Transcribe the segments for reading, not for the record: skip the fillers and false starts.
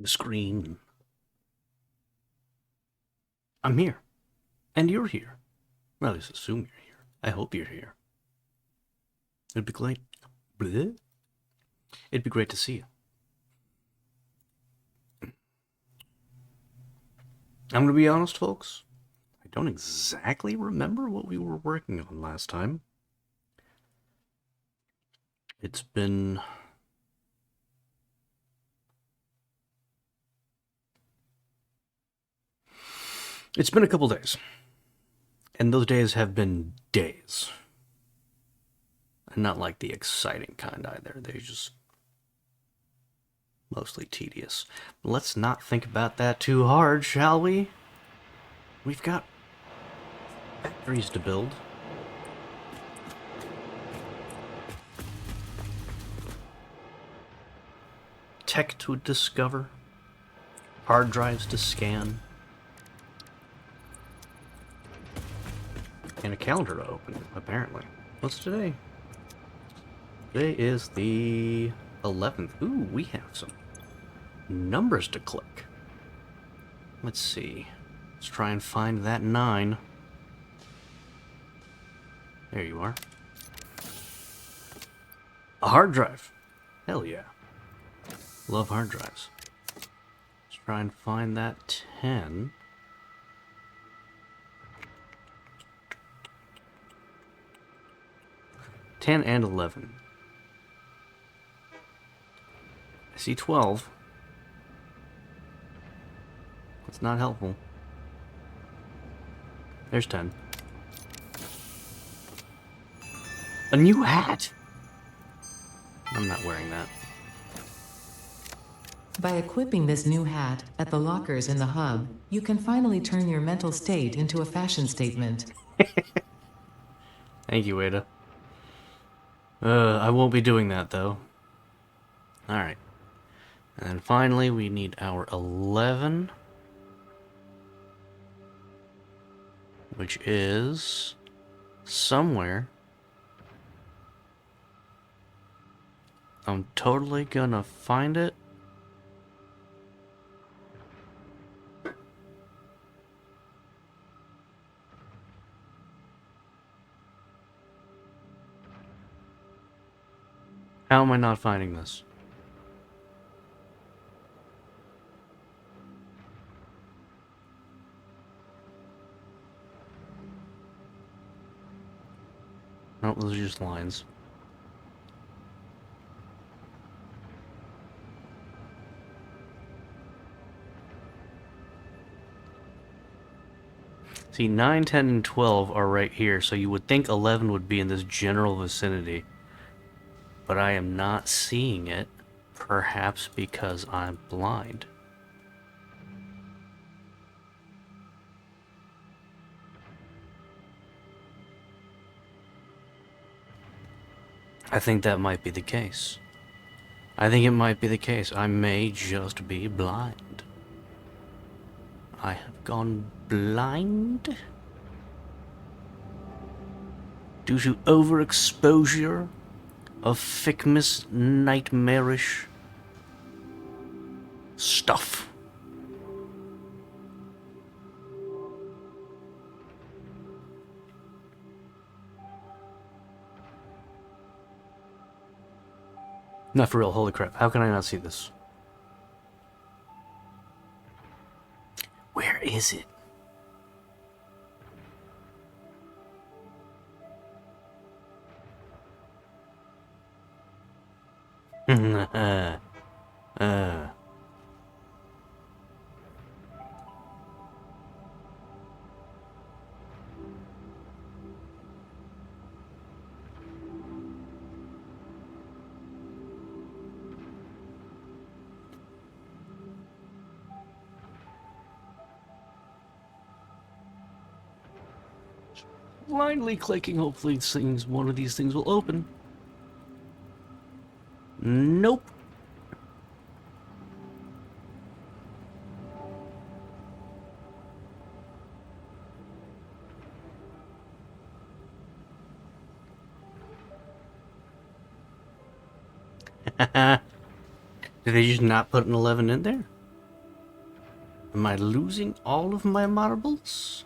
The screen. I'm here. And you're here. Well, at least assume you're here. I hope you're here. It'd be great. Bleh? It'd be great to see you. I'm gonna be honest, folks. I don't exactly remember what we were working on last time. It's been... It's been a couple days. And those days have been days. And not like the exciting kind either. They're just mostly tedious. But let's not think about that too hard, shall we? We've got factories to build. Tech to discover. Hard drives to scan. And a calendar to open, apparently. What's today? Today is the 11th. Ooh, we have some numbers to click. Let's see. Let's try and find that 9. There you are. A hard drive. Hell yeah. Love hard drives. Let's try and find that 10. And 11. I see 12. That's not helpful. There's 10. A new hat! I'm not wearing that. By equipping this new hat at the lockers in the hub, you can finally turn your mental state into a fashion statement. Thank you, Ada. I won't be doing that, though. Alright. And then finally, we need our 11. Which is... somewhere. I'm totally gonna find it. How am I not finding this? Nope, those are just lines. See, 9, 10, and 12 are right here, so you would think 11 would be in this general vicinity. But I am not seeing it, perhaps because I'm blind. I think that might be the case. I think it might be the case. I may just be blind. I have gone blind due to overexposure of fictitious, nightmarish stuff. Not for real, holy crap. How can I not see this? Where is it? Blindly clicking, hopefully one of these things will open. Nope. Did they just not put an 11 in there? Am I losing all of my marbles?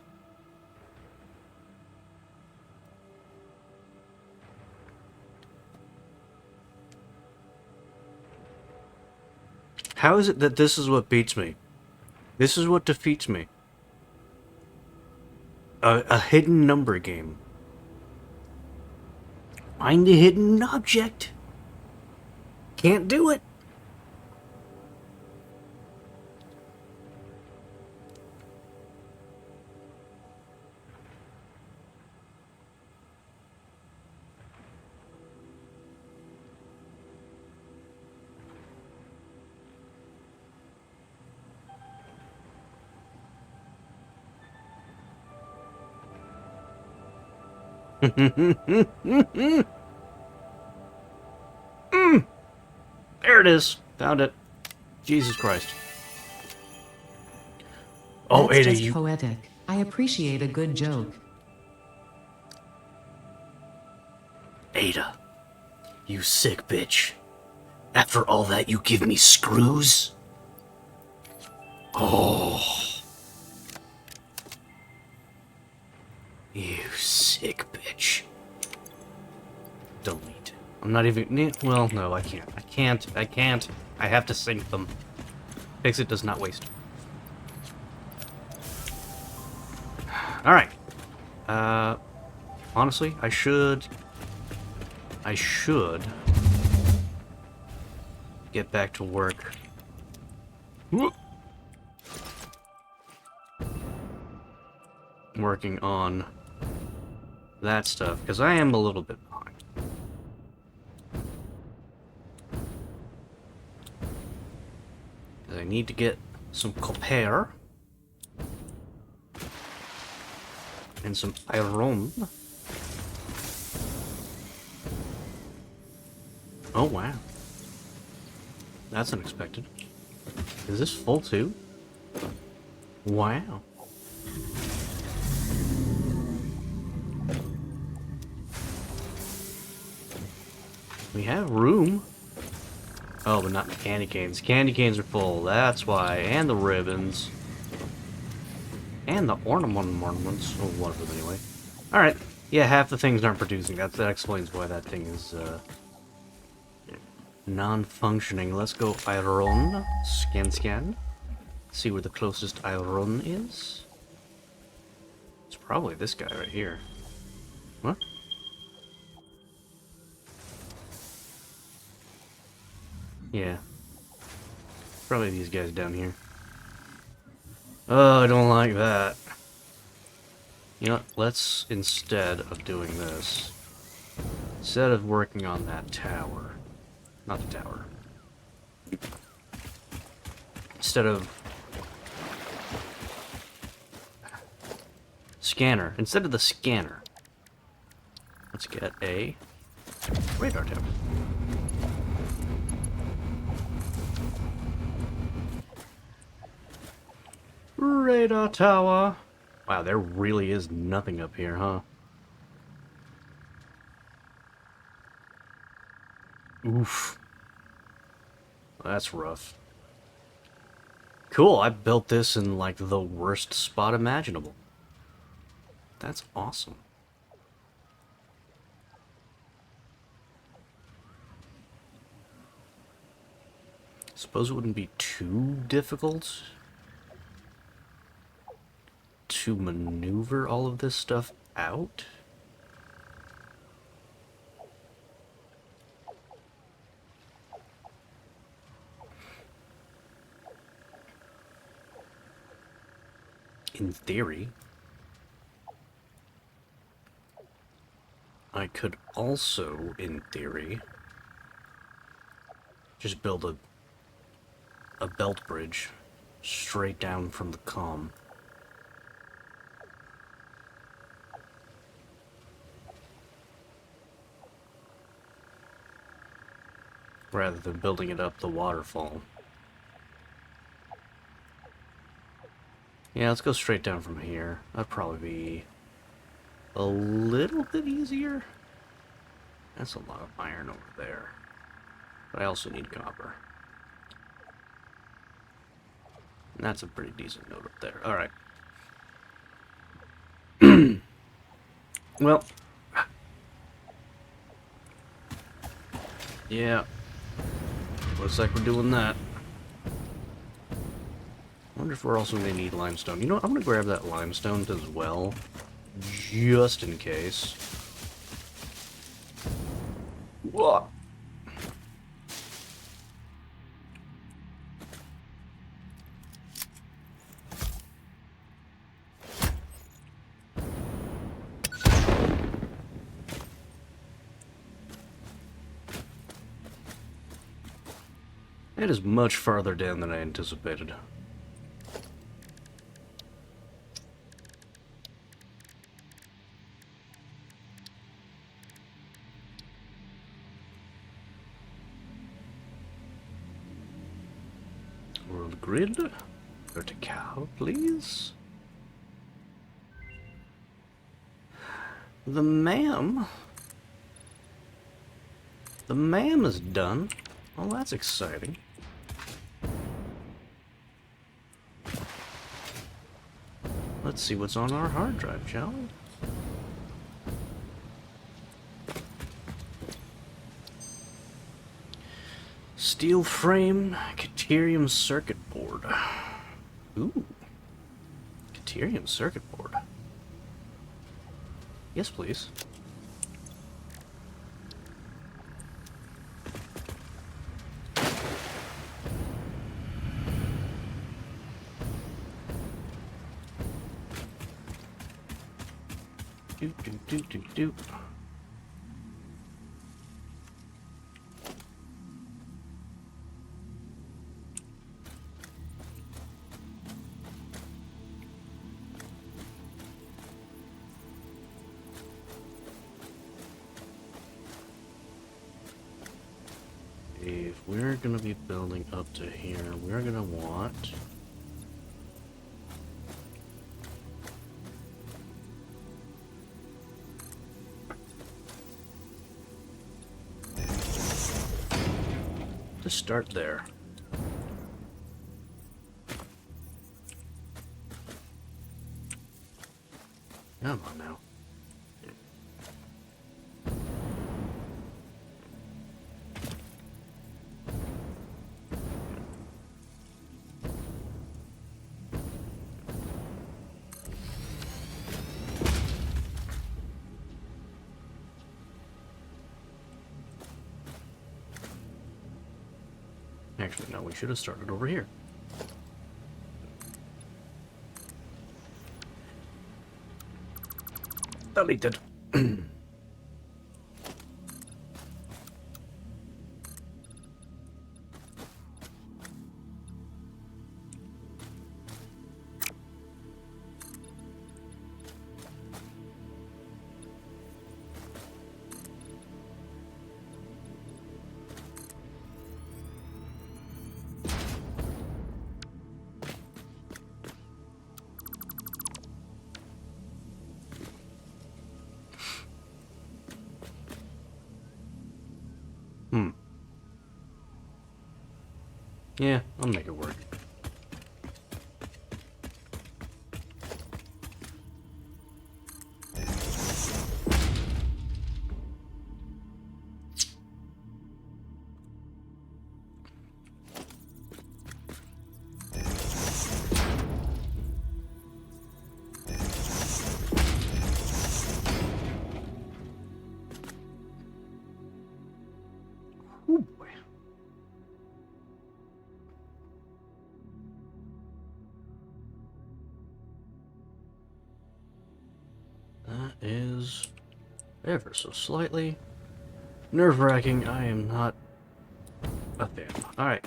How is it that this is what beats me? This is what defeats me. A hidden number game. Find the hidden object. Can't do it. There it is. Found it. Jesus Christ. Oh, That's Ada, just you... poetic. I appreciate a good joke. Ada, you sick bitch. After all that, you give me screws? Oh. You sick bitch. Delete. I'm not even... Well, no, I can't. I can't. I have to sync them. Fix-It does not waste. Alright. Honestly, I should get back to work. Working on that stuff, because I am a little bit behind. I need to get some copper and some iron. Oh wow, that's unexpected. Is this full too? Wow. We have room. Oh, but not the candy canes. Candy canes are full, that's why. And the ribbons. And the ornaments. Oh, one of them anyway. Alright. Yeah, half the things aren't producing. That explains why that thing is, non-functioning. Let's go iron. Scan. See where the closest iron is. It's probably this guy right here. What? Yeah. Probably these guys down here. Oh, I don't like that. You know what? Let's, instead of doing this, instead of working on that tower, not the tower, instead of scanner, instead of the scanner, let's get a radar tower. Radar tower. Wow, there really is nothing up here, huh? Oof. That's rough. Cool, I built this in, like, the worst spot imaginable. That's awesome. Suppose it wouldn't be too difficult to maneuver all of this stuff out? In theory. I could also, in theory, just build a belt bridge straight down from the comm. Rather than building it up the waterfall. Yeah, let's go straight down from here. That'd probably be a little bit easier. That's a lot of iron over there. But I also need copper. That's a pretty decent note up there. Alright. Well. Yeah. Looks like we're doing that. I wonder if we're also going to need limestone. You know what? I'm going to grab that limestone as well. Just in case. Whoa. It is much farther down than I anticipated. World grid. Vertical, please. The ma'am is done. Well, that's exciting. Let's see what's on our hard drive, shall we? Steel frame, Caterium circuit board. Ooh. Caterium circuit board. Yes, please. Do. If we're gonna be building up to here, we're gonna want to start there. Come on now. Actually, no, we should have started over here. Deleted. Yeah, I'll make it work. Oh boy. That is ever so slightly nerve-wracking. I am not a fan. Alright.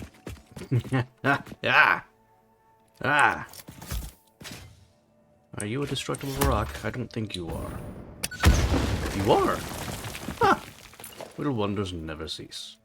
Ah! Are you a destructible rock? I don't think you are. You are! Ha! Little wonders never cease.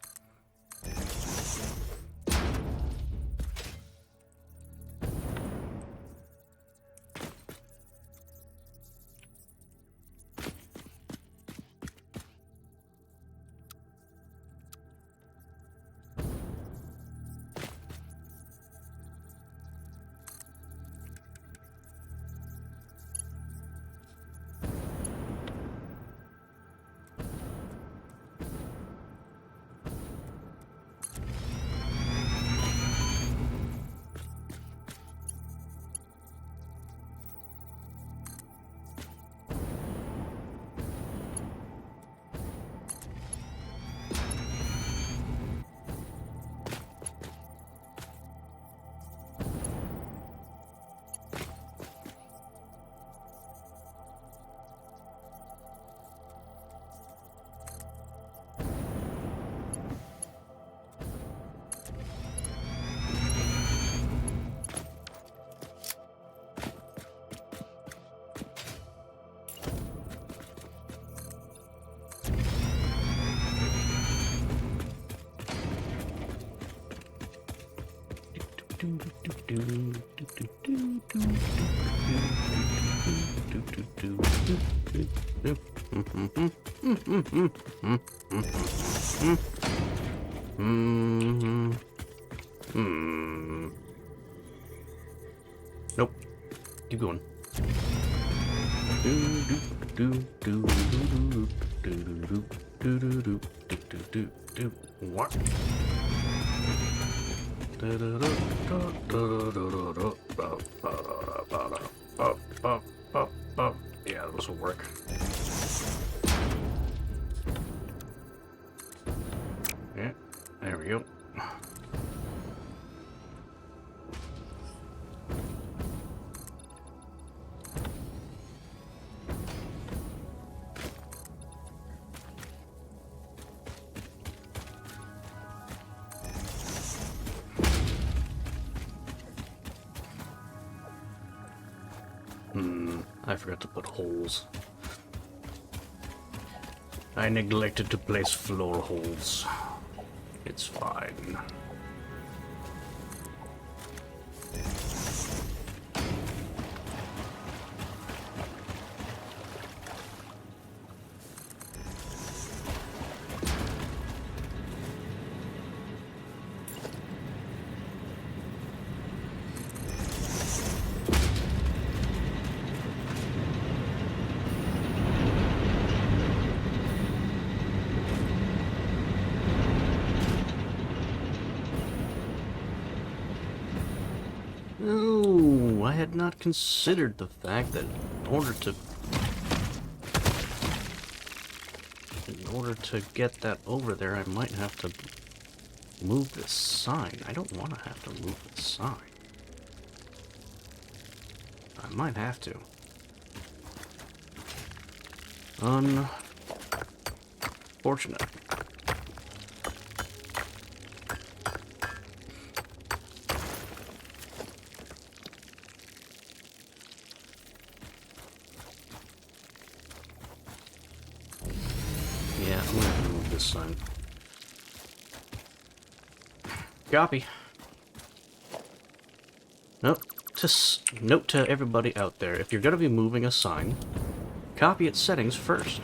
Nope. Keep going. What? Yeah, this will work. Yeah, there we go. I forgot to put holes. I neglected to place floor holes. It's fine. Oh, I had not considered the fact that in order to get that over there, I might have to move this sign. I don't want to have to move this sign. I might have to. Unfortunate. Yeah, I'm gonna have to move this sign. Copy. Note to everybody out there, if you're gonna be moving a sign, copy its settings first.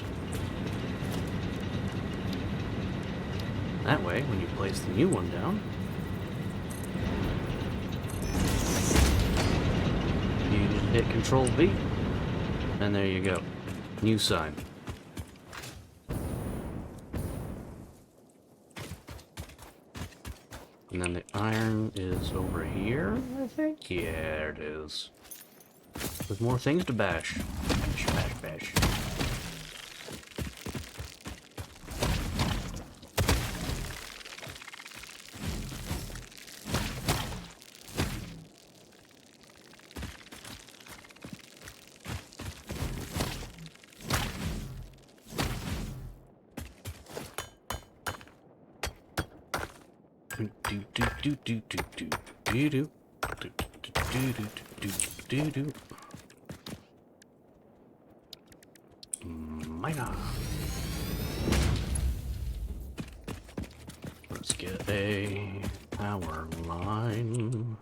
That way, when you place the new one down, you hit Control V, and there you go. New sign. And then the iron is over here, I think? Yeah, it is. With more things to bash. Bash, bash, bash. Miner. Let's get a power line.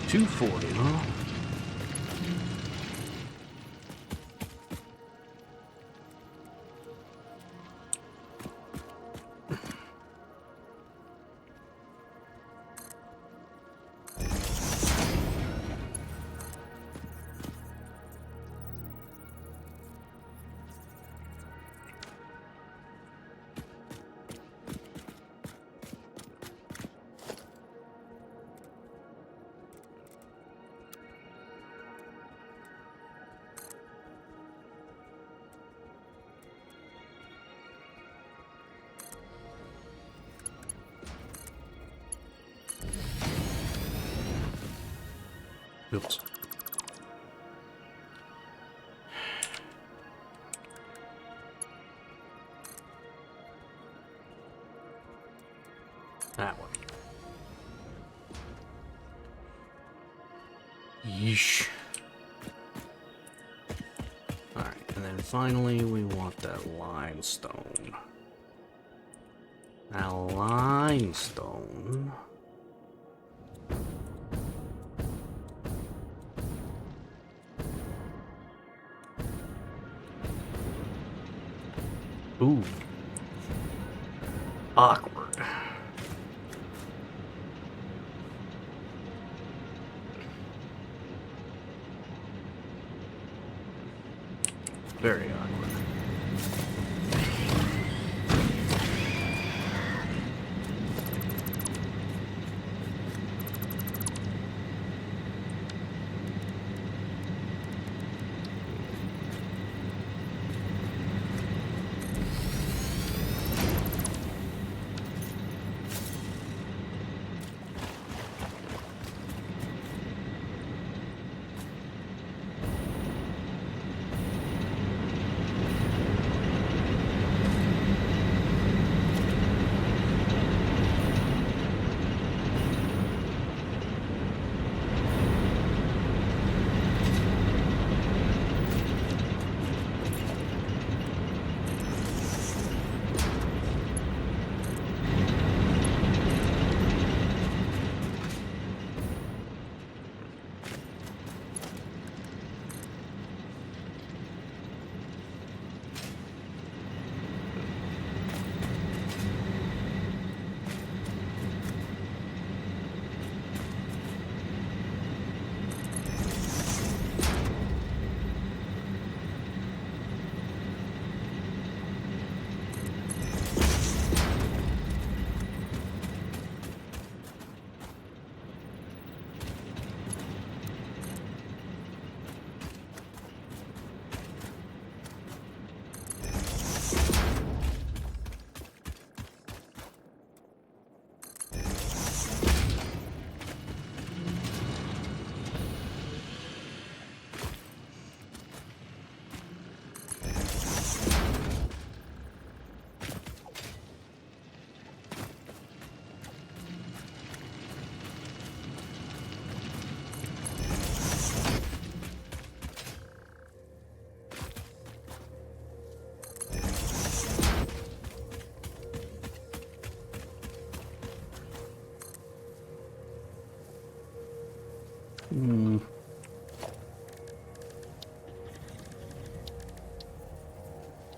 $240, huh? Oops. That one. Yeesh. Alright, and then finally we want that limestone. That limestone. Ooh. Awkward. Very awkward.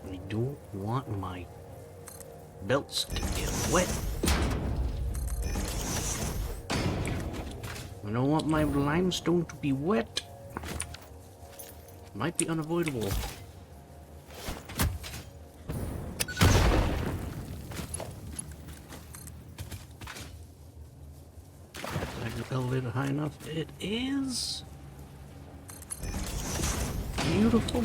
I don't want my belts to get wet. I don't want my limestone to be wet. Might be unavoidable. Elevator high enough. It is beautiful.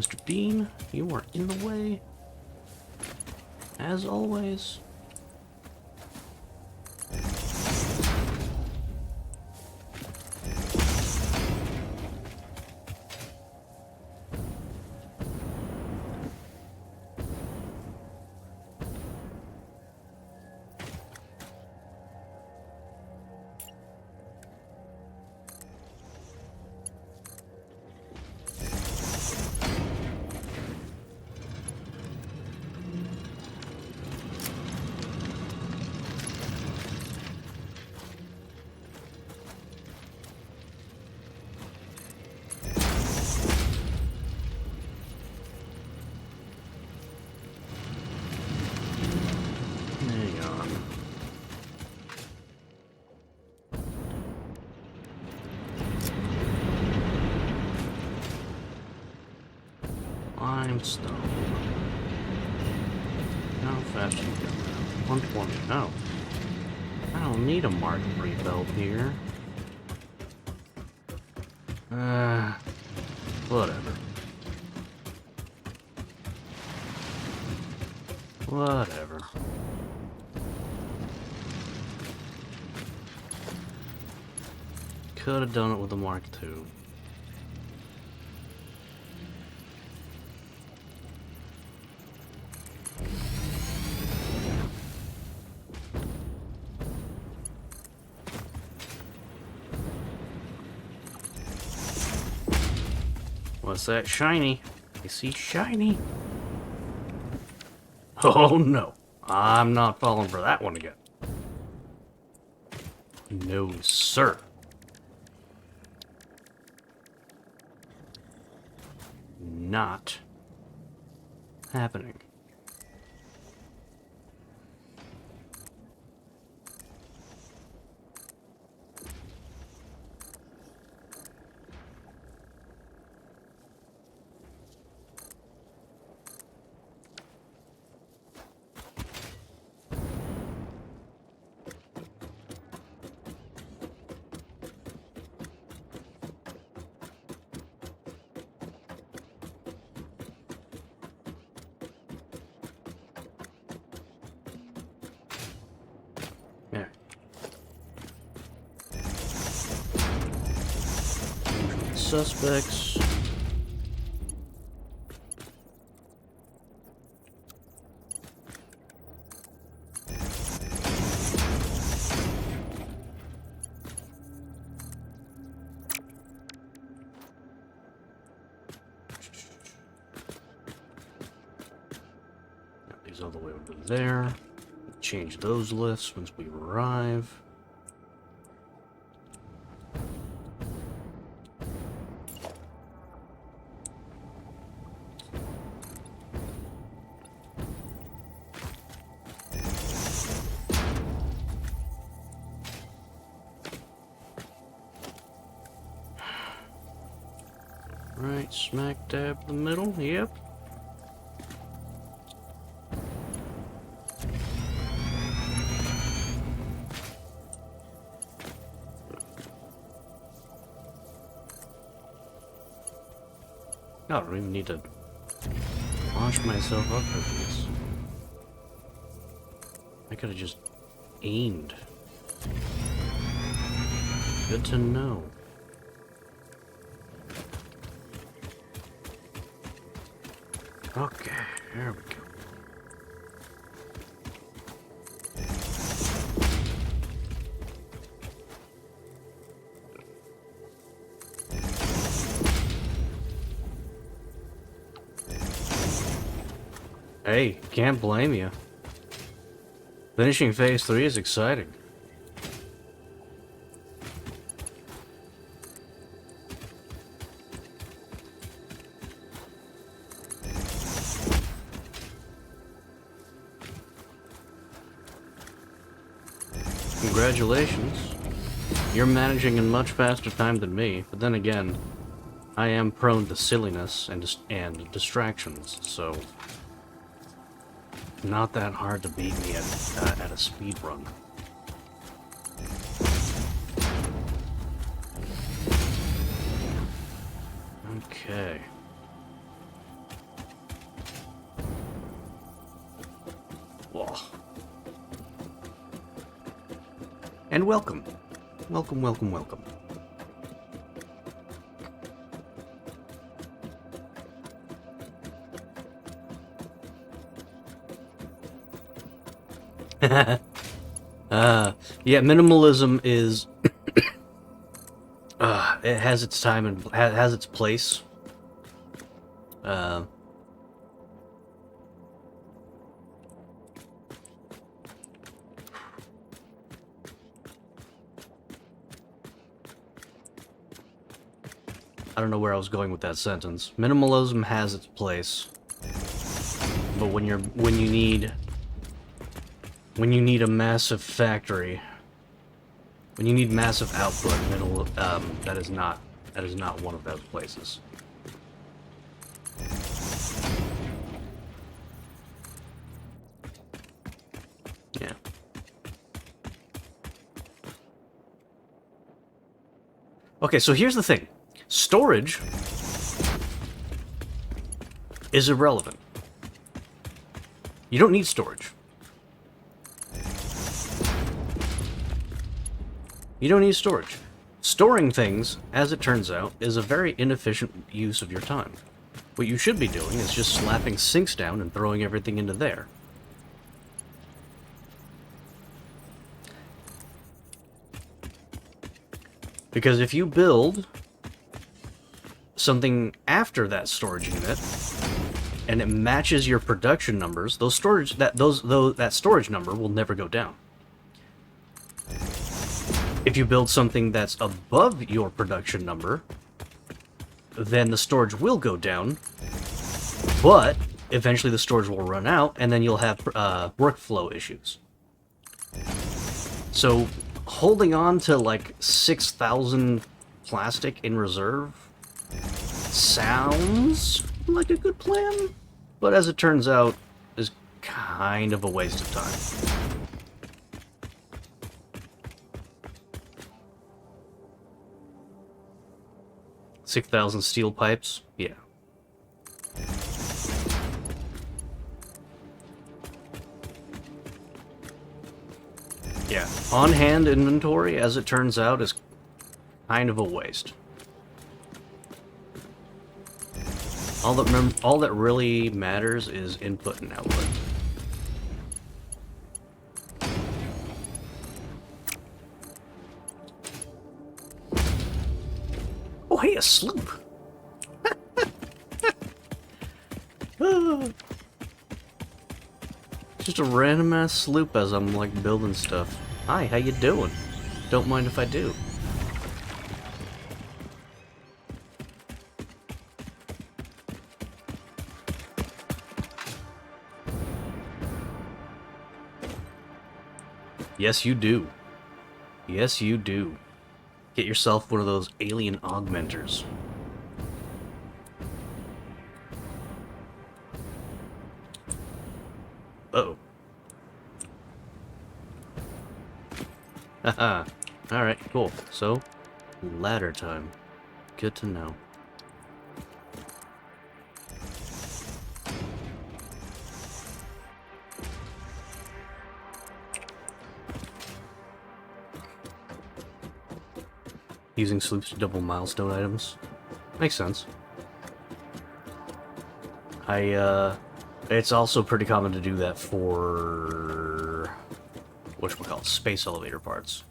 Mr. Dean, you are in the way, as always. Limestone. How fast you go? 120. No. I don't need a Mark III belt here. Whatever. Whatever. Could have done it with a Mark II. What's that? Shiny. I see shiny. Oh no. I'm not falling for that one again. No, sir. Not happening. There. Suspects. These all the way over there. Change those lists once we arrive. Right, smack dab in the middle, yep. I don't even need to launch myself up for this. I could have just aimed. Good to know. Okay, there we go. Hey, can't blame you. Finishing phase 3 is exciting. Congratulations. You're managing in much faster time than me, but then again, I am prone to silliness and distractions, so not that hard to beat me at a speed run. Okay. Whoa. And welcome. Welcome, welcome, welcome. Yeah, minimalism is it has its time and has its place. I don't know where I was going with that sentence. Minimalism has its place, but when you need a massive factory, when you need massive output, that is not one of those places. Yeah. Okay, so here's the thing. Storage is irrelevant. You don't need storage. You don't need storage. Storing things, as it turns out, is a very inefficient use of your time. What you should be doing is just slapping sinks down and throwing everything into there. Because if you build something after that storage unit, and it matches your production numbers, that storage number will never go down. If you build something that's above your production number, then the storage will go down, but eventually the storage will run out, and then you'll have workflow issues. So holding on to like 6,000 plastic in reserve sounds like a good plan, but as it turns out, is kind of a waste of time. 6,000 steel pipes? Yeah. Yeah. On-hand inventory, as it turns out, is kind of a waste. All that really matters is input and output. Oh, hey, a sloop! Just a random ass sloop as I'm like building stuff. Hi, how you doing? Don't mind if I do. Yes, you do. Yes, you do. Get yourself one of those alien augmenters. Uh-oh. Haha. Alright, cool. So, ladder time. Good to know. Using sloops to double milestone items. Makes sense. It's also pretty common to do that for whatchamacallit, space elevator parts.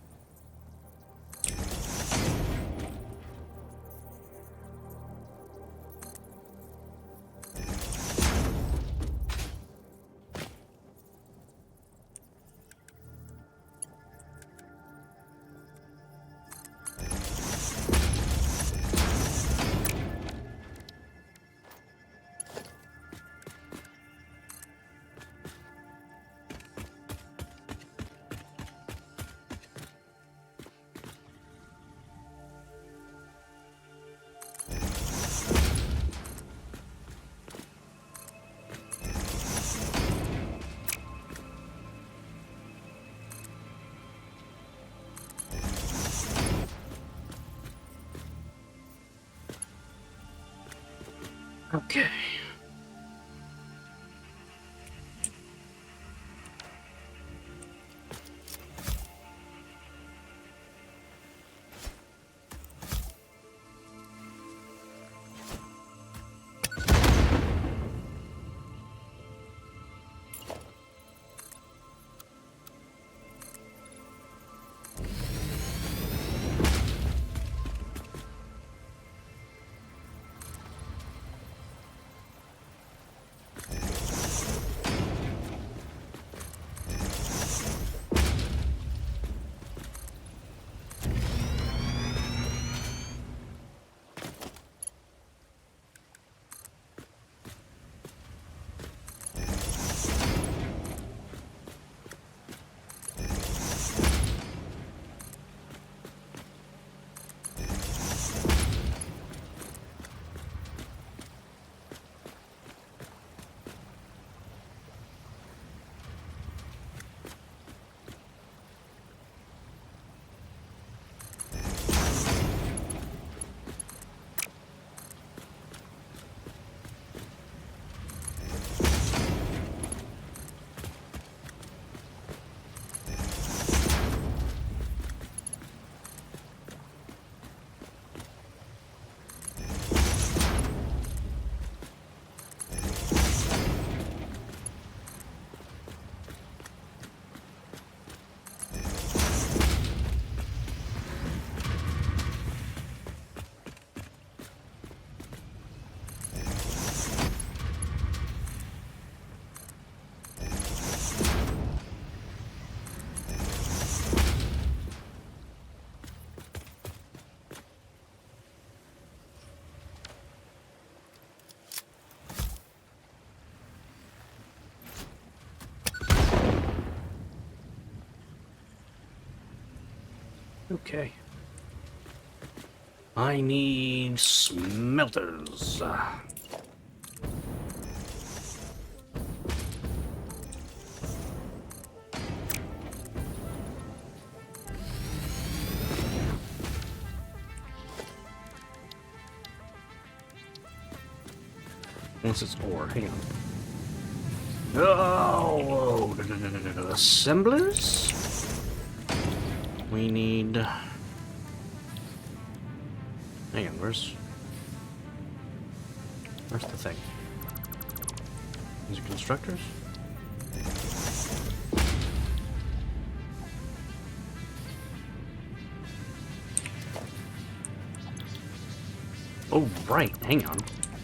Okay. Okay. I need smelters. Once it's ore, hang on. Oh, whoa. Assemblers? We need... Hang on, where's the thing? These are constructors? Oh, right, hang on.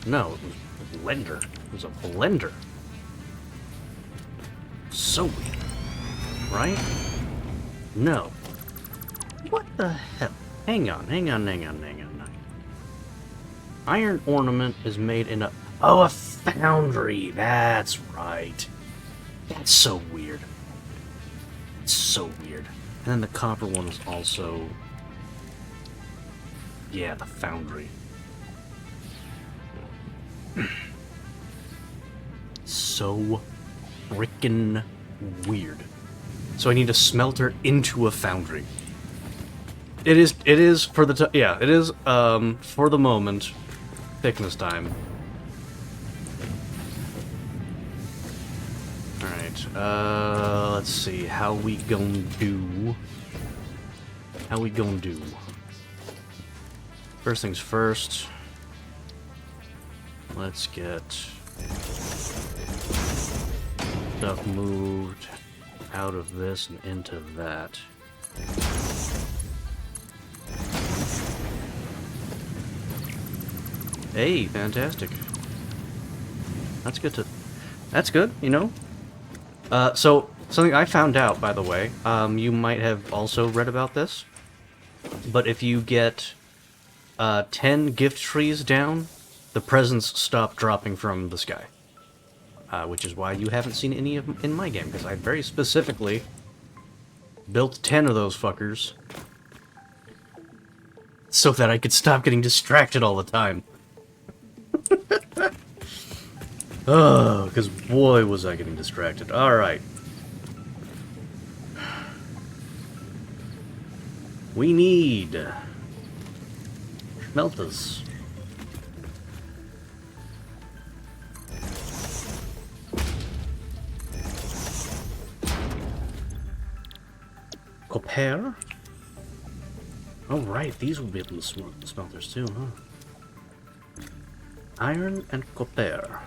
No, it was a blender. It was a blender. So weird. Right? No. What the hell? Hang on. Iron ornament is made in a... Oh, a foundry! That's right. That's so weird. It's so weird. And then the copper one is also... Yeah, the foundry. So frickin' weird. So I need a smelter into a foundry. It is for the yeah, it is for the moment thickness time. All right. Let's see how we gonna do. First things first. Let's get stuff moved out of this and into that. Hey, fantastic. That's good, you know? So, something I found out, by the way, you might have also read about this, but if you get 10 gift trees down, the presents stop dropping from the sky. Which is why you haven't seen any of them in my game, because I very specifically built 10 of those fuckers so that I could stop getting distracted all the time. Oh, because boy was I getting distracted. Alright. We need smelters. Copper. Oh, right, these will be able to smelters too, huh? Iron and copper.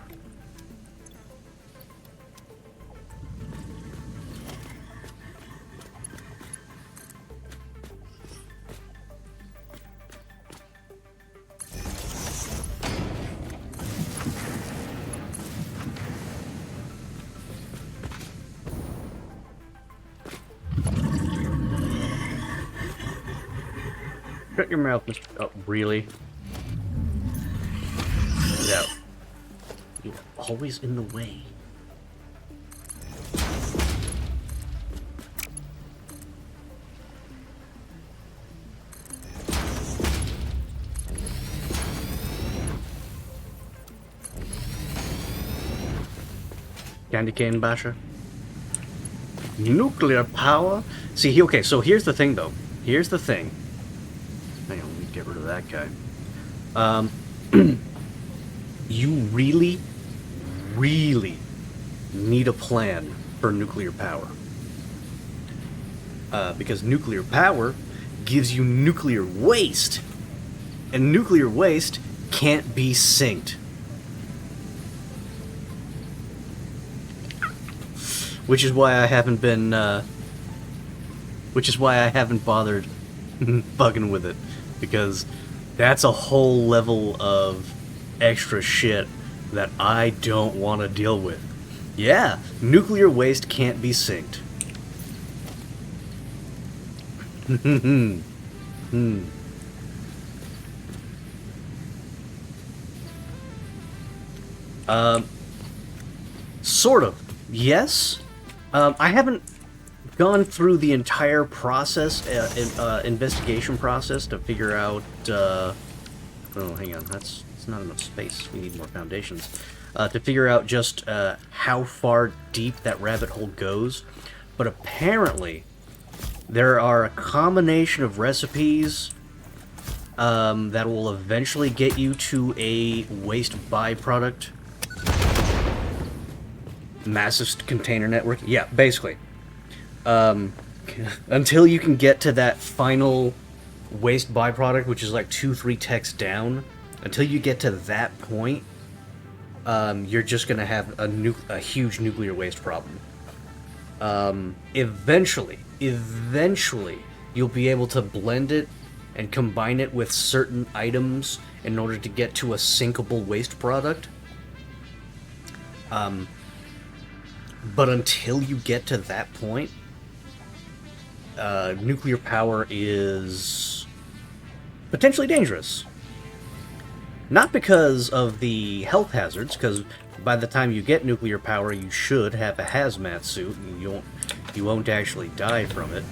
Shut your mouth, Mr. Oh, really? Yeah. You're always in the way. Candy cane basher. Nuclear power? See, okay, so here's the thing, though. Here's the thing. Hang on, let me get rid of that guy. You really, really need a plan for nuclear power. Because nuclear power gives you nuclear waste. And nuclear waste can't be synced. Which is why I haven't been, which is why I haven't bothered bugging with it. Because that's a whole level of extra shit that I don't want to deal with. Yeah, nuclear waste can't be synced. Sort of. Yes. I haven't gone through the entire process, investigation process to figure out. Oh, hang on, that's not enough space. We need more foundations. To figure out just how far deep that rabbit hole goes. But apparently, there are a combination of recipes that will eventually get you to a waste byproduct. Massive container network. Yeah, basically. Until you can get to that final waste byproduct, which is like 2-3 techs down, until you get to that point, you're just going to have a huge nuclear waste problem. Eventually, you'll be able to blend it and combine it with certain items in order to get to a sinkable waste product. But until you get to that point, nuclear power is potentially dangerous. Not because of the health hazards, because by the time you get nuclear power, you should have a hazmat suit, and you won't actually die from it.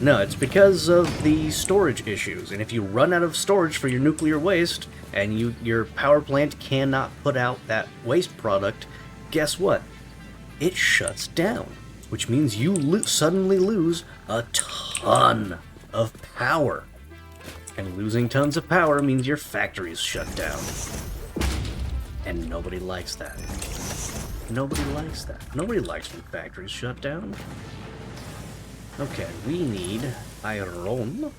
No, it's because of the storage issues, and if you run out of storage for your nuclear waste, and your power plant cannot put out that waste product, guess what? It shuts down, which means you suddenly lose a ton of power. And losing tons of power means your factory's shut down. And nobody likes that. Nobody likes that. Nobody likes when factories shut down. Okay, we need iron.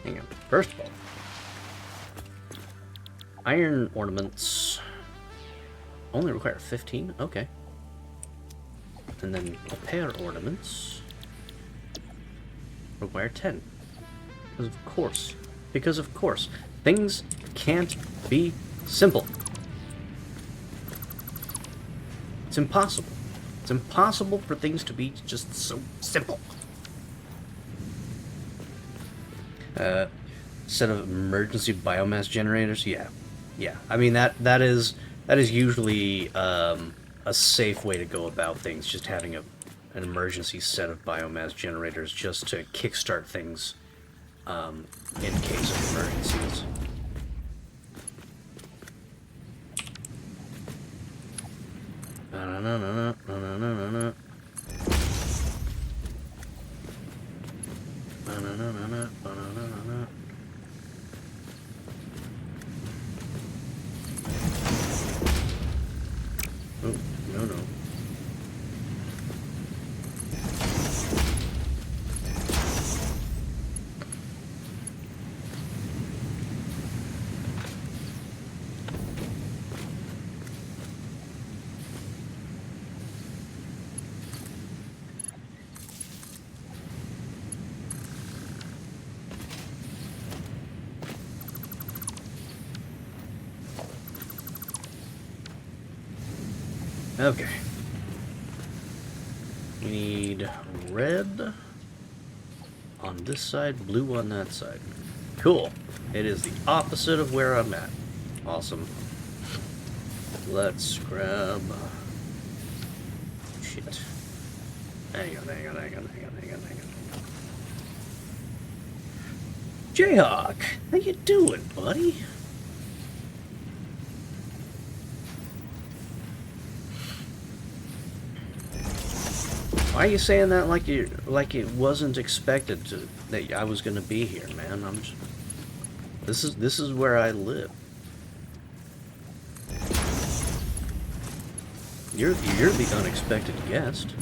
Hang on. First of all, iron ornaments only require 15? Okay. And then repair ornaments require 10. Because of course. Things can't be simple. It's impossible. It's impossible for things to be just so simple. Set of emergency biomass generators? Yeah. Yeah. I mean, that is usually a safe way to go about things, just having an emergency set of biomass generators just to kickstart things in case of emergencies. Oh, no. Okay. We need red on this side, blue on that side. Cool. It is the opposite of where I'm at. Awesome. Let's grab... Shit. Hang on. Jayhawk, how you doing, buddy? Why are you saying that like it wasn't expected that I was gonna be here, man? This is where I live. You're the unexpected guest.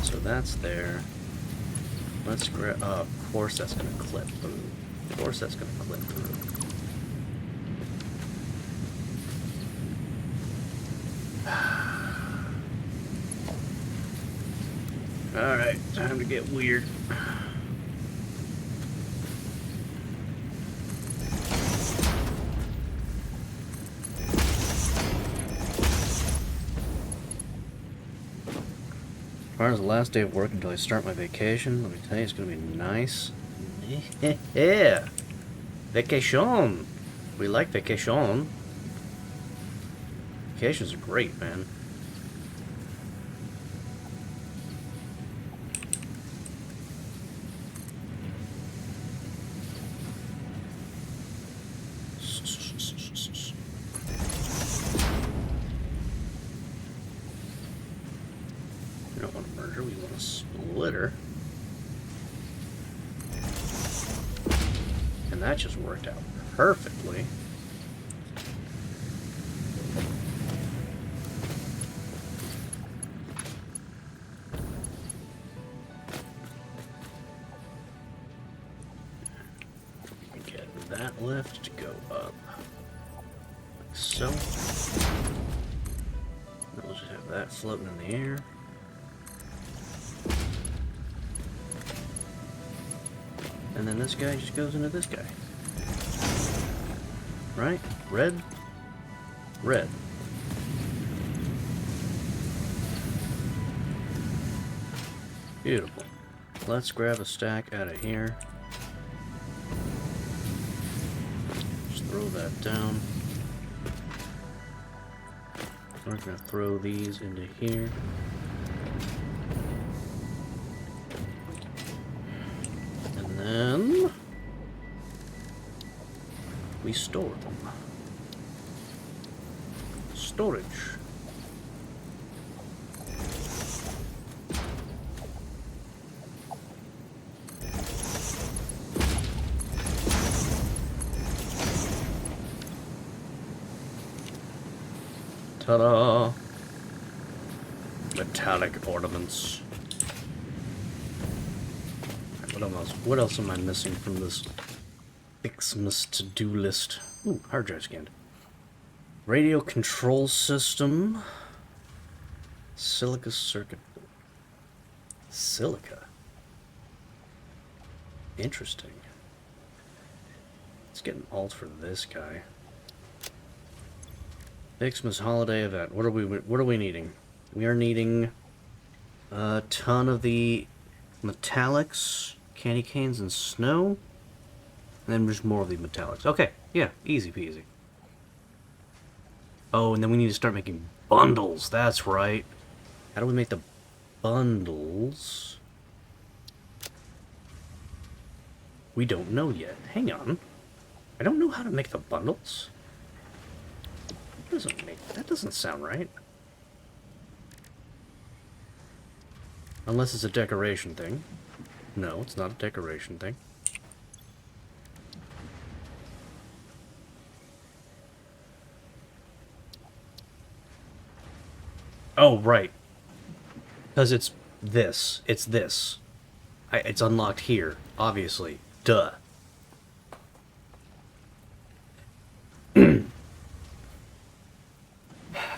So that's there. Let's grab. Oh, of course that's gonna clip through. Of course that's gonna clip through. Alright, time to get weird. Tomorrow's the last day of work until I start my vacation. Let me tell you, it's gonna be nice. Yeah! Vacation! We like vacation. Notifications are great, man. We don't want a merger, we want a splitter. And that just worked out perfectly. Get that lift to go up. Like so. Then we'll just have that floating in the air. And then this guy just goes into this guy. Right? Red? Red. Beautiful. Let's grab a stack out of here. Just throw that down. We're gonna throw these into here. And then we store them. Storage. Ta-da! Metallic ornaments. What else am I missing from this Xmas to-do list? Ooh, hard drive scanned. Radio control system. Silica circuit board. Silica. Interesting. Let's get an alt for this guy. Xmas holiday event. What are we needing? We are needing a ton of the metallics, candy canes, and snow. And then there's more of the metallics. Okay, yeah, easy peasy. Oh, and then we need to start making bundles. That's right. How do we make the bundles? We don't know yet. Hang on. I don't know how to make the bundles. That doesn't sound right. Unless it's a decoration thing. No, it's not a decoration thing. Oh, right. Because it's this. It's this. It's unlocked here, obviously. Duh.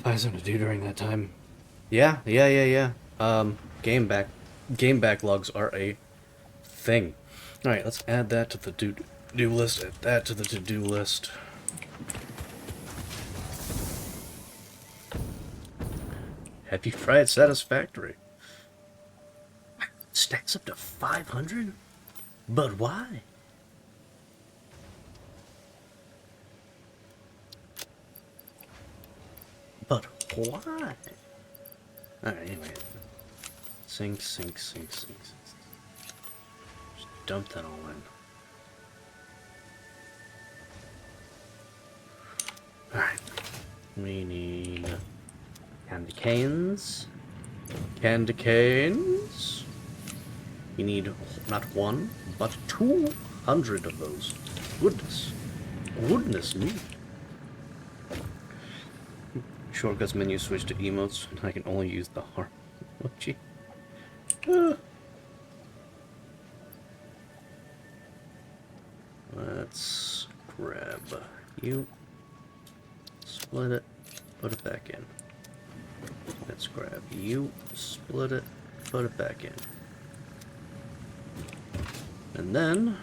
I have something to do during that time. Yeah. Game backlogs are a thing. Alright, let's add that to the do list, add that to the to-do list. Have you tried Satisfactory? Stacks up to 500? But why? But why? Alright, anyway. Sink. Just dump that all in. Alright. We need candy canes. Candy canes. We need not one, but 200 of those. Goodness me. Shortcuts menu switch to emotes, and I can only use the heart emoji. Let's grab you, split it, put it back in. Let's grab you, split it, put it back in. And then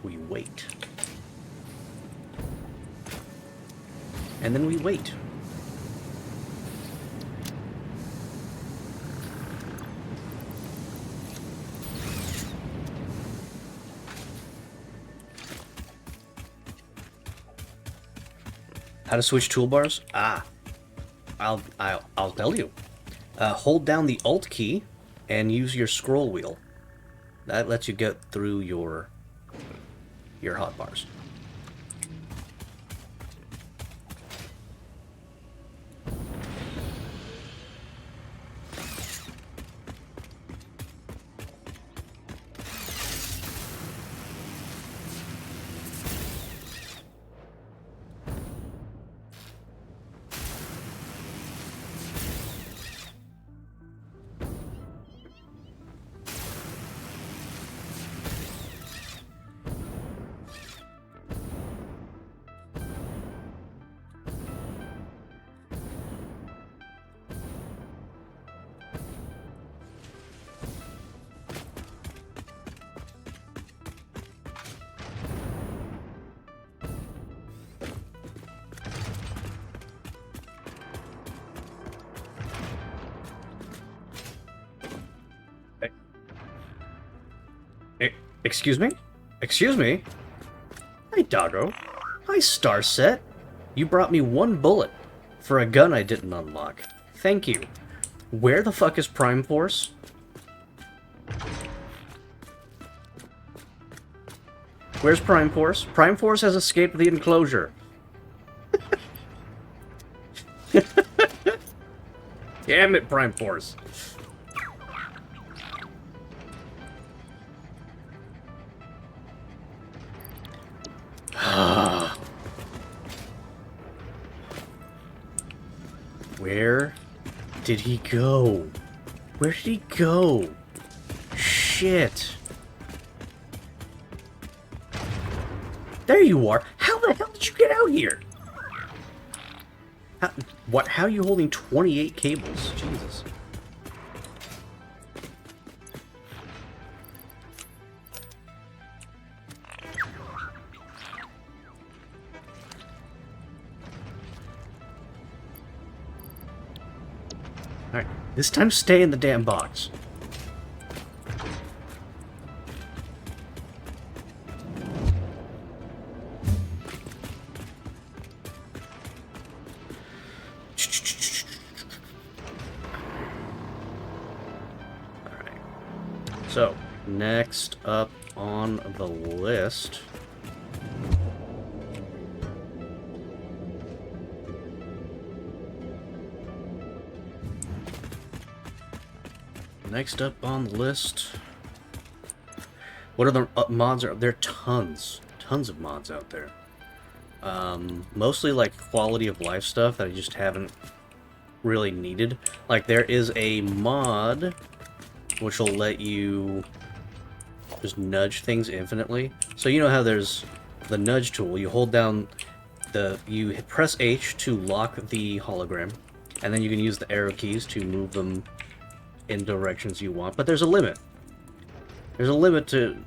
we wait. And then we wait. How to switch toolbars? Ah, I'll tell you. Hold down the Alt key and use your scroll wheel. That lets you get through your hotbars. Excuse me? Excuse me? Hi, Doggo. Hi, Starset. You brought me one bullet for a gun I didn't unlock. Thank you. Where the fuck is Prime Force? Where's Prime Force? Prime Force has escaped the enclosure. Damn it, Prime Force. Where did he go? Where did he go? Shit. There you are. How the hell did you get out here? How are you holding 28 cables? Jesus. Alright, this time stay in the damn box. Alright. So, next up on the list... Next up on the list... What are the mods? There are tons of mods out there. Mostly like quality of life stuff that I just haven't really needed. Like there is a mod which will let you just nudge things infinitely. So you know how there's the nudge tool. You hold down you press H to lock the hologram, and then you can use the arrow keys to move them in directions you want, but there's a limit. There's a limit to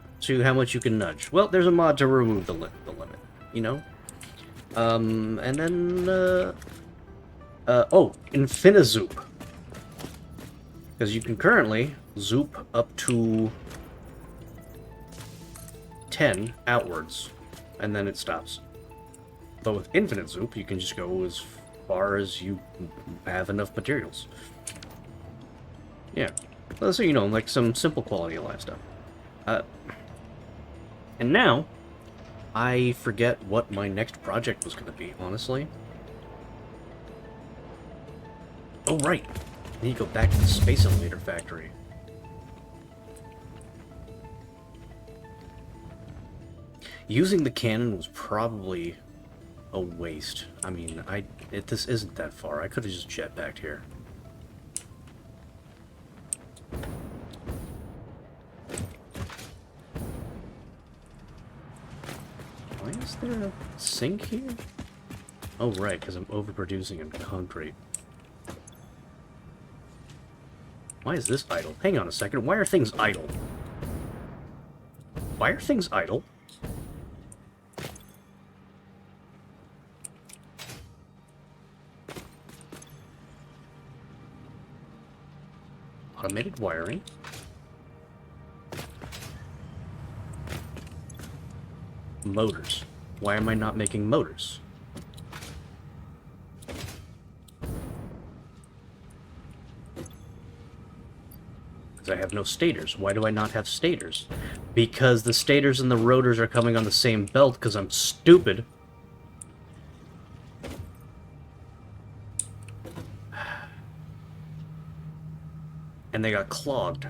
how much you can nudge. Well, there's a mod to remove the limit, you know? And then, oh, Infinizoop. Because you can currently zoop up to 10 outwards, and then it stops. But with Infinite Zoop, you can just go as far as you have enough materials. Yeah. Well, so, you know, like some simple quality of life stuff. And now, I forget what my next project was going to be, honestly. Oh, right. I need to go back to the Space Elevator Factory. Using the cannon was probably a waste. I mean, this isn't that far. I could have just jetpacked here. Why is there a sink here? Oh, right, because I'm overproducing in concrete. Why is this idle? Hang on a second. Why are things idle? Why are things idle? Automated wiring. Motors. Why am I not making motors? Because I have no stators. Why do I not have stators? Because the stators and the rotors are coming on the same belt because I'm stupid. And they got clogged.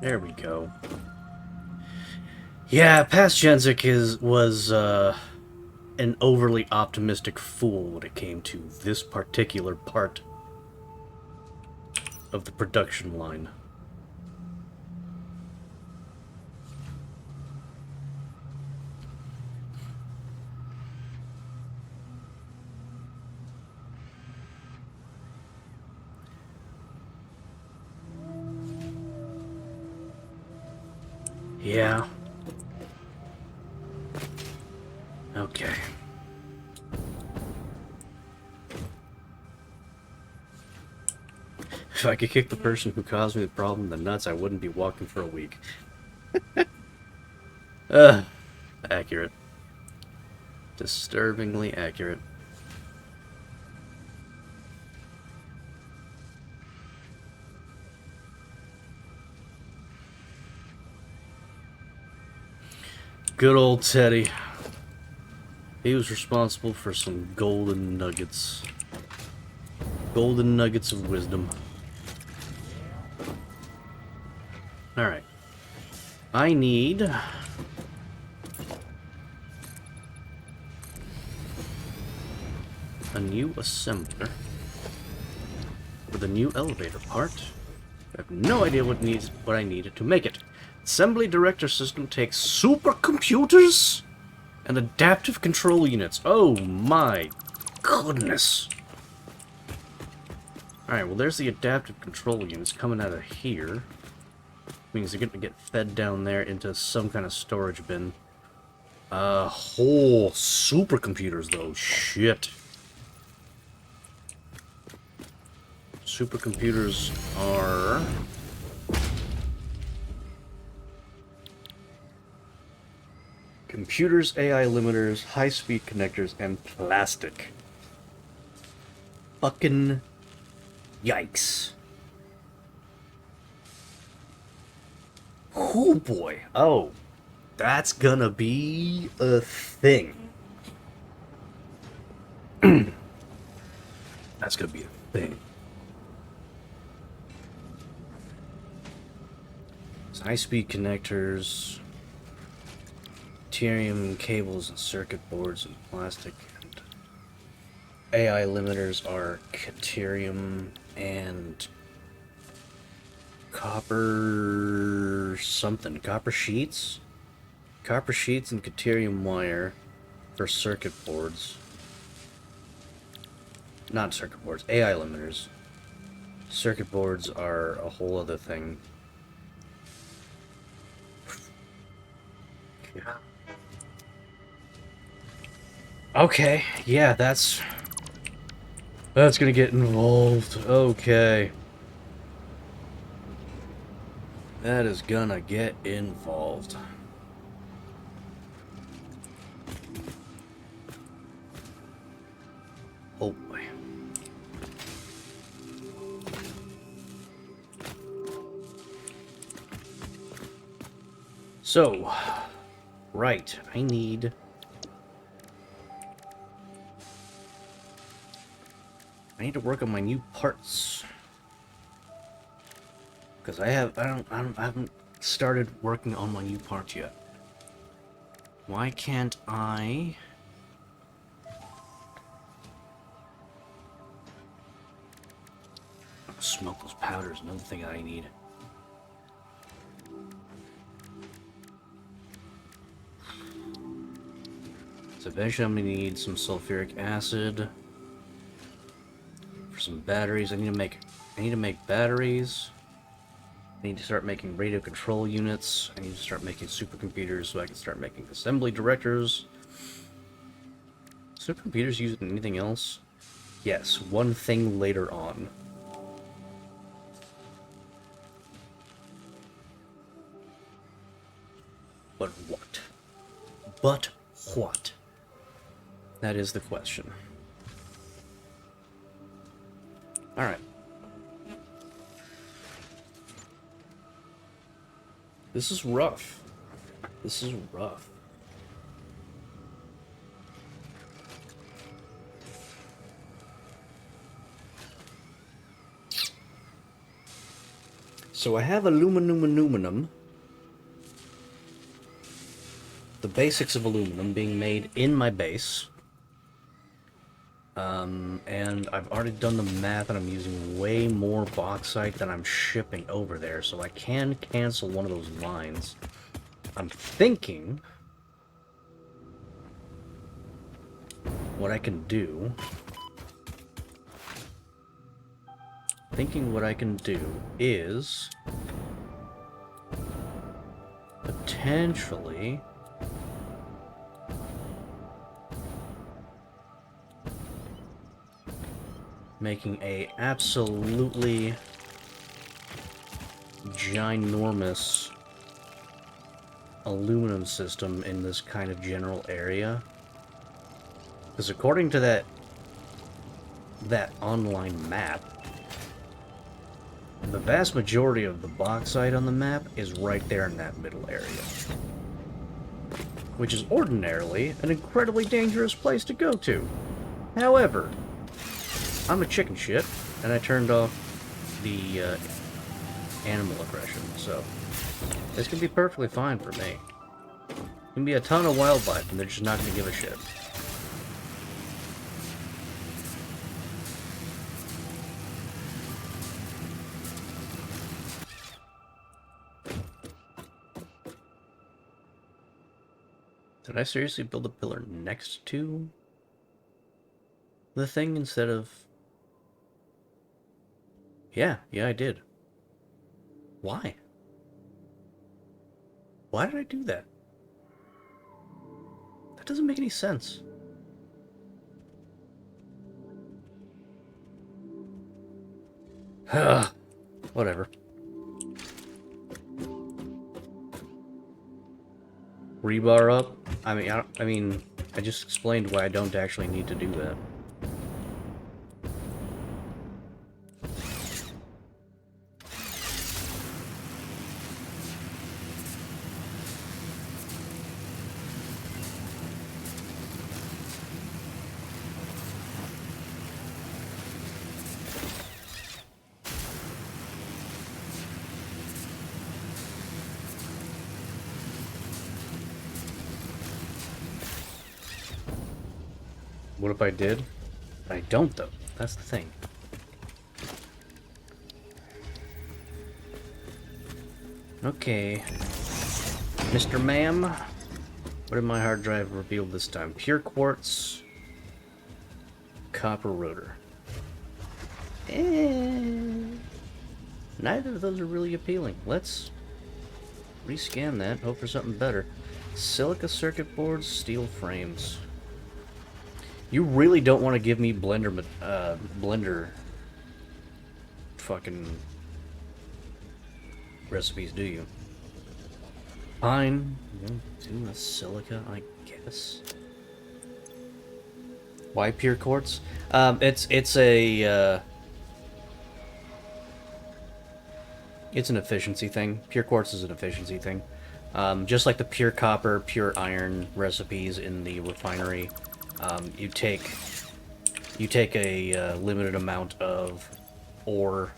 There we go. Yeah, past Genzik was an overly optimistic fool when it came to this particular part of the production line. Yeah. Okay. If I could kick the person who caused me the problem in the nuts, I wouldn't be walking for a week. Accurate. Disturbingly accurate. Good old Teddy. He was responsible for some golden nuggets. Golden nuggets of wisdom. Alright. I need... a new assembler with a new elevator part. I have no idea what I needed to make it. Assembly director system takes supercomputers and adaptive control units. Oh my goodness. Alright, well there's the adaptive control units coming out of here. Means they're gonna get fed down there into some kind of storage bin. Whole supercomputers though. Shit. Supercomputers are... computers, AI limiters, high-speed connectors, and plastic. Fucking yikes. Oh boy. Oh. That's gonna be a thing. That's gonna be a thing. So high-speed connectors, deuterium cables and circuit boards and plastic, and AI limiters are deuterium and copper something. Copper sheets? Copper sheets and deuterium wire for circuit boards. Not circuit boards, AI limiters. Circuit boards are a whole other thing. Yeah. Okay, yeah, that's gonna get involved. Okay. That is gonna get involved. Oh boy. So, right, I need to work on my new parts. Because I haven't started working on my new parts yet. Why can't I... smoke those powders, another thing that I need. So eventually I'm gonna need some sulfuric acid for some batteries. I need to make batteries. I need to start making radio control units. I need to start making supercomputers so I can start making assembly directors. Supercomputers used in anything else? Yes, one thing later on. But what? But what? That is the question. Alright. This is rough. This is rough. So I have aluminum. The basics of aluminum being made in my base. And I've already done the math and I'm using way more bauxite than I'm shipping over there, so I can cancel one of those lines. I'm thinking what I can do... what I can do is potentially making a absolutely ginormous aluminum system in this kind of general area. Because according to that online map, the vast majority of the bauxite on the map is right there in that middle area. Which is ordinarily an incredibly dangerous place to go to. However, I'm a chicken shit, and I turned off the animal aggression, so this can be perfectly fine for me. There can be a ton of wildlife, and they're just not going to give a shit. Did I seriously build a pillar next to the thing instead of... Yeah, I did. Why? Why did I do that? That doesn't make any sense. Whatever. Rebar up? I mean, I just explained why I don't actually need to do that. What if I did? I don't, though. That's the thing. Okay. Mr. Ma'am, what did my hard drive reveal this time? Pure quartz, copper rotor. Neither of those are really appealing. Let's rescan that, hope for something better. Silica circuit boards, steel frames. You really don't want to give me blender fucking recipes, do you? Fine. Do a silica, I guess. Why pure quartz? It's an efficiency thing. Pure quartz is an efficiency thing. Just like the pure copper, pure iron recipes in the refinery. You take a limited amount of ore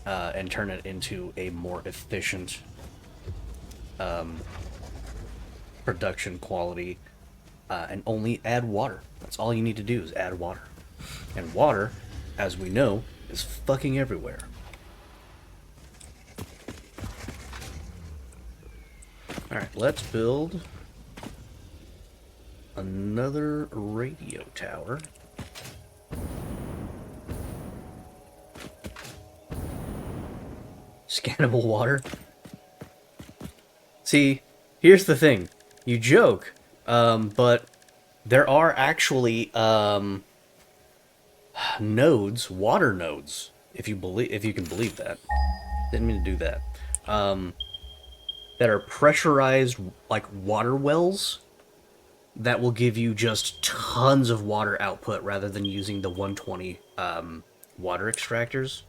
and turn it into a more efficient production quality, and only add water. That's all you need to do is add water. And water, as we know, is fucking everywhere. Alright, let's build another radio tower. Scannable water. See, here's the thing. You joke, but there are actually nodes, water nodes, if you can believe that. Didn't mean to do that. that are pressurized, like, water wells that will give you just tons of water output rather than using the 120 water extractors.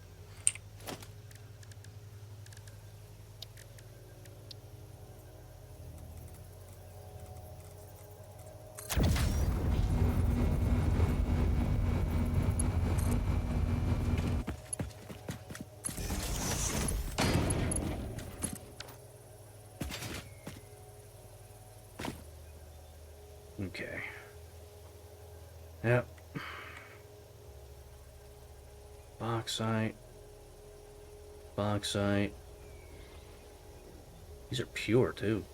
Okay. Yep. Bauxite. Bauxite. These are pure, too.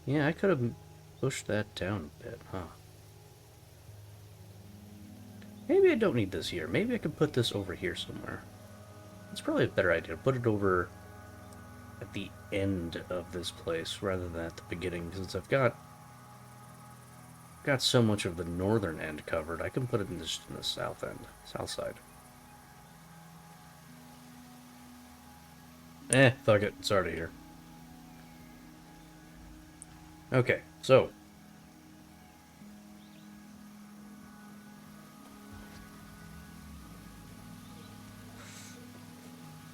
Yeah, I could have pushed that down a bit, huh? Maybe I don't need this here. Maybe I could put this over here somewhere. It's probably a better idea to put it over at the end of this place rather than at the beginning, since I've got so much of the northern end covered. I can put it in just in the south end, south side. Fuck it. It's already here. Okay, so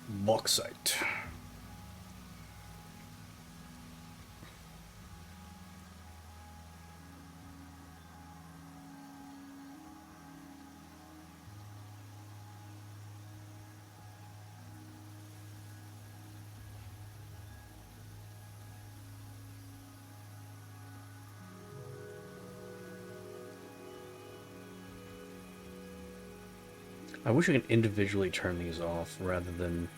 bauxite. I wish I could individually turn these off rather than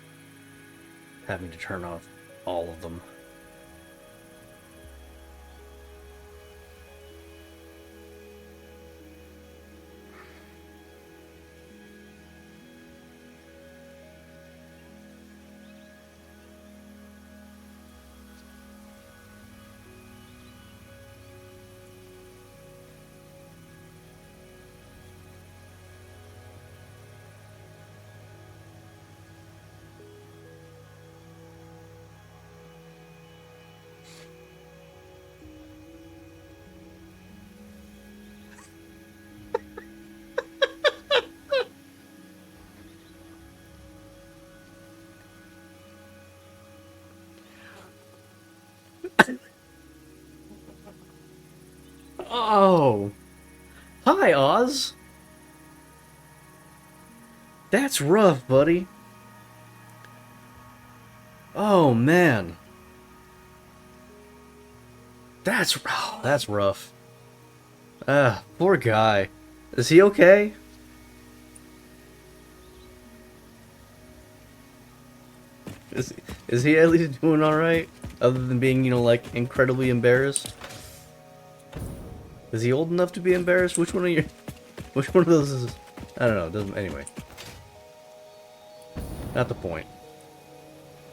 having to turn off all of them. Oh! Hi, Oz! That's rough, buddy. Oh, man. That's rough. Poor guy. Is he okay? Is, is he at least doing alright? Other than being, like, incredibly embarrassed? Is he old enough to be embarrassed? Which one of those is... I don't know, doesn't... Anyway. Not the point.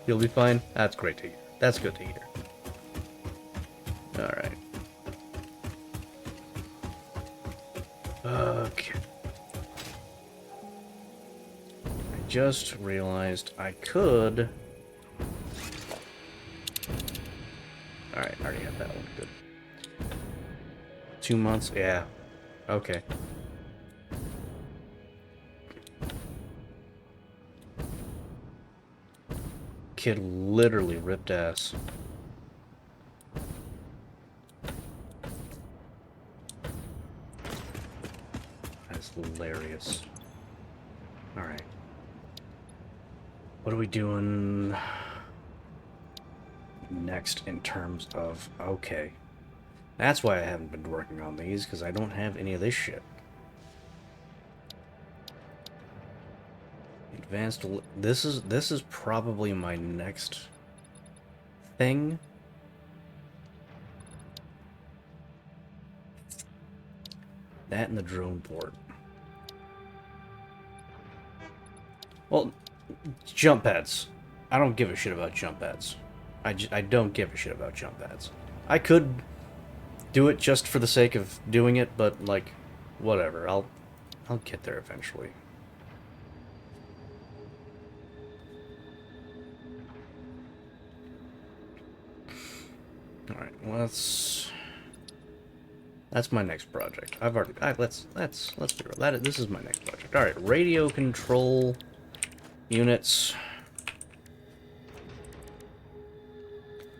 He'll be fine? That's great to hear. That's good to hear. Alright. Okay. I just realized I could... Alright, I already have that one. Good. 2 months? Yeah. Okay. Kid literally ripped ass. That's hilarious. Alright. What are we doing next in terms of... Okay. That's why I haven't been working on these, because I don't have any of this shit. Advanced... This is probably my next thing. That and the drone port. Well, jump pads. I don't give a shit about jump pads. I don't give a shit about jump pads. I could do it just for the sake of doing it, but like, whatever. I'll get there eventually. All right, that's my next project. Let's be real. This is my next project. All right, radio control units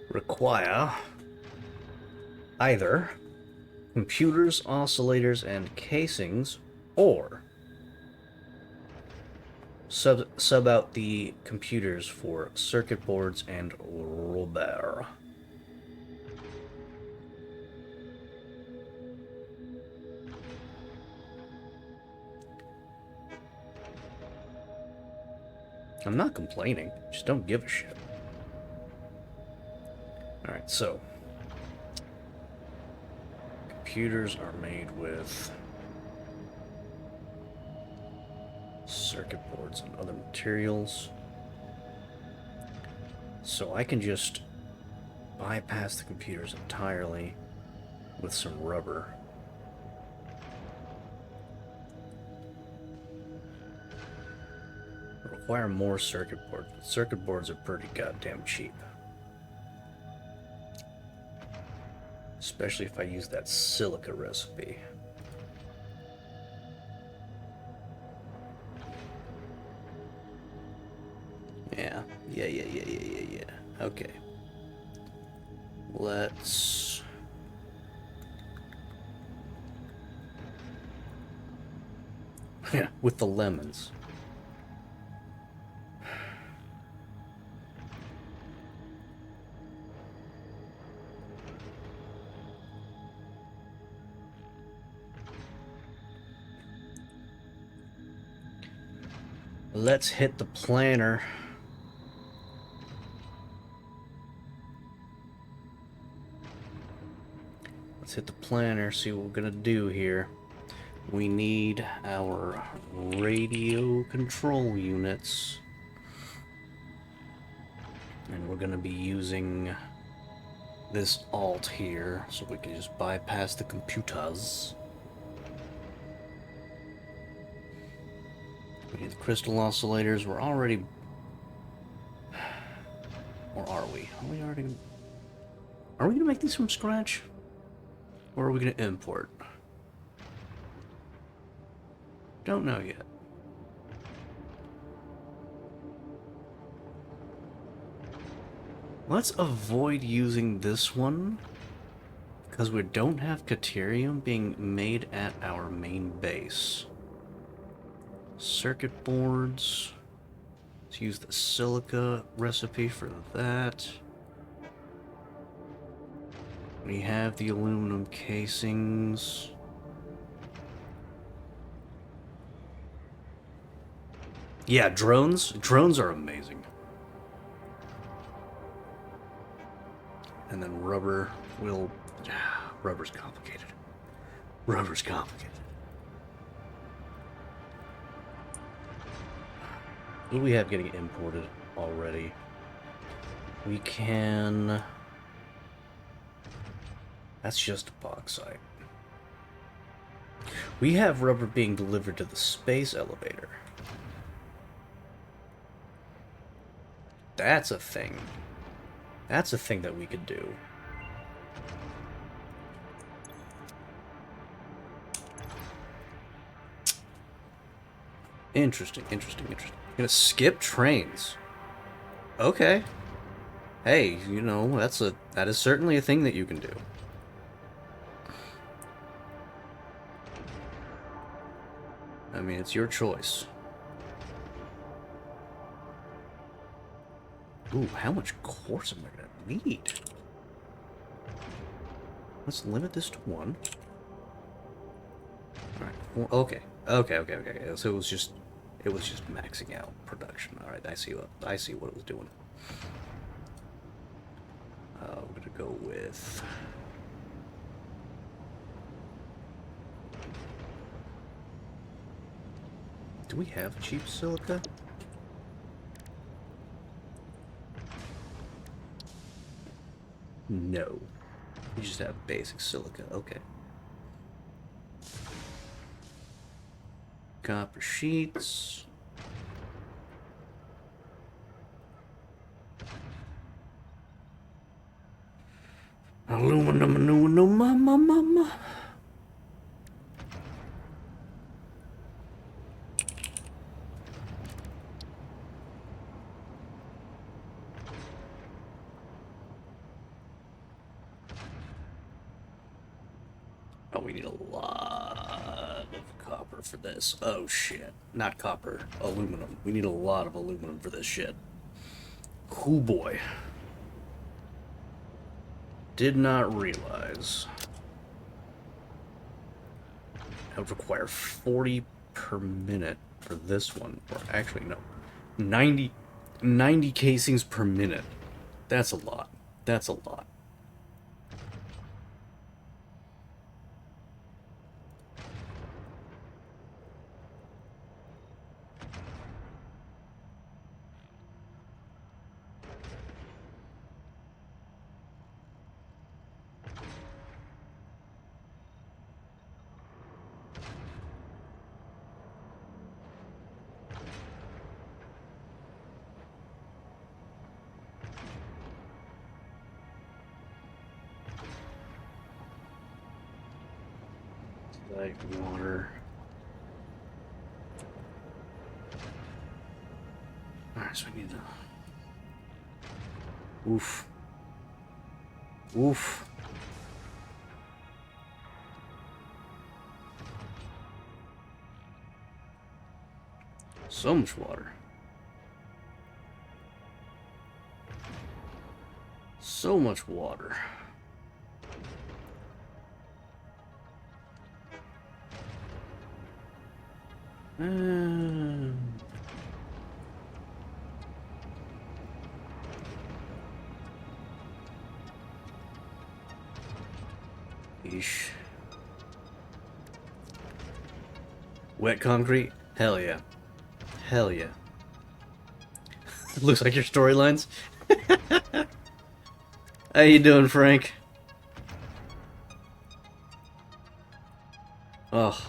require either computers, oscillators, and casings, or sub out the computers for circuit boards and rubber. I'm not complaining, just don't give a shit. Alright, so computers are made with circuit boards and other materials. So I can just bypass the computers entirely with some rubber. Require more circuit boards. Circuit boards are pretty goddamn cheap. Especially if I use that silica recipe. Yeah. Okay. Let's... Yeah, with the lemons. Let's hit the planner. Let's hit the planner, see what we're gonna do here. We need our radio control units. And we're gonna be using this alt here, so we can just bypass the computers. We need the crystal oscillators. We're already... Or are we? Are we already... Are we gonna make these from scratch? Or are we gonna import? Don't know yet. Let's avoid using this one, because we don't have Caterium being made at our main base. Circuit boards. Let's use the silica recipe for that. We have the aluminum casings. Yeah, drones. Drones are amazing. And then rubber will... Rubber's complicated. Rubber's complicated. What do we have getting imported already? We can... That's just bauxite. We have rubber being delivered to the space elevator. That's a thing. That's a thing that we could do. Interesting. You're gonna skip trains. Okay. Hey, you know, that is certainly a thing that you can do. I mean, it's your choice. Ooh, how much quartz am I gonna need? Let's limit this to 1. Alright, well, okay. So it was just maxing out production. Alright, I see what it was doing. We're gonna go with... Do we have cheap silica? No. You just have basic silica. Okay. Copper sheets. Aluminum. Oh, we need a lot of copper for this. Oh, shit. Not copper. Aluminum. We need a lot of aluminum for this shit. Cool boy. Did not realize I would require 40 per minute for this one. Or actually, no. 90 casings per minute. That's a lot. That's a lot. Like water. Alright, so we need to... Oof. Oof. So much water. So much water. Yeesh. Wet concrete? Hell yeah. Hell yeah. Looks like your storylines. How you doing, Frank? Oh,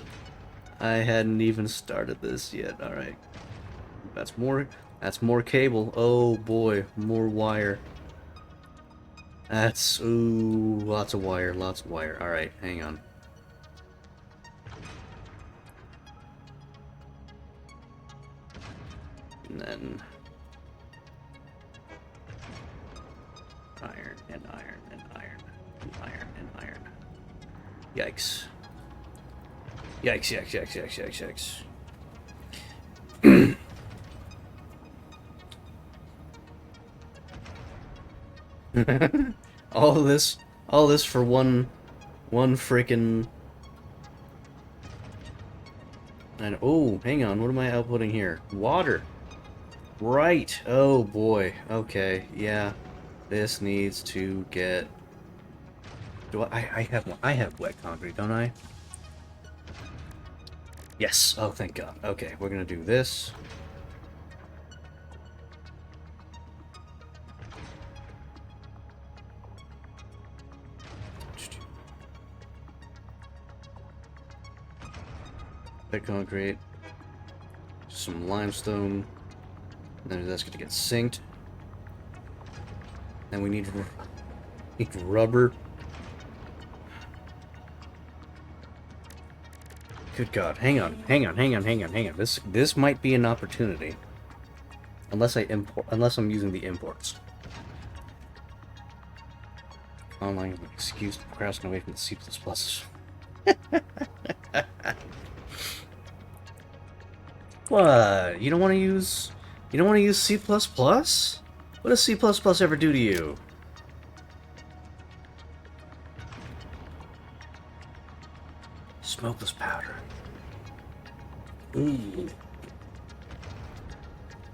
I hadn't even started this yet. All right. That's more cable. Oh boy, more wire. That's ooh, lots of wire, lots of wire. All right, hang on. And then iron and iron and iron and iron and iron. Yikes. Yikes, yikes, yikes, yikes, yikes, yikes. all this for one freaking. And oh, hang on, what am I outputting here? Water. Right. Oh boy. Okay. Yeah. This needs to get. Do I have wet concrete, don't I? Yes. Oh, thank God. Okay, we're gonna do this. Wet concrete. Some limestone. And then that's gonna get synced. And we need rubber. Good God. Hang on. This might be an opportunity. Unless I'm using the imports. Online excuse to procrastinate away from the C++. What? You don't want to use C++? What does C++ ever do to you? Smokeless powder. Ooh.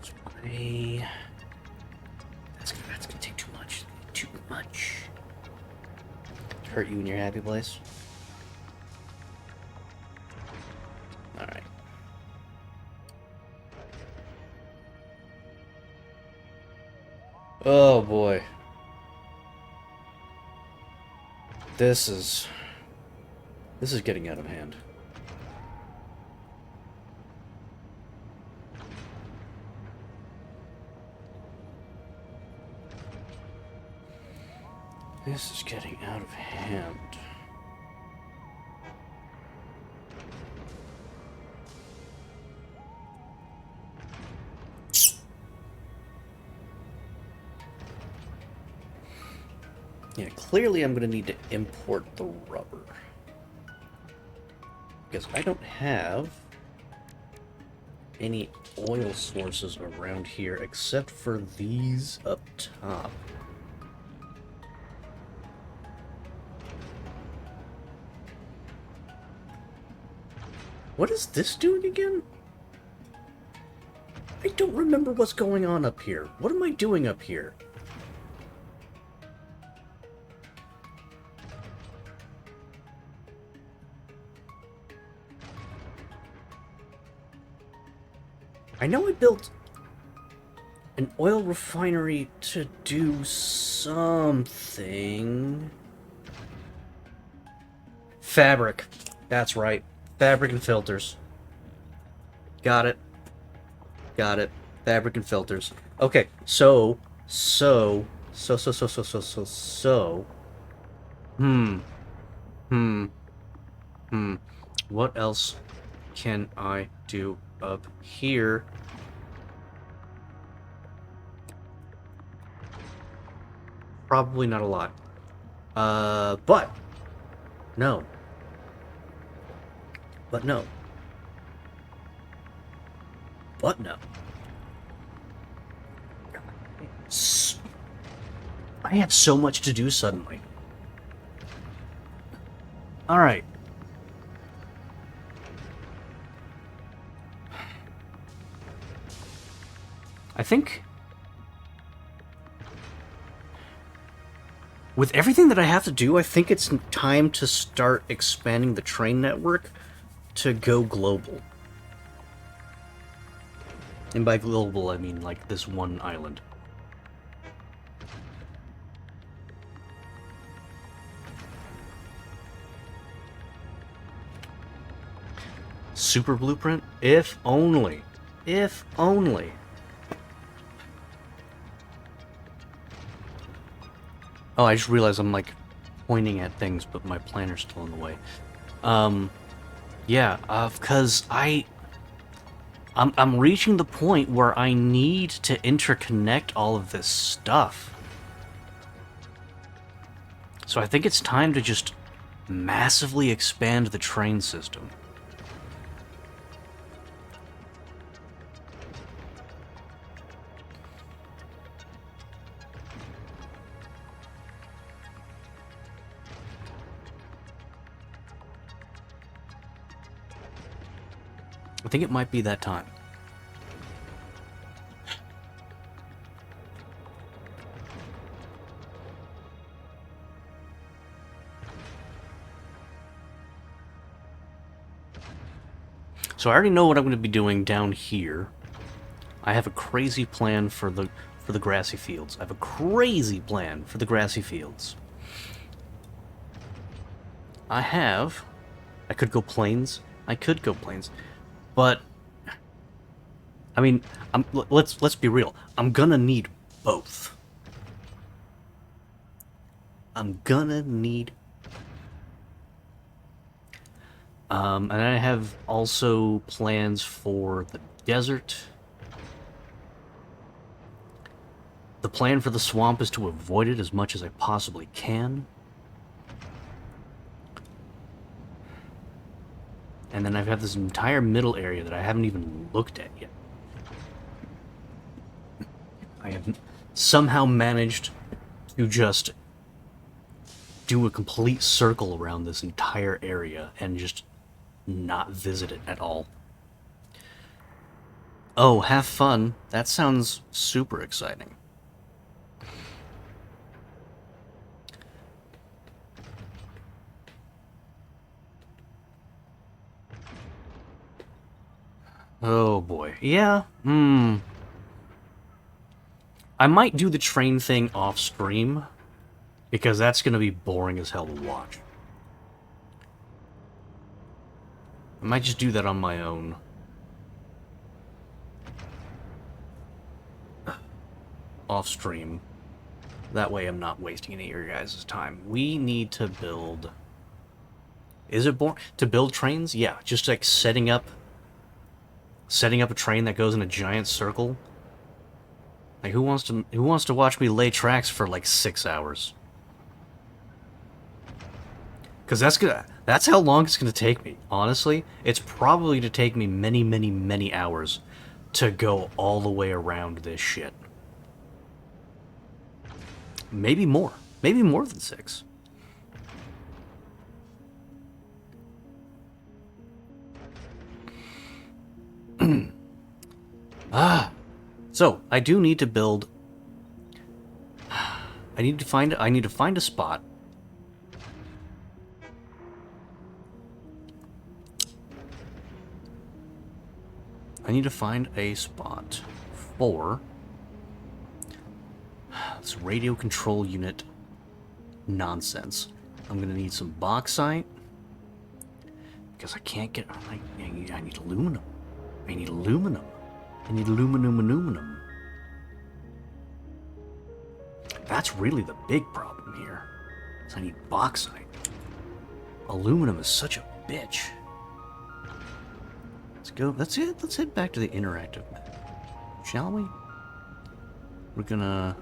Spray. That's gonna take too much. Too much. Hurt you in your happy place? Alright. Oh boy. This is getting out of hand. This is getting out of hand. Yeah, clearly I'm going to need to import the rubber. Because I don't have any oil sources around here except for these up top. What is this doing again? I don't remember what's going on up here. What am I doing up here? I know I built an oil refinery to do something. Fabric. That's right. Fabric and filters. Got it. Got it. Fabric and filters. Okay, so. What else can I do up here? Probably not a lot. But no. But no. But no. I have so much to do suddenly. Alright. I think with everything that I have to do, I think it's time to start expanding the train network to go global. And by global, I mean like this one island. Super blueprint? If only. If only. Oh, I just realized I'm like pointing at things, but my planner's still in the way. Yeah, because I'm reaching the point where I need to interconnect all of this stuff. So I think it's time to just massively expand the train system. I think it might be that time. So I already know what I'm going to be doing down here. I have a crazy plan for the grassy fields. I have a crazy plan for the grassy fields. I could go plains. I could go plains. But I mean, let's be real. I'm gonna need both. I'm gonna need. And I have also plans for the desert. The plan for the swamp is to avoid it as much as I possibly can. And then I have this entire middle area that I haven't even looked at yet. I have somehow managed to just do a complete circle around this entire area and just not visit it at all. Oh, have fun. That sounds super exciting. Oh boy. Yeah, I might do the train thing off stream. Because that's going to be boring as hell to watch. I might just do that on my own. Off stream. That way I'm not wasting any of your guys' time. We need to build... Is it boring? To build trains? Yeah, just like setting up a train that goes in a giant circle. Like who wants to watch me lay tracks for like 6 hours? Because that's how long it's gonna take me. Honestly, it's probably to take me many, many, many hours to go all the way around this shit. Maybe more. Maybe more than 6. So I do need to build. I need to find a spot. I need to find a spot for this radio control unit nonsense. I'm gonna need some bauxite because I can't get. I need aluminum. I need aluminum. I need aluminum. That's really the big problem here. Is I need bauxite. Aluminum is such a bitch. Let's go. That's it. Let's head back to the interactive map, shall we? We're gonna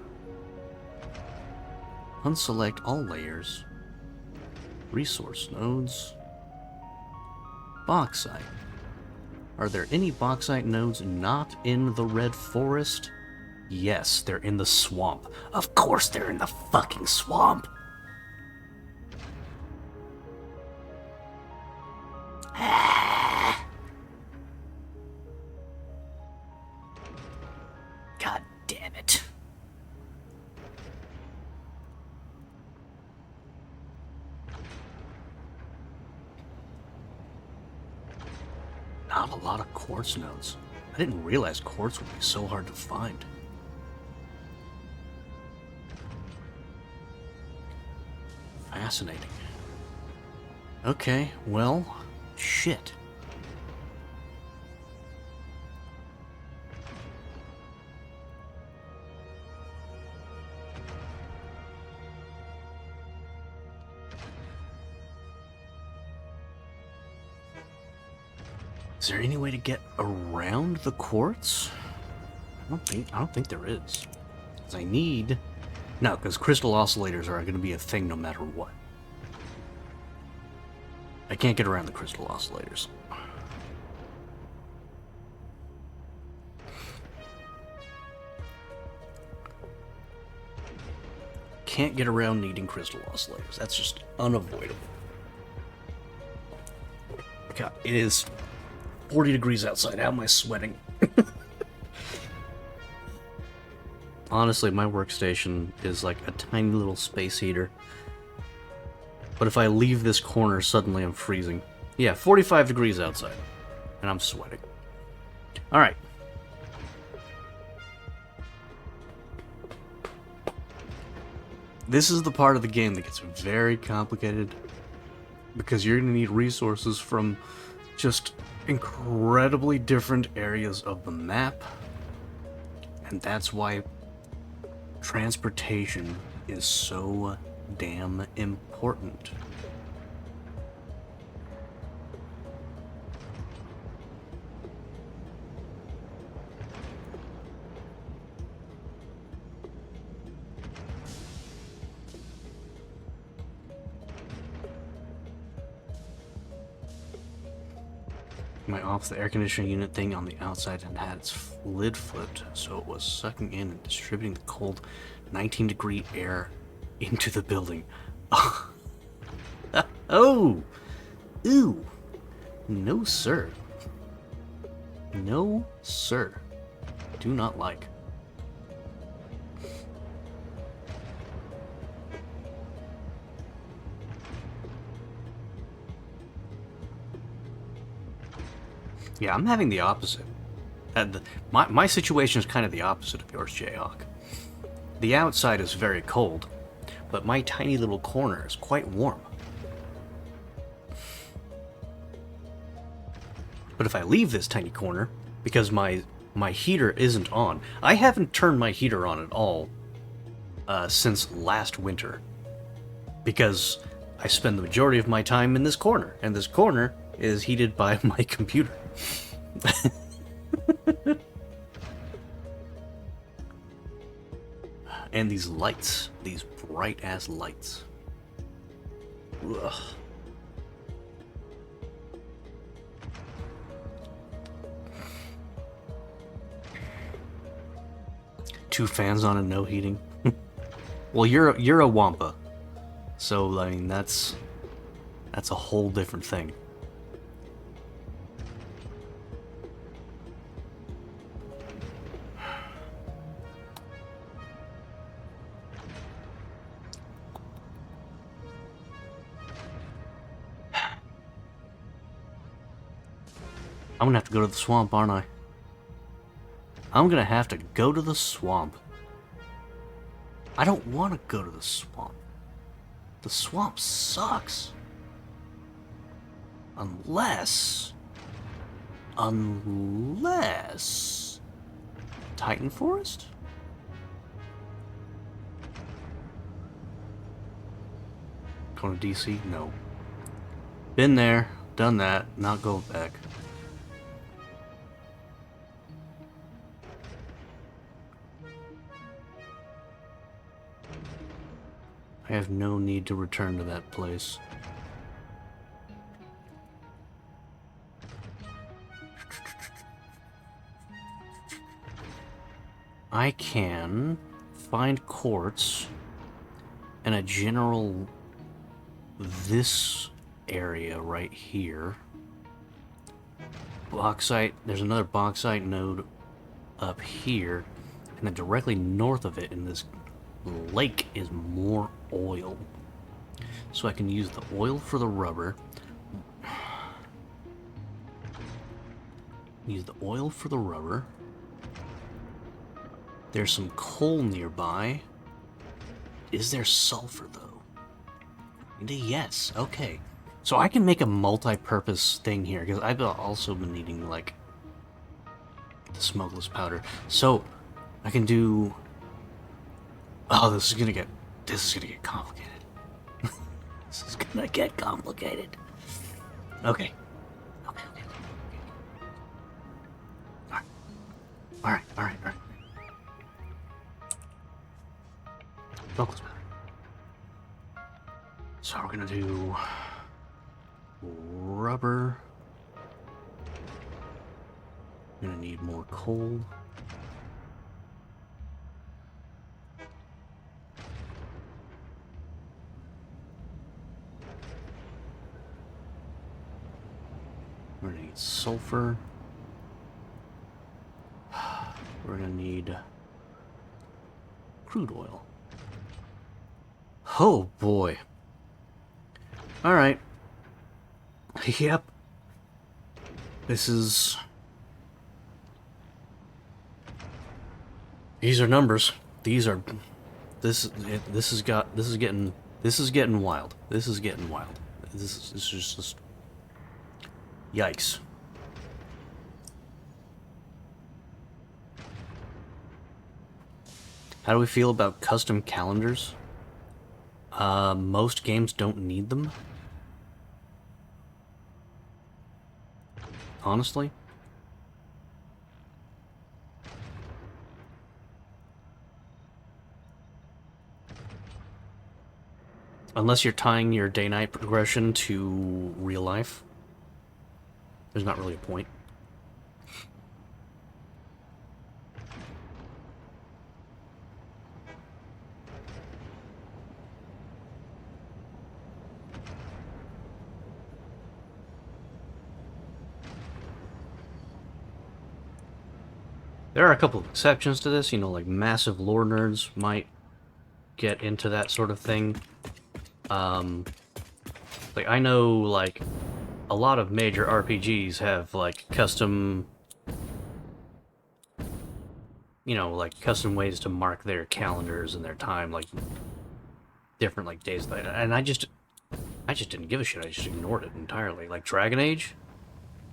unselect all layers. Resource nodes. Bauxite. Are there any bauxite nodes not in the red forest? Yes, they're in the swamp. Of course they're in the fucking swamp. God damn it. Not a lot of quartz nodes. I didn't realize quartz would be so hard to find. Fascinating. Okay, well, shit. Is there any way to get around the quartz? I don't think there is. 'Cause I need... No, because crystal oscillators are going to be a thing no matter what. I can't get around the crystal oscillators. Can't get around needing crystal oscillators. That's just unavoidable. God, it is 40 degrees outside. How am I sweating? Honestly, my workstation is like a tiny little space heater. But if I leave this corner, suddenly I'm freezing. Yeah, 45 degrees outside. And I'm sweating. Alright. This is the part of the game that gets very complicated. Because you're going to need resources from just incredibly different areas of the map. And that's why transportation is so damn important. My off the air conditioning unit thing on the outside and had its lid flipped, so it was sucking in and distributing the cold 19-degree air into the building. Oh! Ooh! No, sir. No, sir. Do not like. Yeah, I'm having the opposite. My situation is kind of the opposite of yours, Jayhawk. The outside is very cold, but my tiny little corner is quite warm. But if I leave this tiny corner, because my heater isn't on, I haven't turned my heater on at all since last winter, because I spend the majority of my time in this corner, and this corner is heated by my computer. And these lights, these bright-ass lights. Ugh. Two fans on and no heating. Well, you're a Wampa, so I mean that's a whole different thing. I'm gonna have to go to the swamp, aren't I? I'm gonna have to go to the swamp. I don't want to go to the swamp. The swamp sucks. Unless... Titan Forest? Going to DC? No. Been there, done that, not going back. I have no need to return to that place. I can find quartz and a general this area right here. Bauxite, there's another bauxite node up here, and then directly north of it in this lake is more oil. So I can use the oil for the rubber. Use the oil for the rubber. There's some coal nearby. Is there sulfur though? Yes, okay. So I can make a multi-purpose thing here, because I've also been needing like the smokeless powder. So I can do... Oh, this is gonna get complicated. This is gonna get complicated. Okay. Alright. Smokeless powder. So we're gonna do rubber. I'm gonna need more coal. We're gonna need sulfur. We're gonna need crude oil. Oh boy. Alright. Yep. These are numbers. This is getting wild. This is just yikes. How do we feel about custom calendars? Most games don't need them. Honestly. Unless you're tying your day-night progression to real life. There's not really a point. There are a couple of exceptions to this, you know, like massive lore nerds might get into that sort of thing. Like, I know, like, a lot of major RPGs have, like, custom... You know, like, custom ways to mark their calendars and their time, like... different like days, and I just didn't give a shit. I just ignored it entirely. Like Dragon Age,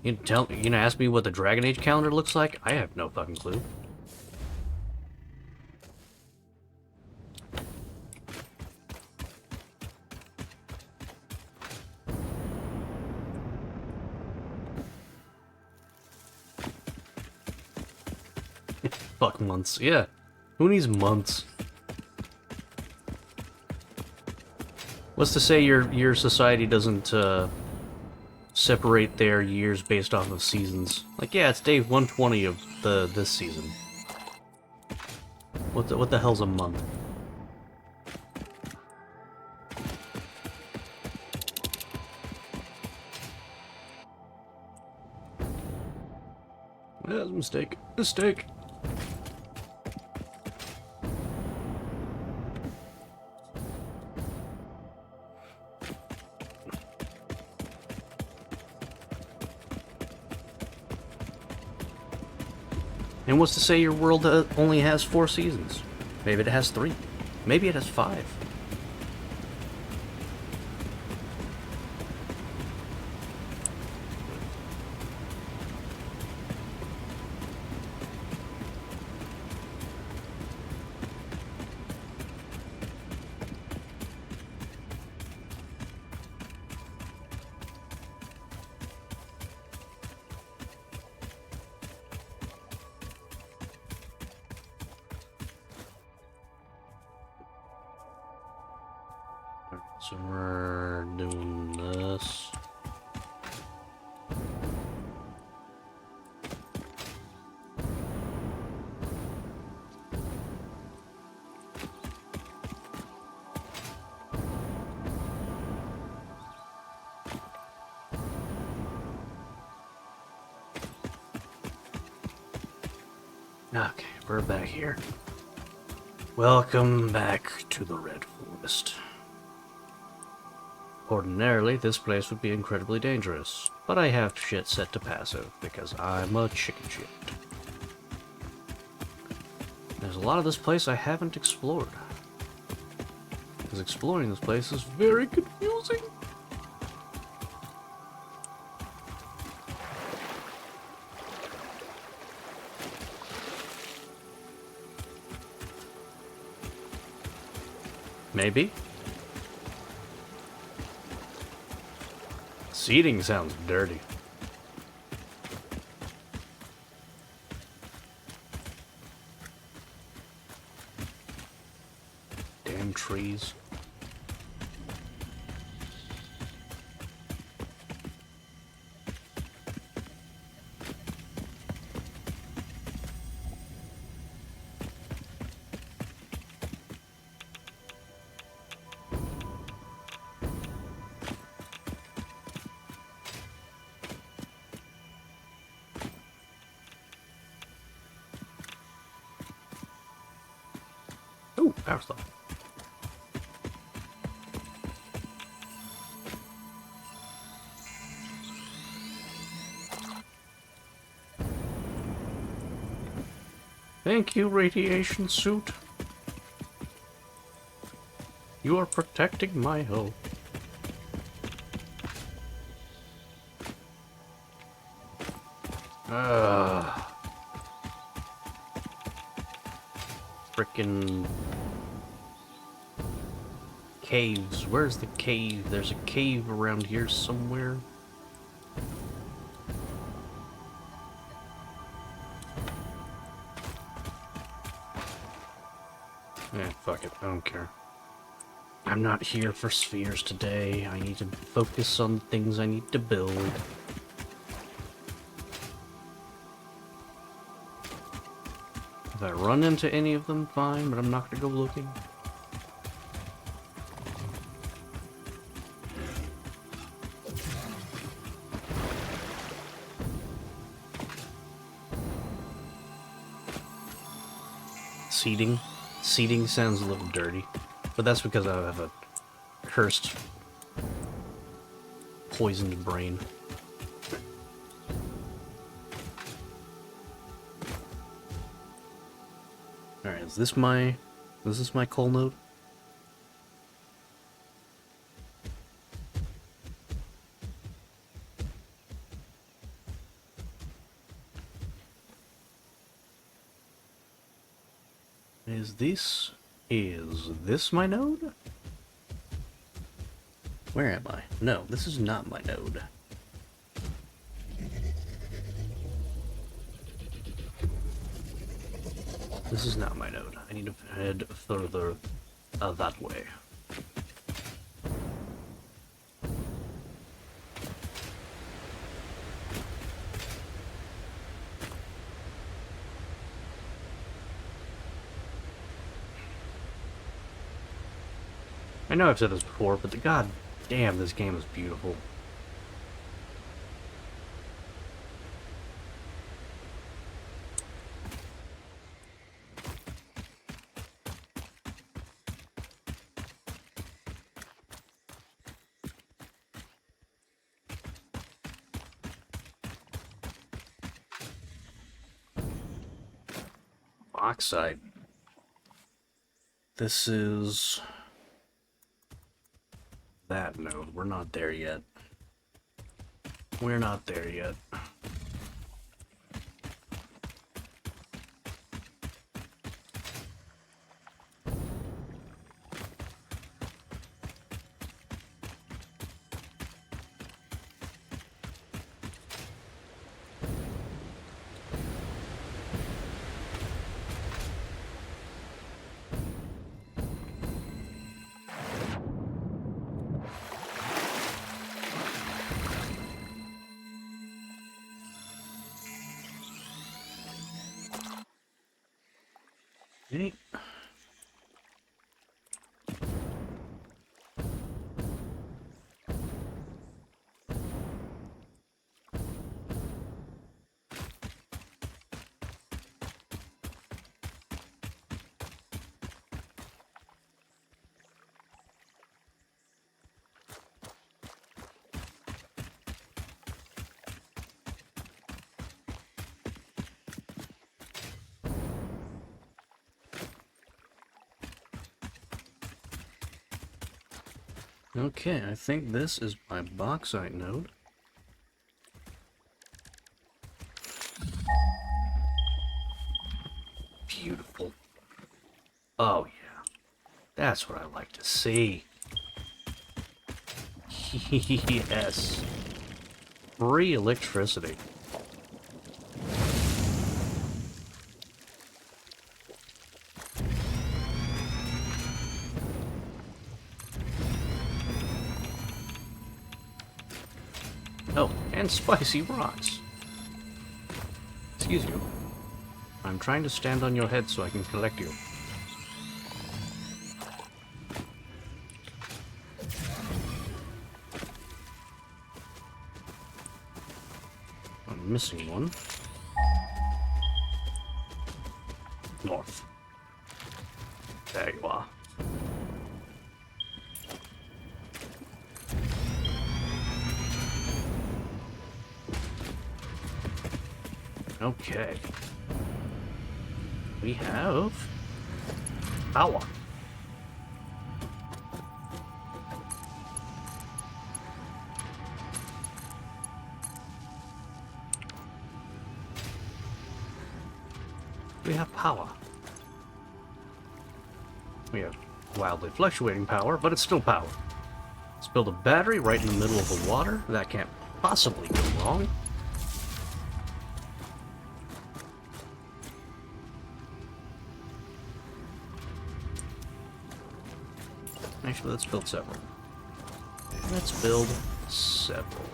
you gonna ask me what the Dragon Age calendar looks like? I have no fucking clue. Fuck months. Yeah, who needs months? What's to say your society doesn't separate their years based off of seasons? Like, yeah, it's day 120 of this season. What the hell's a month? That was a mistake. Mistake. And what's to say your world only has 4 seasons? Maybe it has 3. Maybe it has 5. So we're doing this. Okay, we're back here. Welcome back to the Red Forest. Ordinarily, this place would be incredibly dangerous, but I have shit set to passive because I'm a chicken shit. There's a lot of this place I haven't explored. Because exploring this place is very confusing. Maybe. Seating sounds dirty. Damn trees. Ooh, power slide. Thank you, radiation suit. You are protecting my health. Frickin' caves. Where's the cave? There's a cave around here somewhere. Eh, fuck it. I don't care. I'm not here for spheres today. I need to focus on things I need to build. If I run into any of them, fine, but I'm not gonna go looking. Seating? Seating sounds a little dirty, but that's because I have a cursed, poisoned brain. Alright, is this my coal node? Is this my node? Where am I? No, this is not my node. This is not my node. I need to head further that way. I know I've said this before, but god damn, this game is beautiful. Oxide. This is that node. We're not there yet. We're not there yet. Okay. Okay, I think this is my bauxite node. Beautiful. Oh yeah, that's what I like to see. Yes. Free electricity. Oh, and spicy rocks. Excuse you. I'm trying to stand on your head so I can collect you. I'm missing one. North. There you are. Okay. We have power. We have power. We have wildly fluctuating power, but it's still power. Let's build a battery right in the middle of the water. That can't possibly go wrong. Actually, let's build several. Let's build several.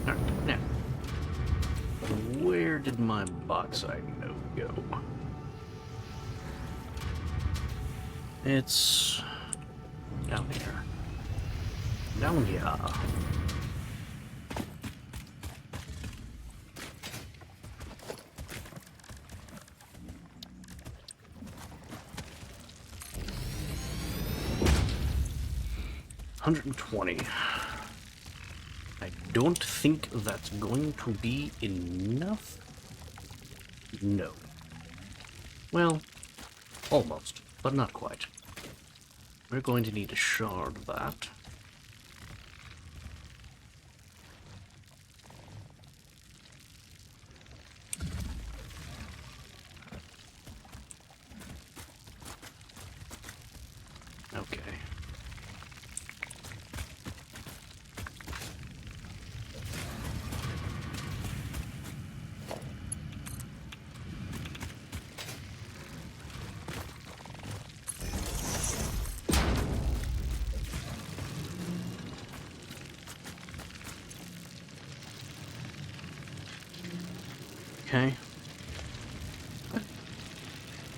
Alright, now, where did my bauxite node go? It's down here. Down here. $120. I don't think that's going to be enough. No. Well, almost, but not quite. We're going to need a shard of that. Okay. Okay.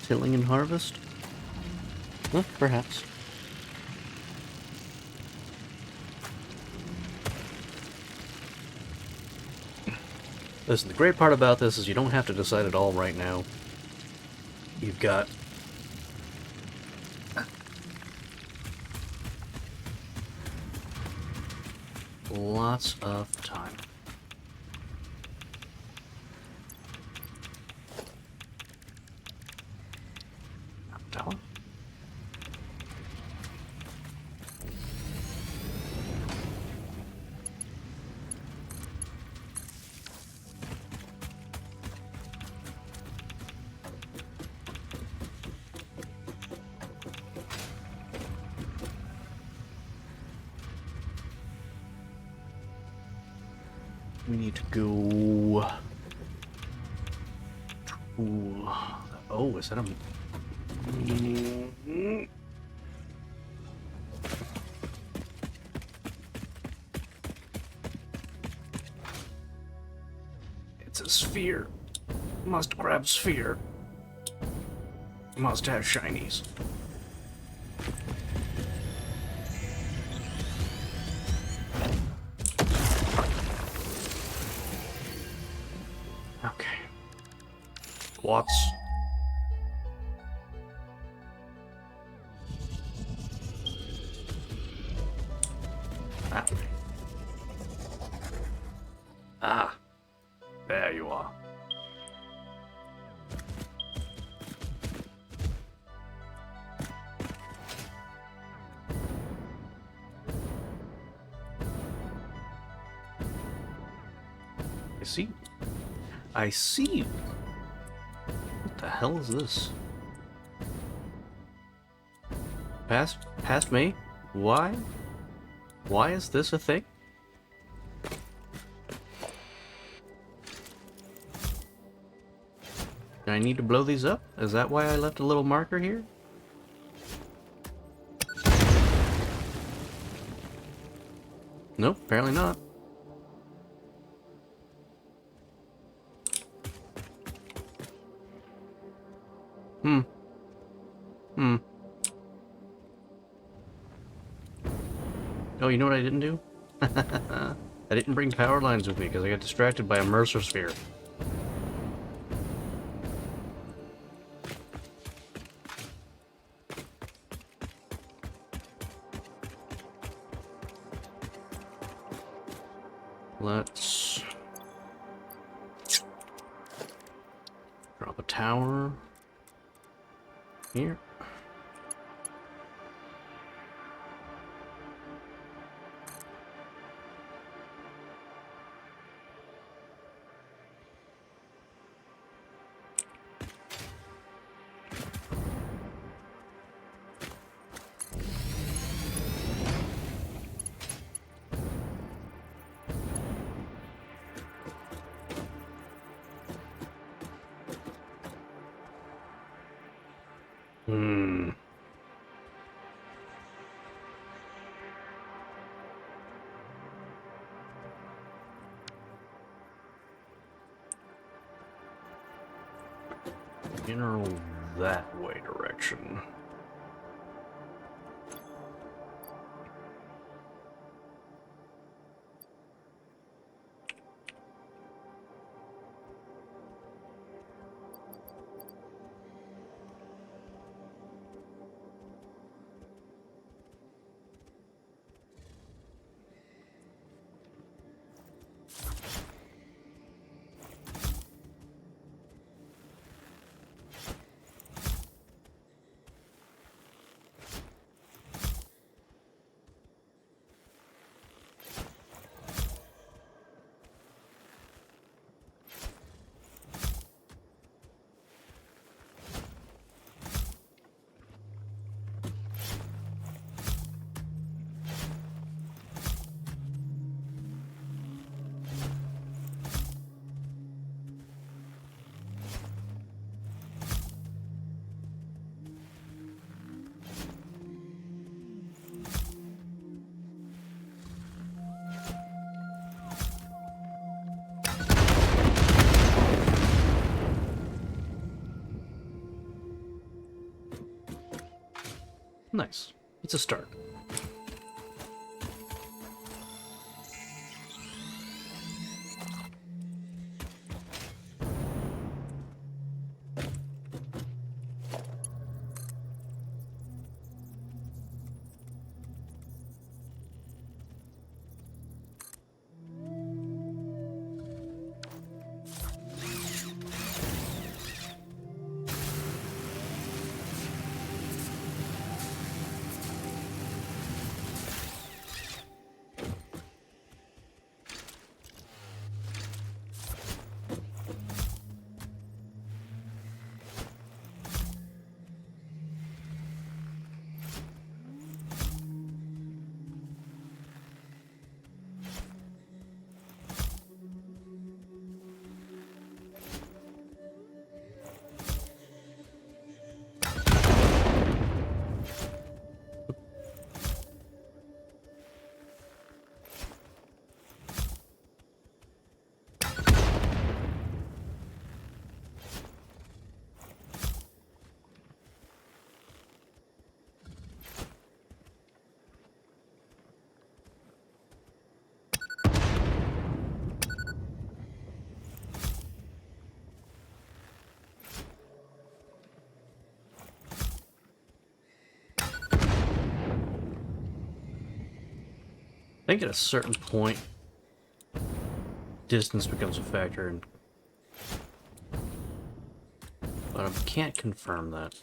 Tilling and harvest? Well, perhaps. Listen, the great part about this is you don't have to decide it all right now. You've got lots of time. Tower? We need to go... Ooh. Oh, is that a... It's a sphere. Must grab sphere. Must have shinies. Okay. Lots. That way. Ah. There you are. I see. I see. What the hell is this? Past me? Why? Why is this a thing? Do I need to blow these up? Is that why I left a little marker here? Nope, apparently not. Hmm. Oh, you know what I didn't do? I didn't bring power lines with me because I got distracted by a Mercer sphere. Let's drop a tower here. Hmm. General that way direction. Nice. It's a start. I think at a certain point, distance becomes a factor, but I can't confirm that.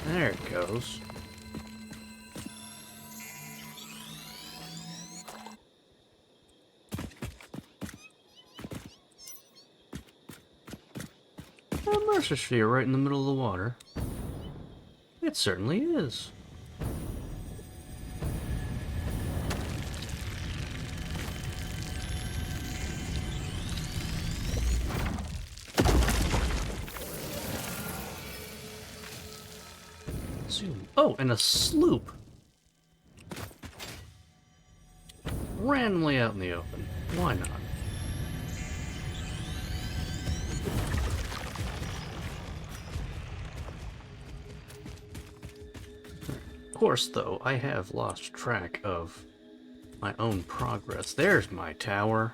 There it goes. A Mercer sphere right in the middle of the water. It certainly is. Zoom. Oh, and a sloop. Randomly out in the open. Why not? course, though, I have lost track of my own progress. There's my tower.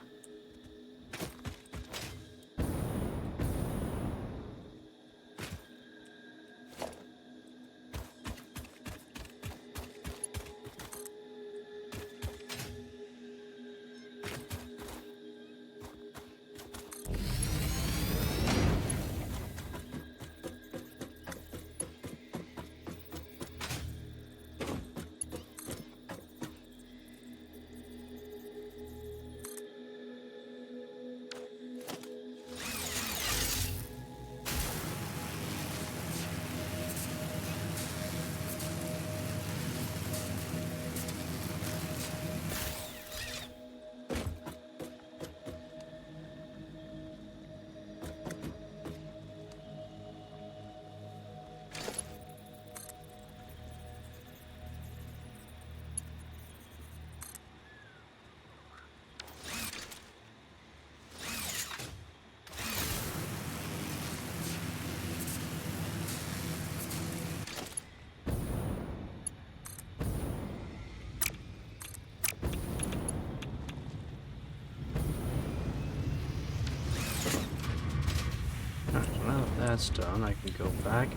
Alright, so now that that's done, I can go back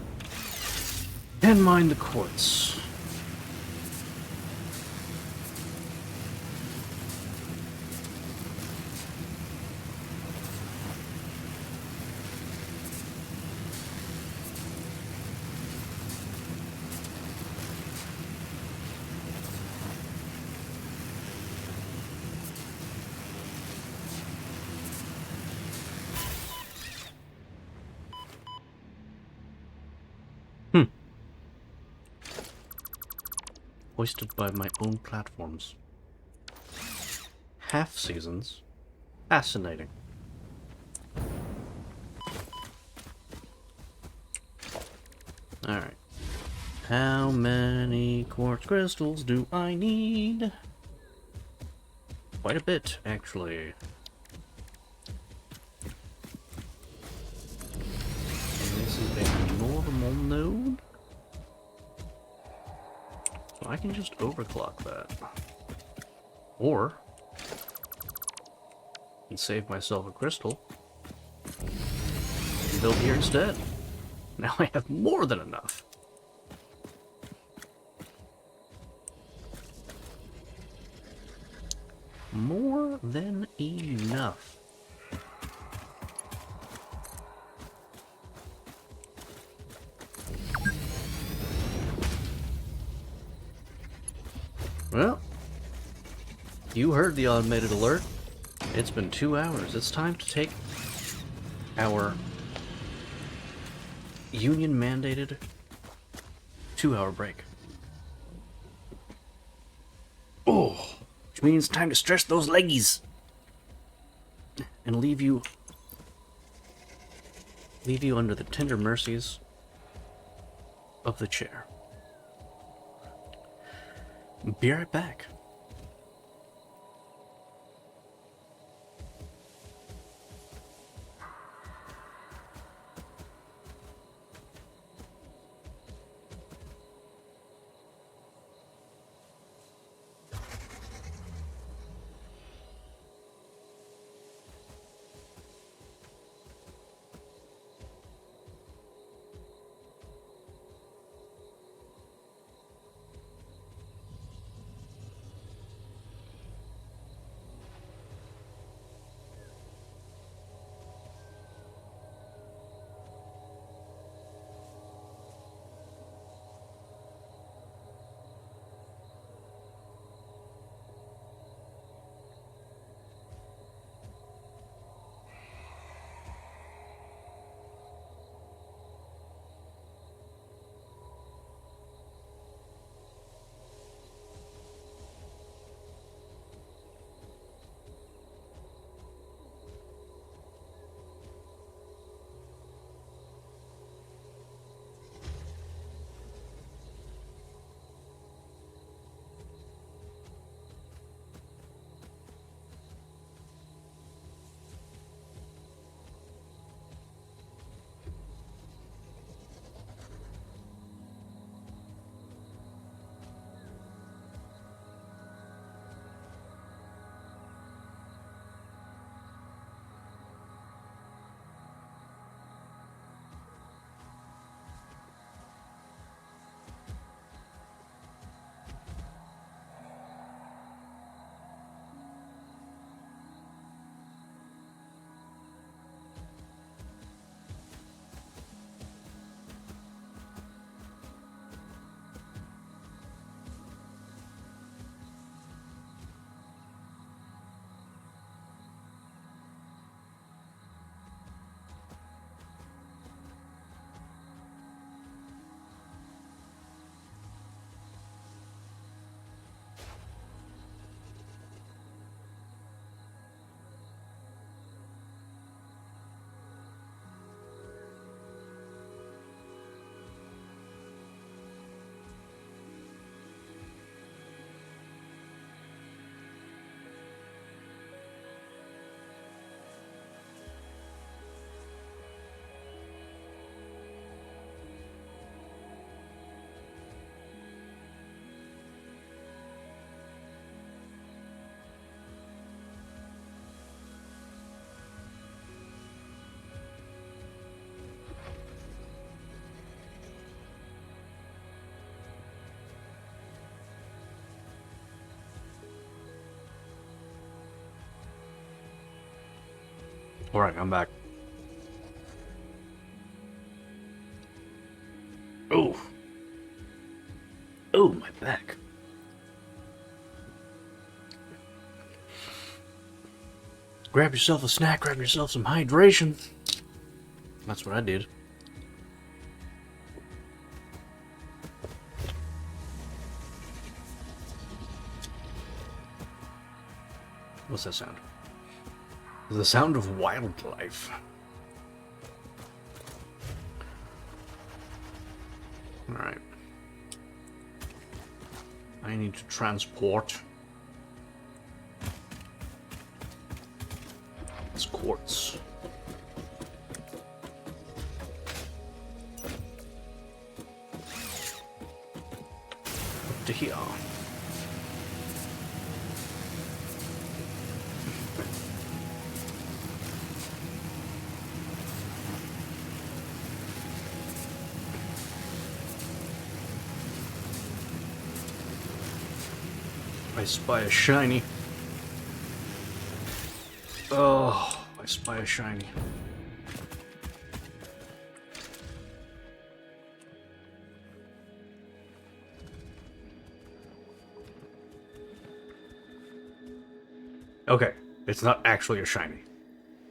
and mine the quartz. Hoisted by my own platforms. Half seasons. Fascinating. Alright. How many quartz crystals do I need? Quite a bit, actually. And this is a normal node. So I can just overclock that. Or I can save myself a crystal and build here instead. Now I have more than enough. More than enough. Well, you heard the automated alert. It's been 2 hours. It's time to take our union-mandated 2-hour break. Oh, which means time to stretch those leggies and leave you under the tender mercies of the chair. Be right back. Alright, I'm back. Oh. Oh, my back. Grab yourself a snack, grab yourself some hydration. That's what I did. What's that sound? The sound of wildlife. Alright. I need to transport this quartz. Up to here. I spy a shiny. Oh, I spy a shiny. Okay, it's not actually a shiny.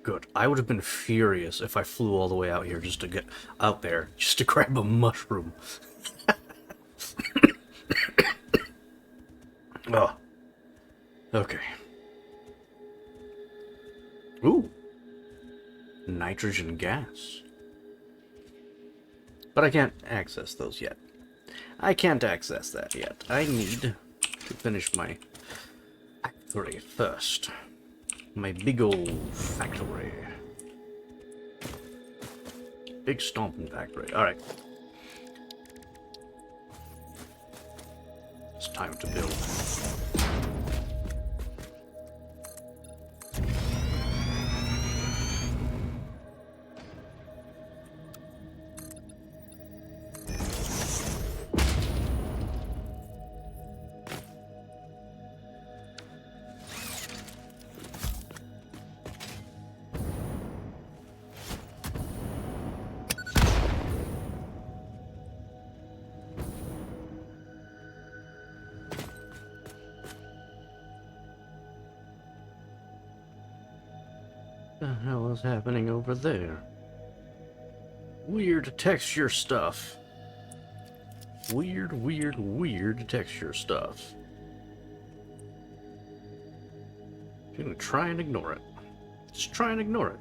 Good. I would have been furious if I flew all the way out here just to get out there, just to grab a mushroom. Oh. Okay. Ooh. Nitrogen gas. But I can't access those yet. I can't access that yet. I need to finish my factory first. My big old factory. Big stomping factory. Alright. It's time to build. What the hell is happening over there? Weird texture stuff. Weird texture stuff. I'm gonna try and ignore it. Just try and ignore it.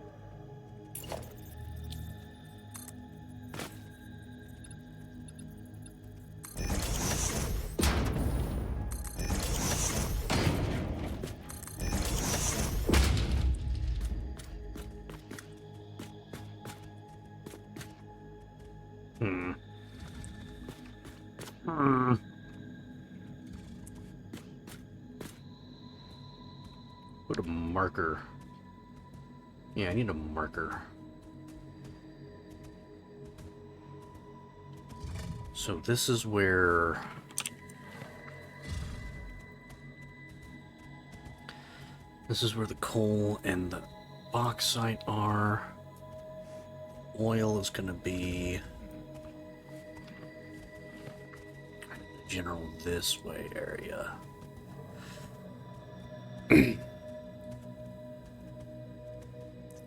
Put a marker. Yeah, I need a marker. So this is where... This is where the coal and the bauxite are. Oil is gonna be... general this way area.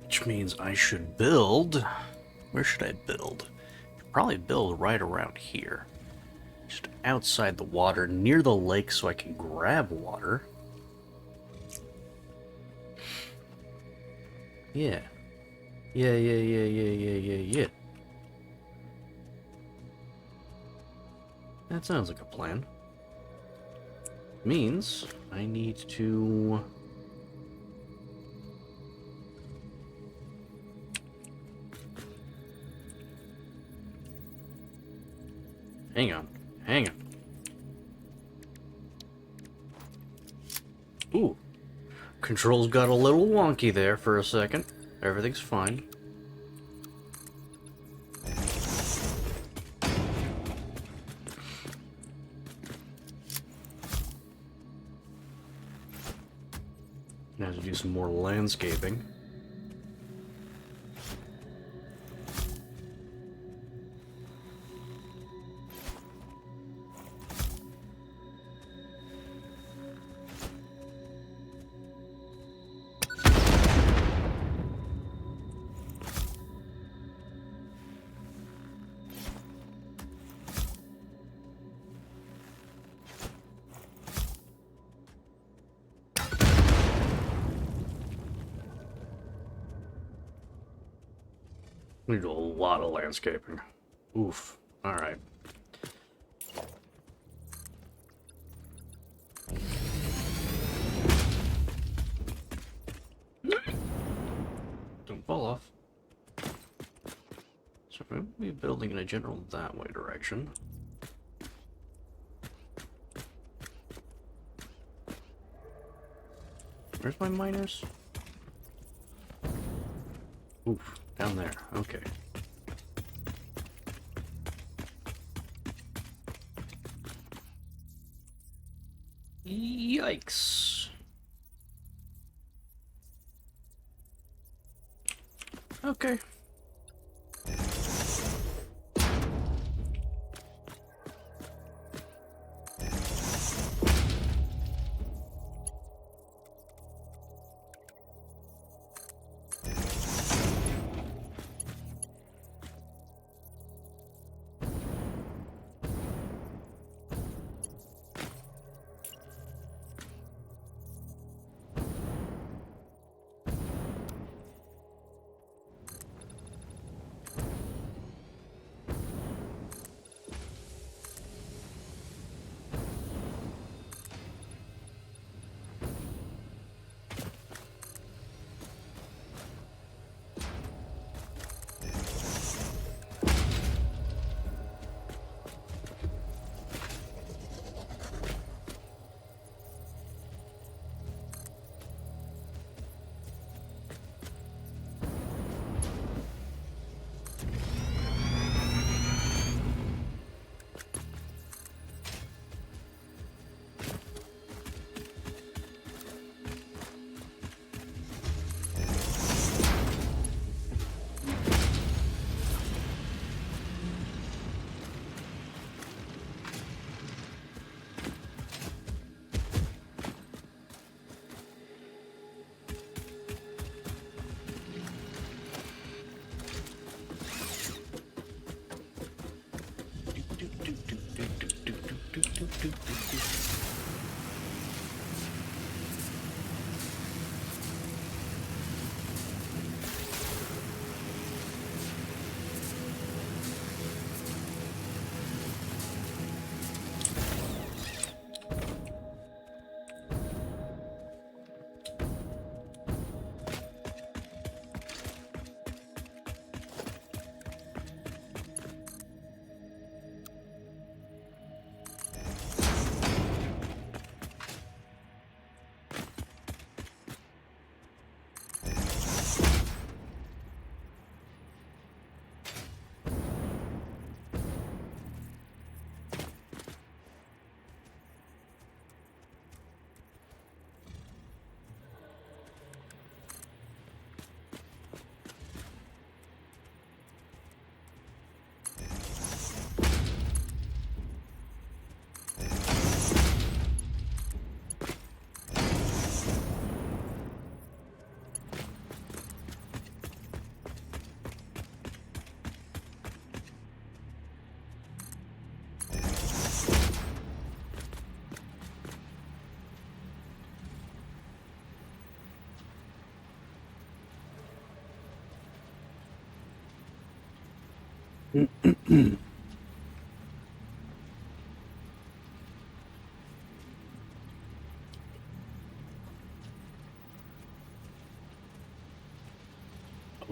Which means I should build... Where should I build? Probably build right around here. Just outside the water, near the lake so I can grab water. Yeah. Yeah. That sounds like a plan. Means I need to... Hang on. Ooh. Controls got a little wonky there for a second. Everything's fine. I have to do some more landscaping. We do a lot of landscaping. Oof. Alright. Don't fall off. So we'll be building in a general that way direction. Where's my miners? Oof, down there. Okay. Yikes. Okay.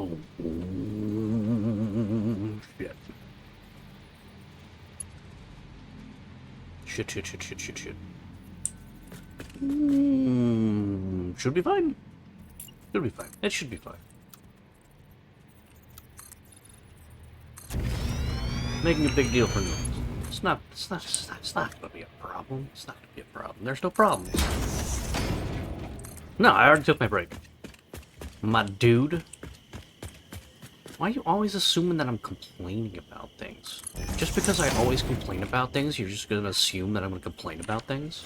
Oh, shit. Shit. Should be fine. Should be fine. It should be fine. Making a big deal for no. It's not gonna be a problem. It's not gonna be a problem. There's no problems. No, I already took my break. My dude. Why are you always assuming that I'm complaining about things? Just because I always complain about things, you're just gonna assume that I'm gonna complain about things?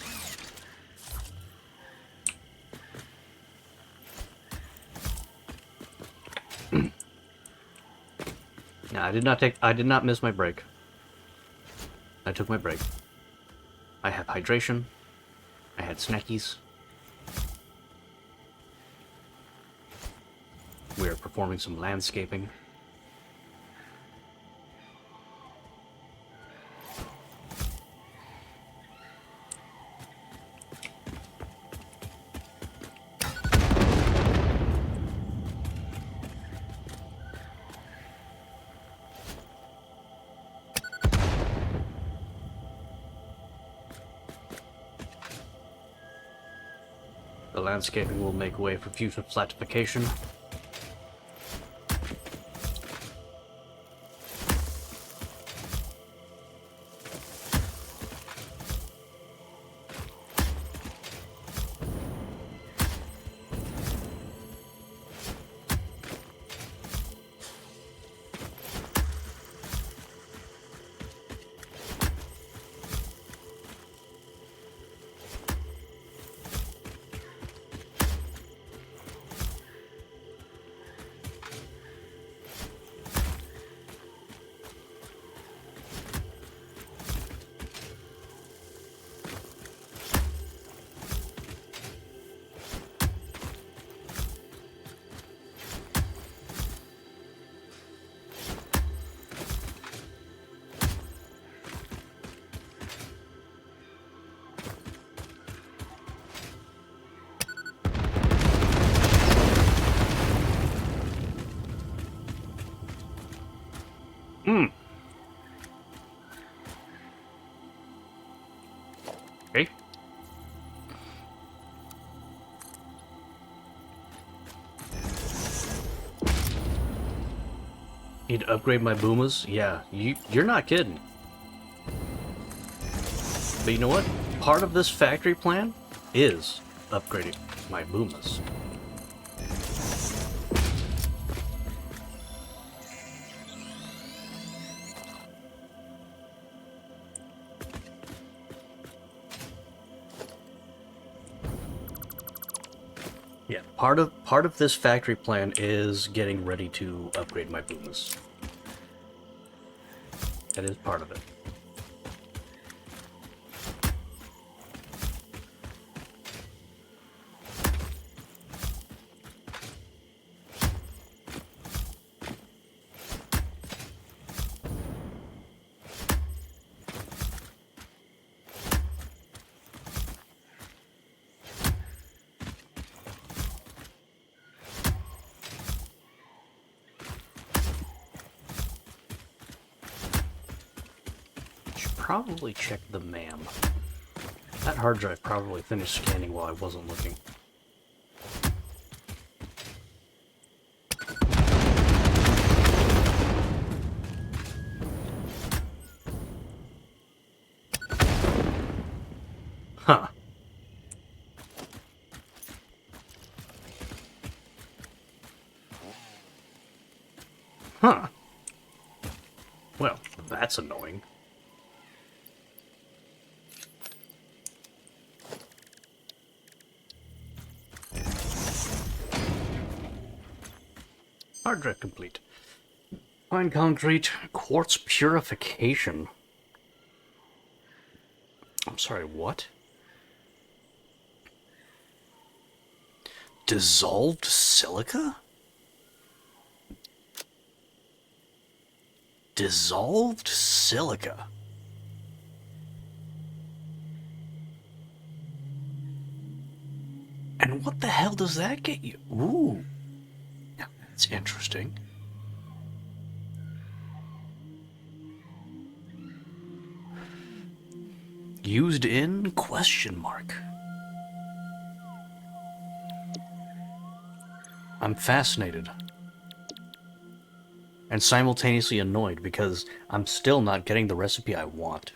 No, I did not miss my break. I took my break. I have hydration. I had snackies. We're performing some landscaping. landscaping will make way for future flatification. Okay. Need to upgrade my boomas? Yeah, you're not kidding. But you know what? Part of this factory plan is upgrading my boomas. Yeah, part of this factory plan is getting ready to upgrade my boomas. That is part of it. Probably check the MAM. That hard drive probably finished scanning while I wasn't looking. Huh. Huh. Well, that's annoying. Hard drive complete. Fine concrete, quartz purification. I'm sorry, what? Dissolved silica? Dissolved silica. And what the hell does that get you? Ooh. Now, that's interesting. Used in? Question mark. I'm fascinated. And simultaneously annoyed because I'm still not getting the recipe I want.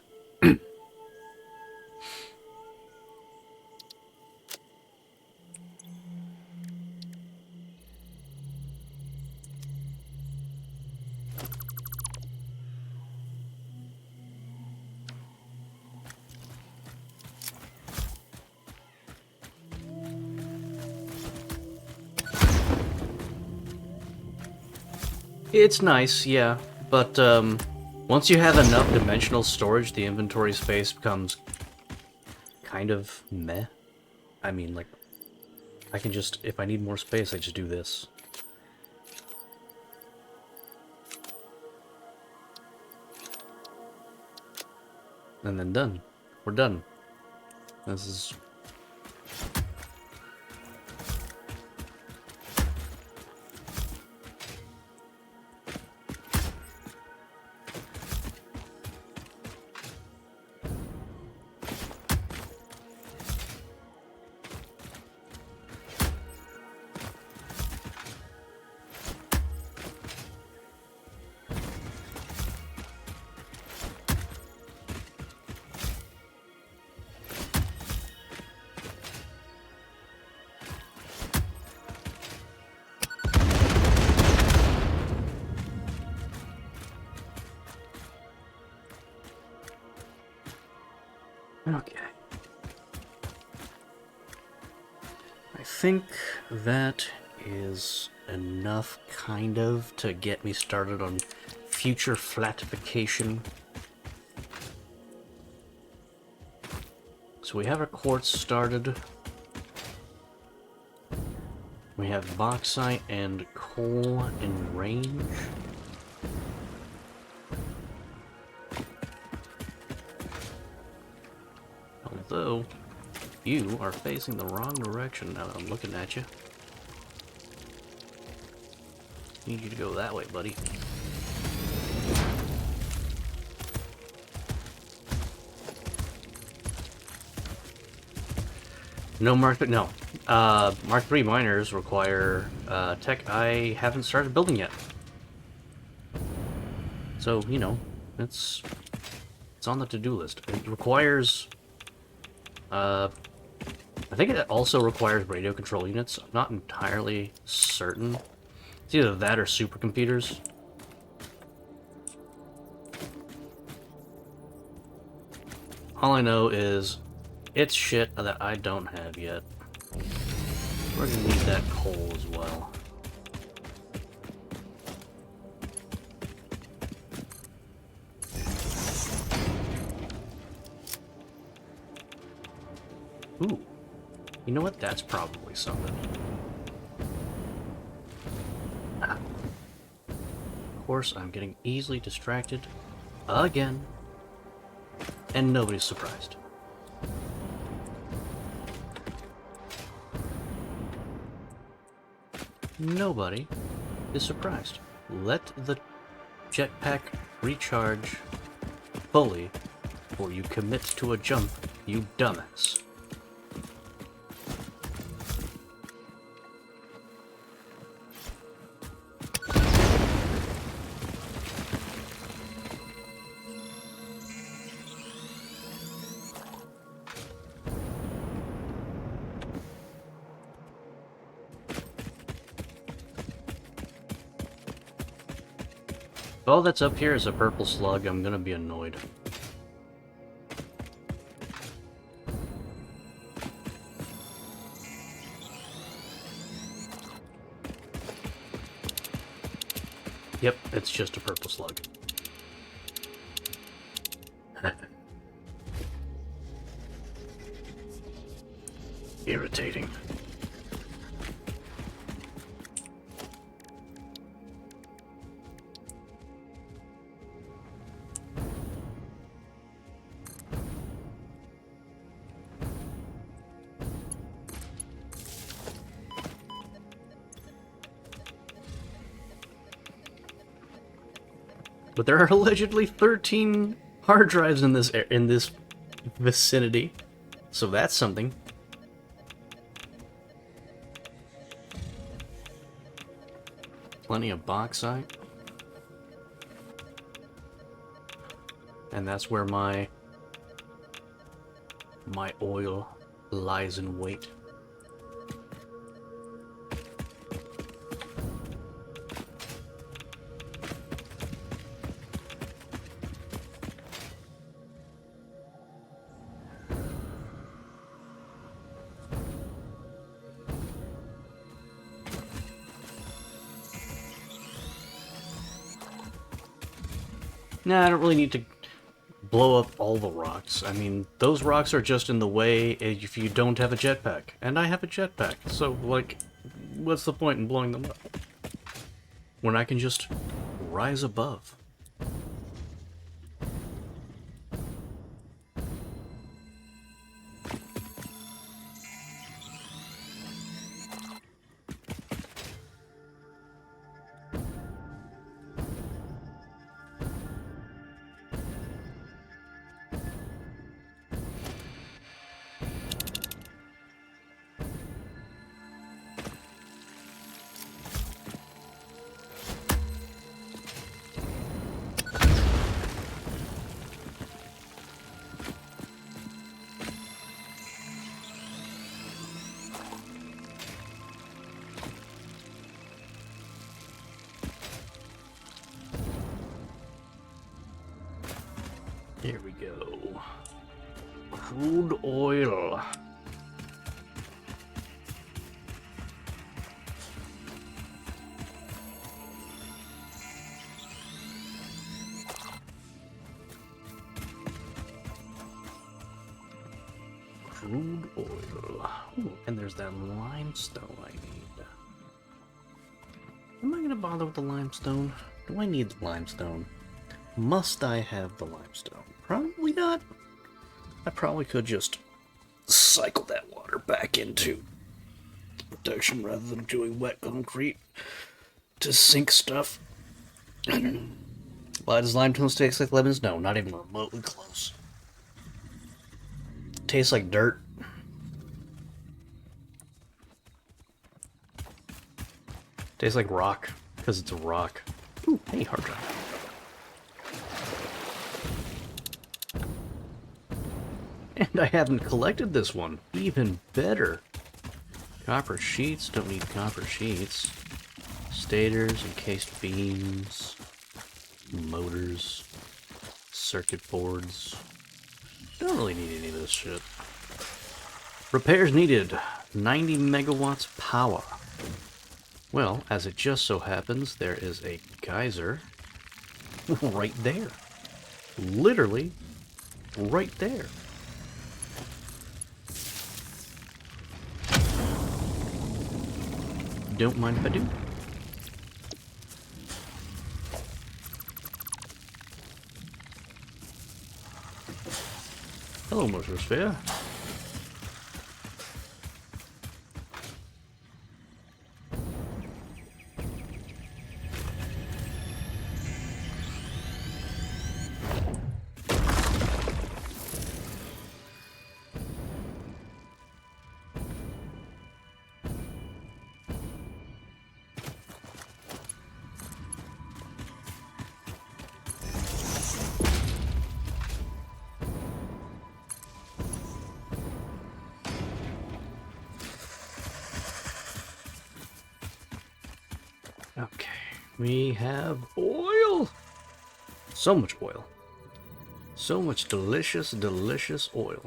It's nice, yeah, but once you have enough dimensional storage, the inventory space becomes kind of meh. I mean, like, I can just, if I need more space, I just do this. And then done. We're done. This is... Okay. I think that is enough, kind of, to get me started on future flatification. So we have our quartz started. We have bauxite and coal in range. Although, you are facing the wrong direction now that I'm looking at you. Need you to go that way, buddy. No Mark, no. Mark 3 miners require tech I haven't started building yet. So, you know, it's on the to-do list. It requires, I think it also requires radio control units. I'm not entirely certain. It's either that or supercomputers. All I know is it's shit that I don't have yet. We're gonna need that coal as well. Ooh. You know what? That's probably something. Of course, I'm getting easily distracted again. And nobody's surprised. Nobody is surprised. Let the jetpack recharge fully before you commit to a jump, you dumbass. If all that's up here is a purple slug, I'm gonna be annoyed. Yep, it's just a purple slug. Irritating. But there are allegedly 13 hard drives in this vicinity, so that's something. Plenty of bauxite, and that's where my oil lies in wait. Nah, I don't really need to blow up all the rocks. I mean, those rocks are just in the way if you don't have a jetpack. And I have a jetpack, so, like, what's the point in blowing them up? When I can just rise above. Here we go. Crude oil. Crude oil. Ooh, and there's that limestone I need. Am I gonna bother with the limestone? Do I need the limestone? Must I have the limestone? Probably not. I probably could just cycle that water back into protection rather than doing wet concrete to sink stuff. Why does limestone taste like lemons? No, not even remotely close. Tastes like dirt. Tastes like rock, because it's a rock. Ooh, hey, hard drive. And I haven't collected this one. Even better. Copper sheets, don't need copper sheets. Stators, encased beams, motors, circuit boards. Don't really need any of this shit. Repairs needed. 90 megawatts power. Well, as it just so happens, there is a geyser right there. Literally right there. Don't mind if I do. Hello, Motorsphere. Okay, we have oil. So much oil. So much delicious, delicious oil.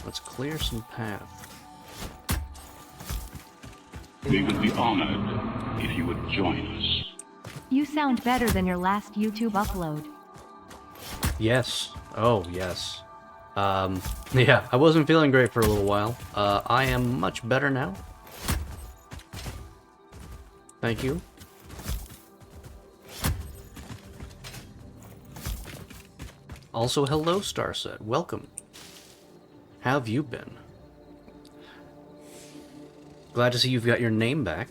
Let's clear some path. We would be honored if you would join us. You sound better than your last YouTube upload. Yes. Oh, yes. Yeah, I wasn't feeling great for a little while. I am much better now. Thank you. Also, hello, Starset. Welcome. How have you been? Glad to see you've got your name back.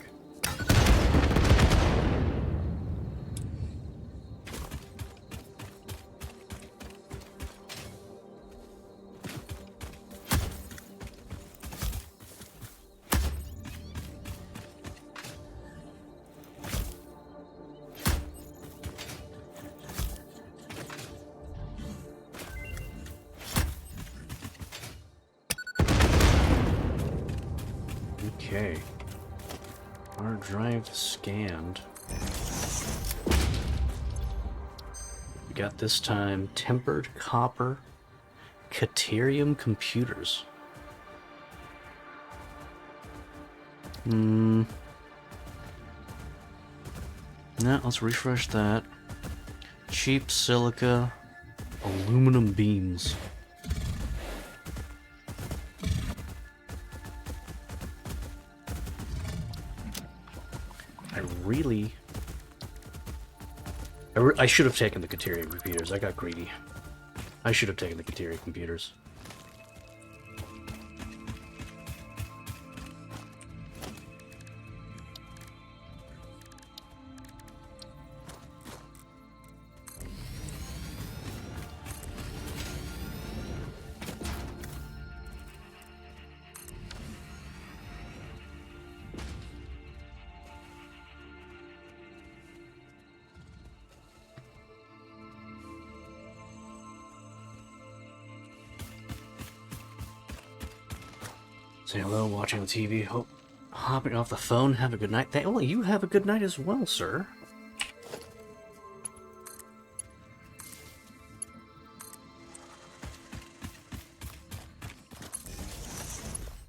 Okay. Hard drive scanned. We got this time tempered copper, Caterium computers. No, let's refresh that. Cheap silica, aluminum beams. I should have taken the Caterium computers. I got greedy. I should have taken the Caterium computers. Say hello, watching the TV. Hope Hopping off the phone, have a good night. Well, you have a good night as well, sir.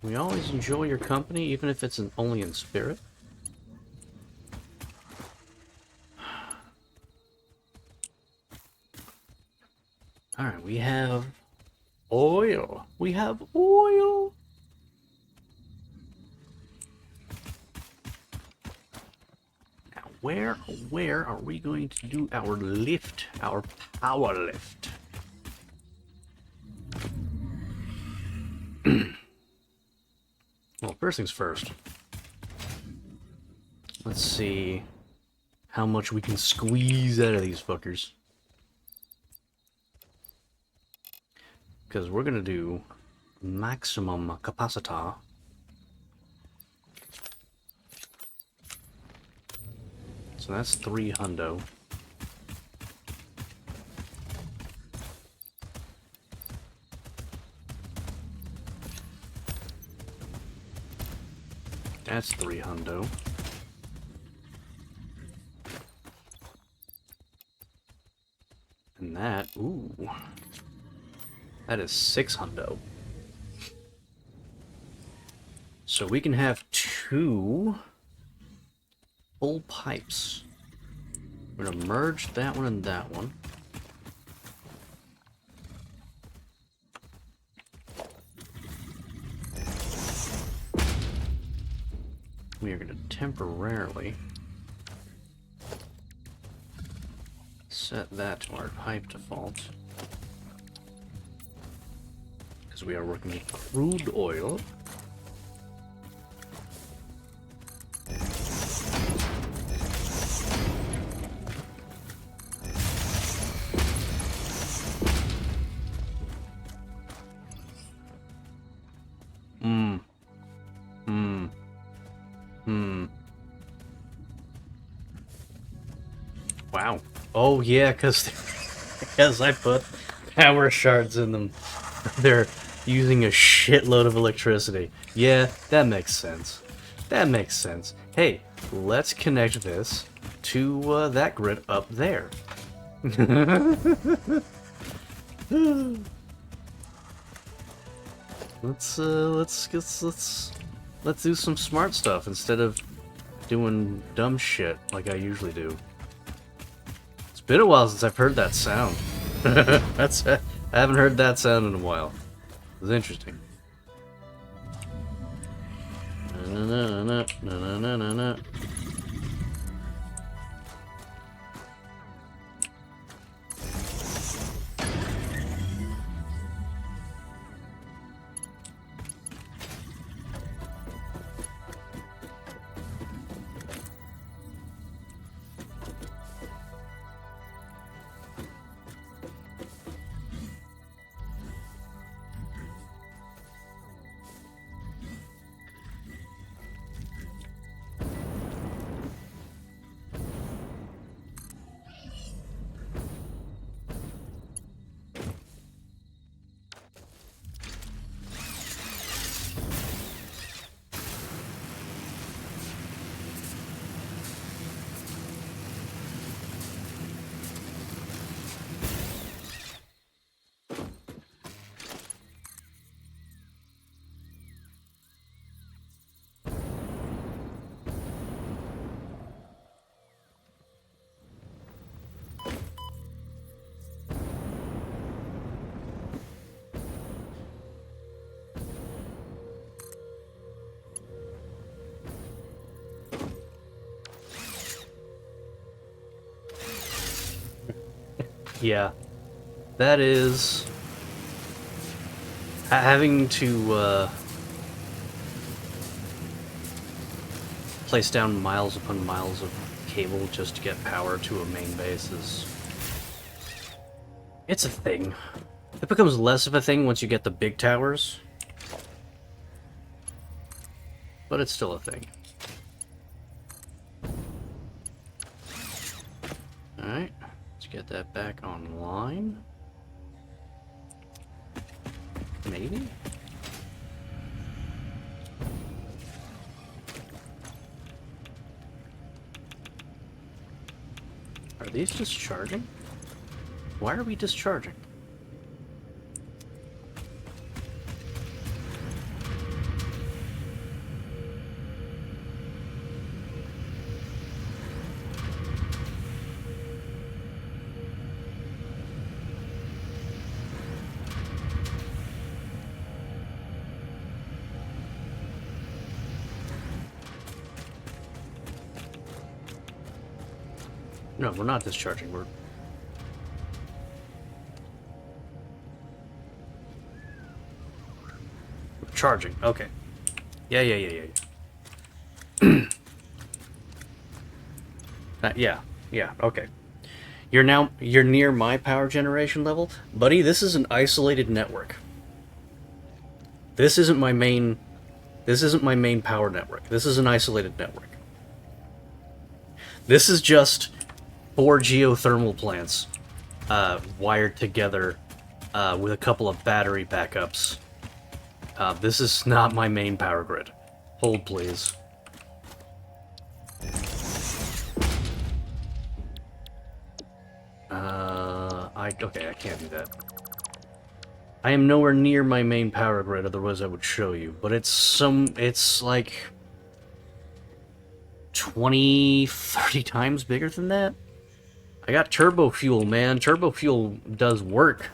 We always enjoy your company, even if it's only in spirit. Alright, we have oil. We have oil. Now, where are we going to do our lift, our power lift? Well, first things first. Let's see how much we can squeeze out of these fuckers. Because we're gonna do maximum capacitor. So that's 3 hundo. That's 3 hundo. And that, ooh, that is 6 hundo. So we can have 2 full pipes. We're gonna merge that one and that one. We are gonna temporarily set that to our pipe default. Because we are working with crude oil. Wow. Oh yeah, because I put power shards in them. They're using a shitload of electricity. Yeah, that makes sense. That makes sense. Hey, let's connect this to that grid up there. Let's do some smart stuff instead of doing dumb shit like I usually do. It's been a while since I've heard that sound. I haven't heard that sound in a while. It was interesting. Yeah, that is having to place down miles upon miles of cable just to get power to a main base it's a thing. It becomes less of a thing once you get the big towers, but it's still a thing. Alright. Get that back online. Maybe? these discharging? Why are we discharging? No, we're not discharging. We're charging. Okay. Yeah. Yeah. Okay. You're near my power generation level, buddy. This is an isolated network. This isn't my main power network. This is an isolated network. This is just 4 geothermal plants wired together with a couple of battery backups. This is not my main power grid. Hold, please. Okay, I can't do that. I am nowhere near my main power grid, otherwise I would show you. But it's like 20, 30 times bigger than that. I got turbo fuel, man. Turbo fuel does work.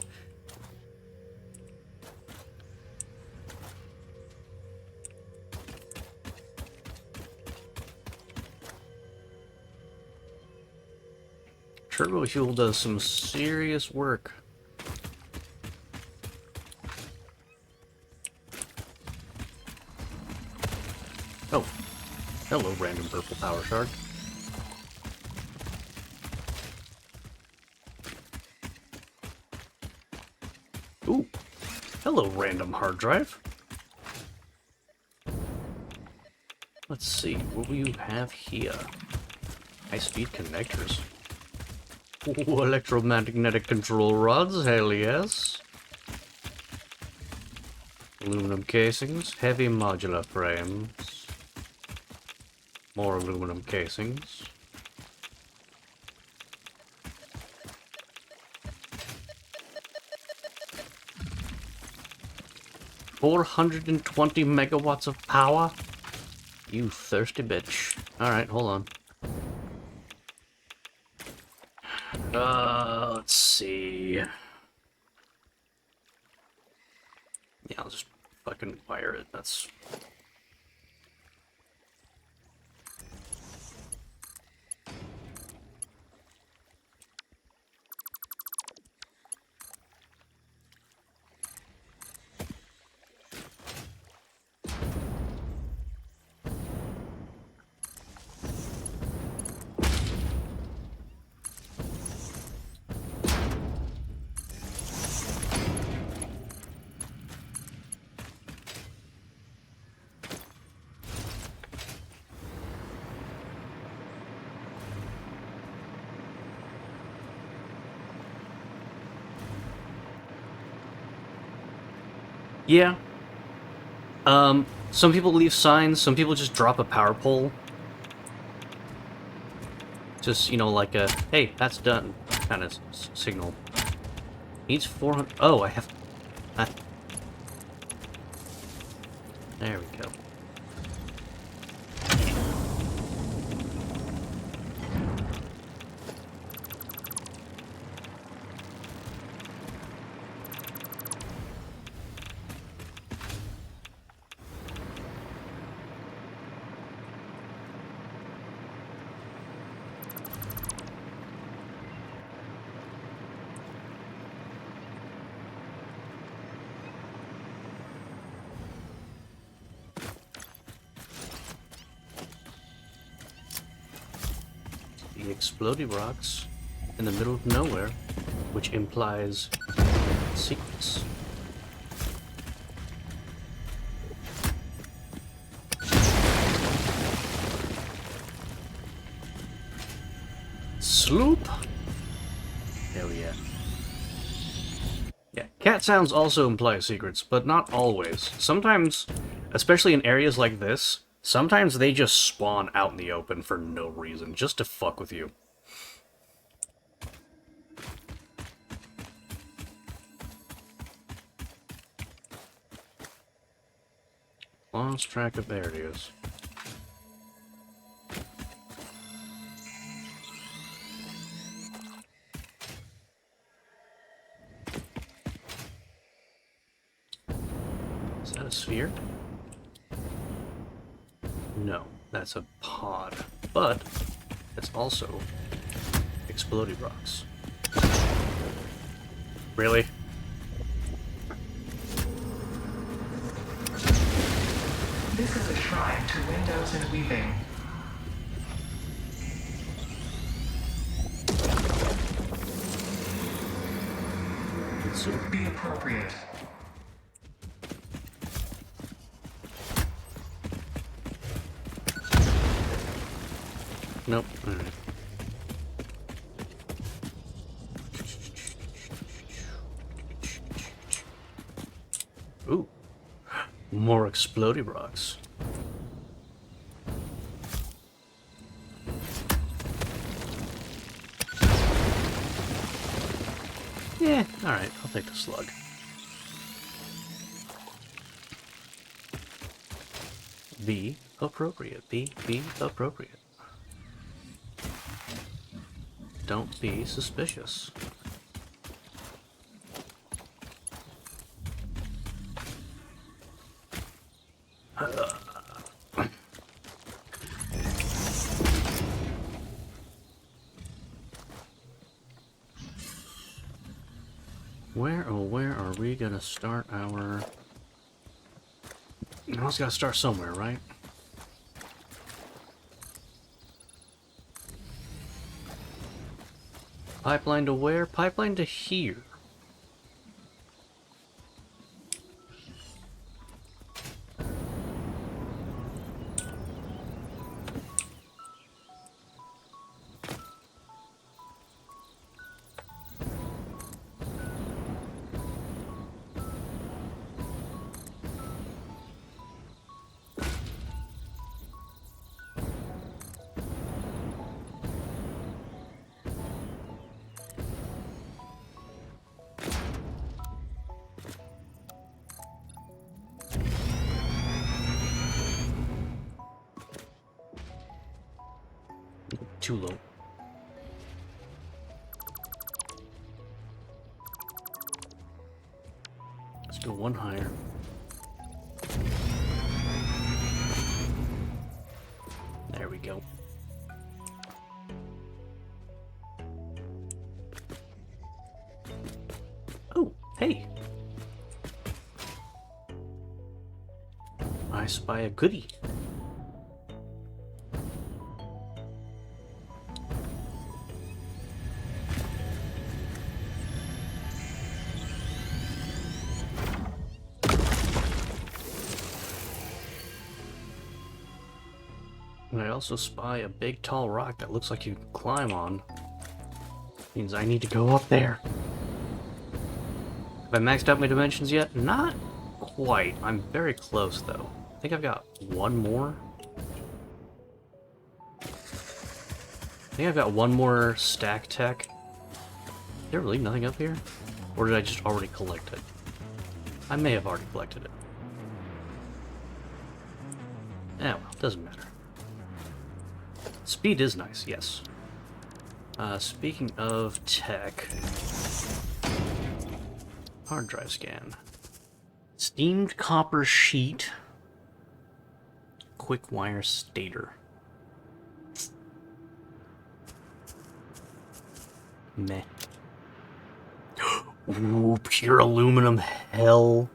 Turbo fuel does some serious work. Oh, hello, random purple power shard. Ooh, hello, random hard drive. Let's see, what do you have here? High-speed connectors. Ooh, electromagnetic control rods, hell yes. Aluminum casings, heavy modular frames. More aluminum casings. $420 megawatts of power? You thirsty bitch. Alright, hold on. Let's see. Yeah, I'll just fucking wire it. That's... Yeah. Some people leave signs, some people just drop a power pole. Just, you know, like a, hey, that's done, kind of signal. Needs 400, oh, I have, there we go. The exploding rocks in the middle of nowhere, which implies secrets. Sloop? Hell yeah. Yeah, cat sounds also imply secrets, but not always. Sometimes, especially in areas like this, sometimes they just spawn out in the open for no reason, just to fuck with you. Lost track of... There it is. Is that a sphere? No, that's a pod. But it's also exploding rocks. Really? This is a shrine to windows and weaving. Be appropriate. Nope. Alright. Ooh. More exploding rocks. Yeah, alright, I'll take the slug. Be appropriate. Be appropriate. Don't be suspicious. Where are we gonna start our... We almost gotta start somewhere, right? Pipeline to where? Pipeline to here. Too low. Let's go one higher. There we go. Oh, hey. I spy a goodie. I also spy a big tall rock that looks like you can climb on. Means I need to go up there. Have I maxed out my dimensions yet? Not quite. I'm very close though. I think I've got one more. I think I've got one more stack tech. Is there really nothing up here? Or did I just already collect it? I may have already collected it. Yeah, well, doesn't matter. Speed is nice, yes. Speaking of tech... Hard drive scan. Steamed copper sheet. Quick wire stator. Meh. Ooh, pure aluminum. Hell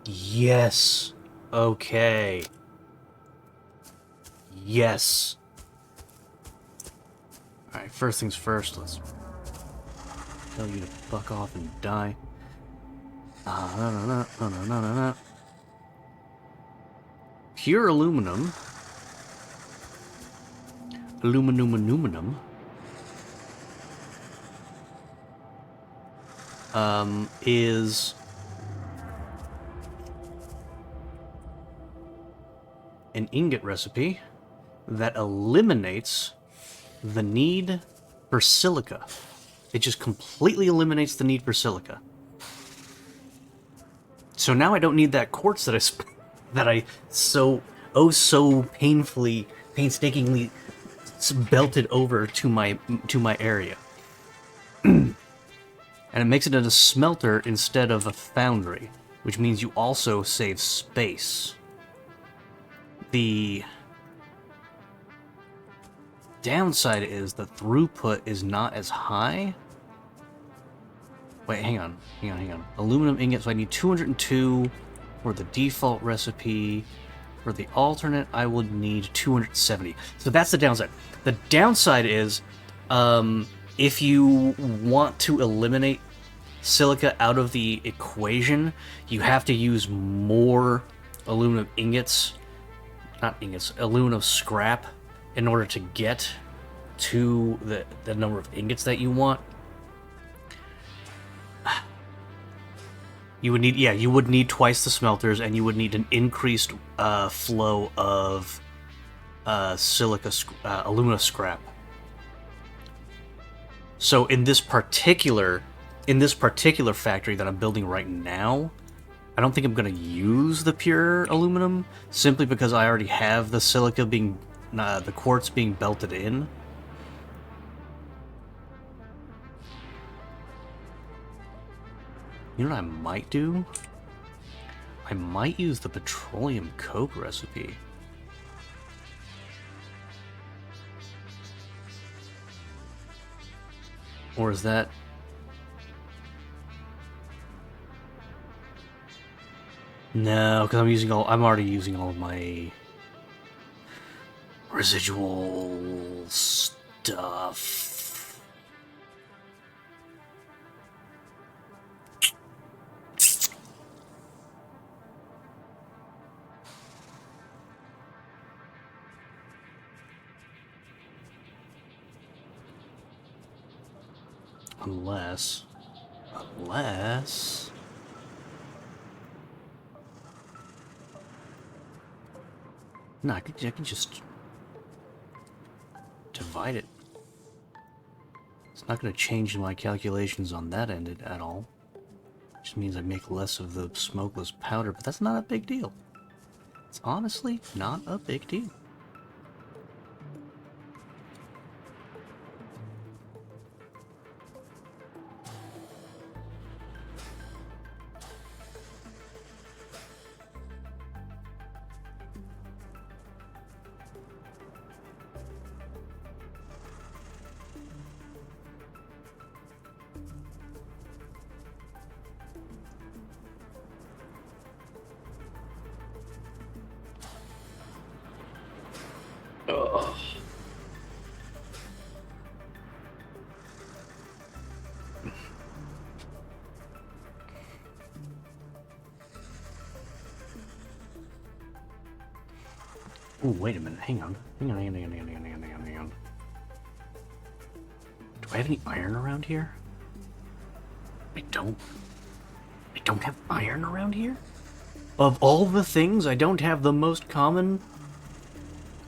yes. Okay. Yes. Alright, first things first, let's tell you to fuck off and die. Pure aluminum. Aluminum. Is an ingot recipe that eliminates the need for silica. It just completely eliminates the need for silica. So now I don't need that quartz that that I so painstakingly belted over to my area. And it makes it into a smelter instead of a foundry, which means you also save space. The downside is the throughput is not as high. Wait, hang on. Aluminum ingots, so I need 202 for the default recipe. For the alternate, I would need 270. So that's the downside. The downside is, if you want to eliminate silica out of the equation, you have to use more aluminum ingots, not ingots, aluminum scrap, in order to get to the number of ingots that you want. You would need twice the smelters, and you would need an increased flow of alumina scrap. So in this particular factory that I'm building right now, I don't think I'm going to use the pure aluminum, simply because I already have the silica being, the quartz being belted in. You know what I might do? I might use the petroleum coke recipe. Or is that... No, because I'm already using all of my residual stuff. Unless... No, I can just divide it. It's not going to change my calculations on that end at all. It just means I make less of the smokeless powder, but that's not a big deal. It's honestly not a big deal. Ooh, wait a minute. Hang on. Do I have any iron around here? I don't have iron around here? Of all the things, I don't have the most common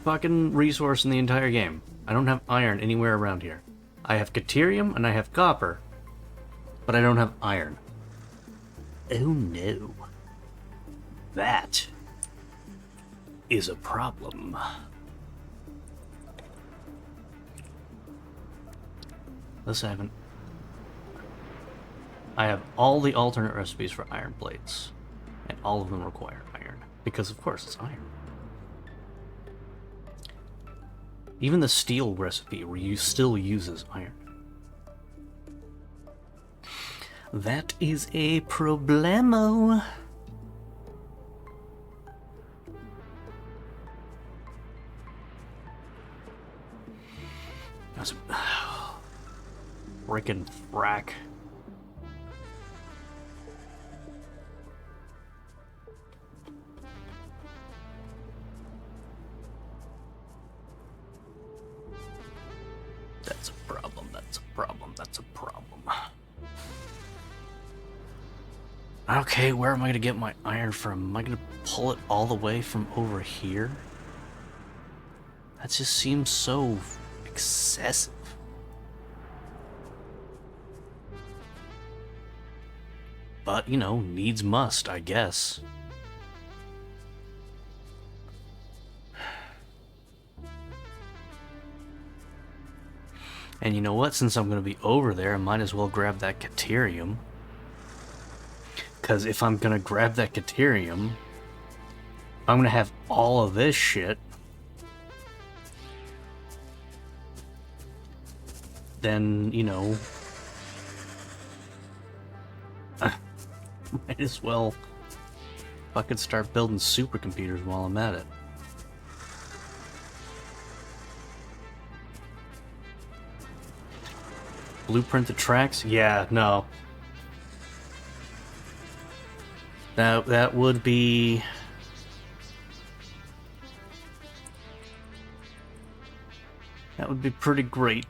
fucking resource in the entire game. I don't have iron anywhere around here. I have Caterium and I have copper, but I don't have iron. Oh no. That is a problem. Let's have I have all the alternate recipes for iron plates, and all of them require iron, because of course it's iron. Even the steel recipe still uses iron. That is a problemo. That's frickin' frack. That's a problem, that's a problem, that's a problem. Okay, where am I gonna get my iron from? Am I gonna pull it all the way from over here? That just seems so excessive. But, you know, needs must, I guess. And you know what? Since I'm going to be over there, I might as well grab that Caterium. Because if I'm going to grab that Caterium, I'm going to have all of this shit. Then, you know, might as well fucking start building supercomputers while I'm at it. Blueprint the tracks? Yeah, no. That would be... That would be pretty great.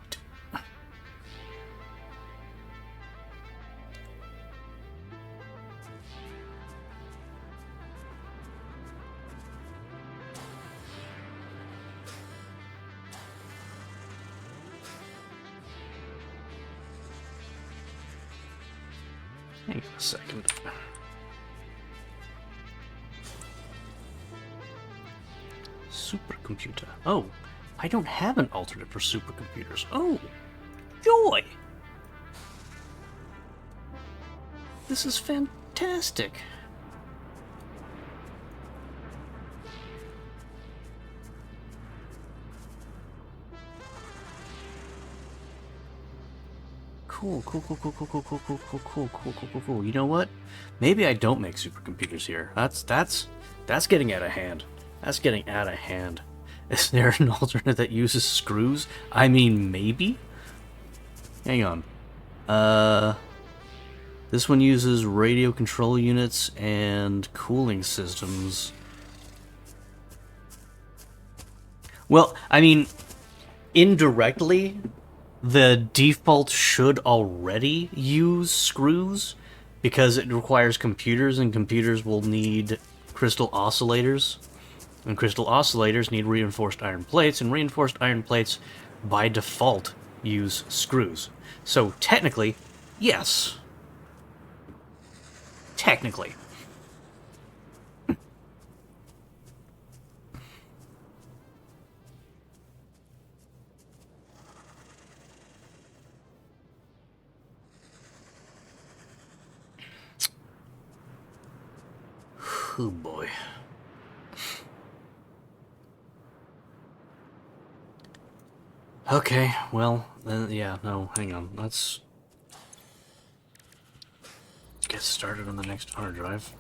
Hang on a second. Supercomputer. Oh, I don't have an alternate for supercomputers. Oh, joy! This is fantastic. Cool. You know what? Maybe I don't make supercomputers here. That's getting out of hand. That's getting out of hand. Is there an alternate that uses screws? I mean, maybe? Hang on. This one uses radio control units and cooling systems. Well, I mean, indirectly, the default should already use screws because it requires computers, and computers will need crystal oscillators. And crystal oscillators need reinforced iron plates, and reinforced iron plates, by default, use screws. So, technically, yes. Technically. Oh boy. Okay, well, then, yeah, no, hang on. Let's get started on the next hard drive.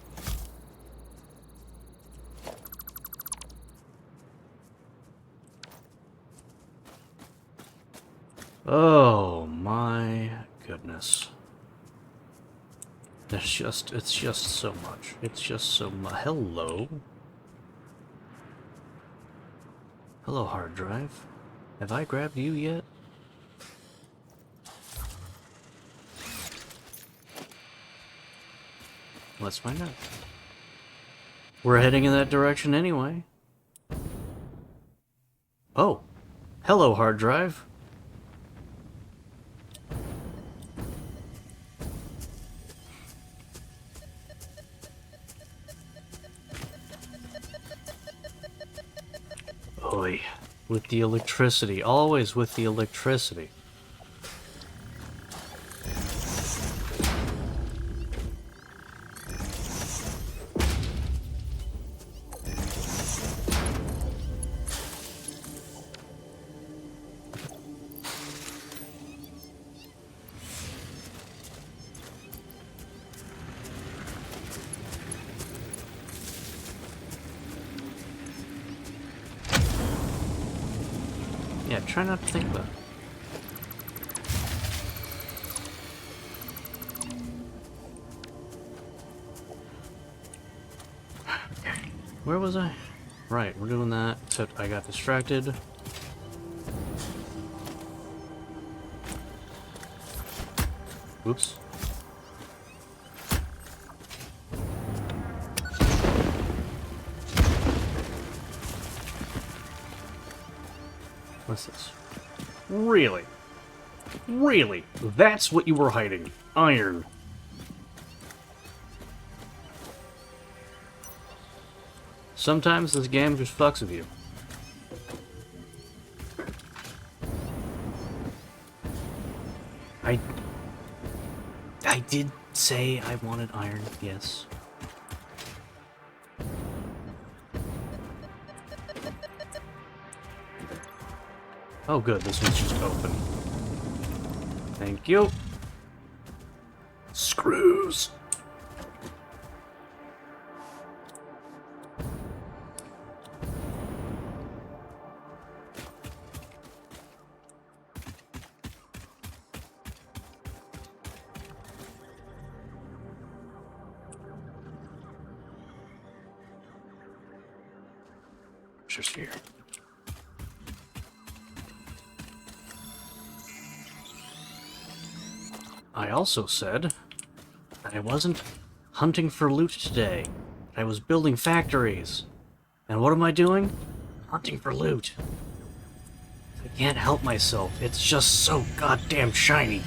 Oh my goodness. It's just so much. It's just so much. Hello? Hello, hard drive. Have I grabbed you yet? Let's find out. We're heading in that direction anyway. Oh. Hello, hard drive. Oi. With the electricity. Always with the electricity. Yeah, try not to think about it. Okay. Where was I? Right, we're doing that, except I got distracted. Oops. What's this? Really? Really? That's what you were hiding. Iron. Sometimes this game just fucks with you. I did say I wanted iron, yes. Oh good, this one's just open. Thank you. Screws! Just here. I also said that I wasn't hunting for loot today. I was building factories. And what am I doing? Hunting for loot. I can't help myself. It's just so goddamn shiny.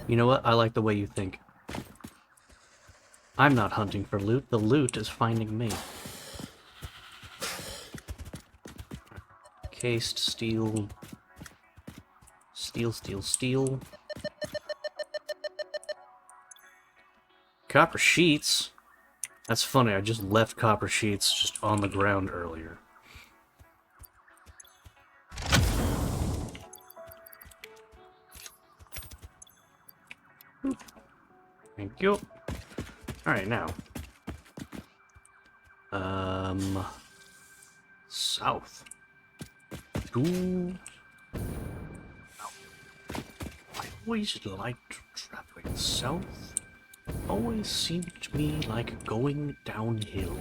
You know what? I like the way you think. I'm not hunting for loot. The loot is finding me. Cased steel. Steel. Copper sheets? That's funny, I just left copper sheets just on the ground earlier. Thank you. Alright, now. South. Ooh. I always liked traveling south. Always seemed to me like going downhill.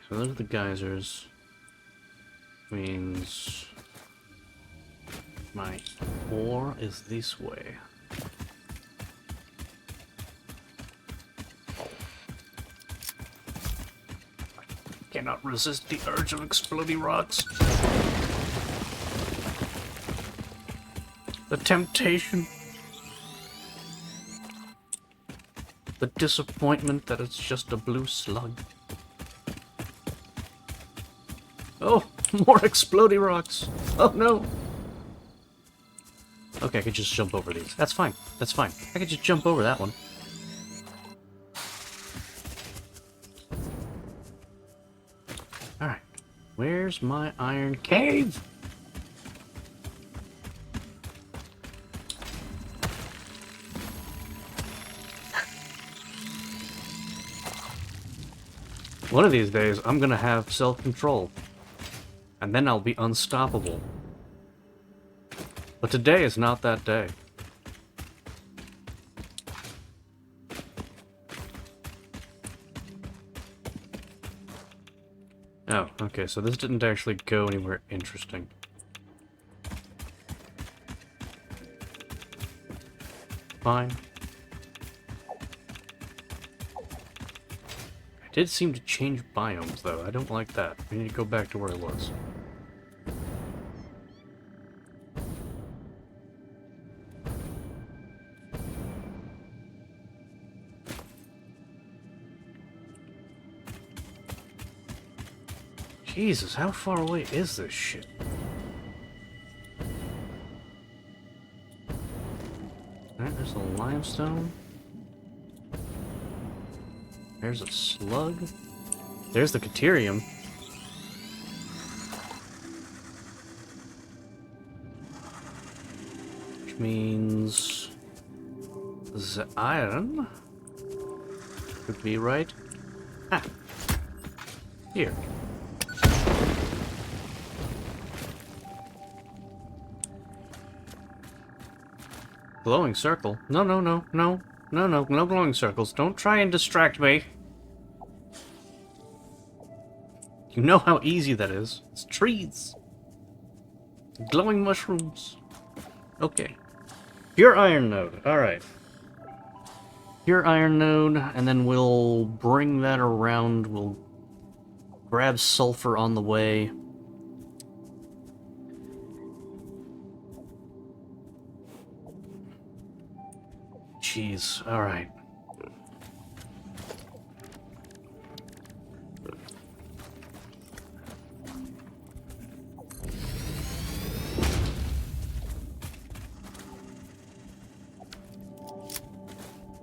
So those are the geysers. Means my ore is this way. Cannot resist the urge of exploding rocks. The temptation. The disappointment that it's just a blue slug. Oh, more exploding rocks. Oh no. Okay, I could just jump over these. That's fine. That's fine. I could just jump over that one. Alright. Where's my iron cave? One of these days, I'm gonna have self-control. And then I'll be unstoppable. But today is not that day. Oh, okay, so this didn't actually go anywhere interesting. Fine. It did seem to change biomes, though. I don't like that. We need to go back to where it was. Jesus, how far away is this shit? Alright, there's a limestone. There's a slug. There's the Caterium. Which means the iron could be right. Ah. Here. Glowing circle? No glowing circles. Don't try and distract me. You know how easy that is. It's trees. Glowing mushrooms. Okay. Pure iron node. Alright. Pure iron node, and then we'll bring that around. We'll grab sulfur on the way. Jeez. Alright.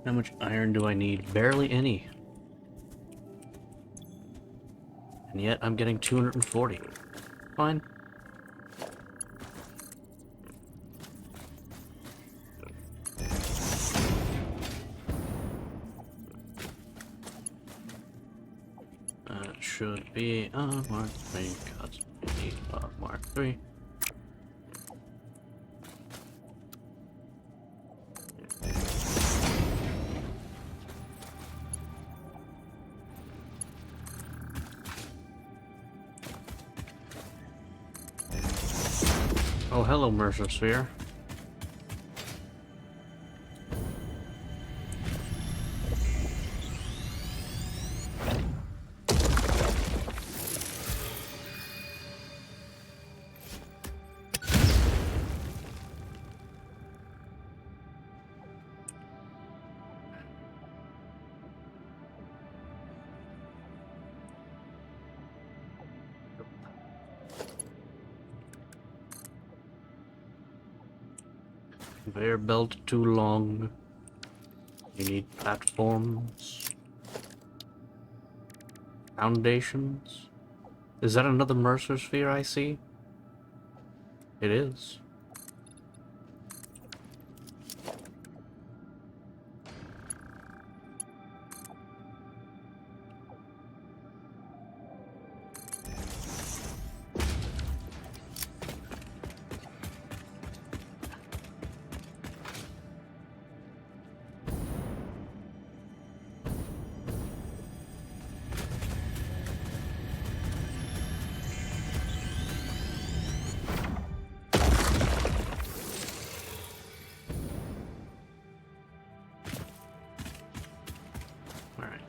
How much iron do I need? Barely any. And yet I'm getting 240. Fine. Should be Mark 3, because we need Mark 3. Oh, hello, Mercer Sphere. Conveyor belt too long. You need platforms. Foundations. Is that another Mercer Sphere I see? It is.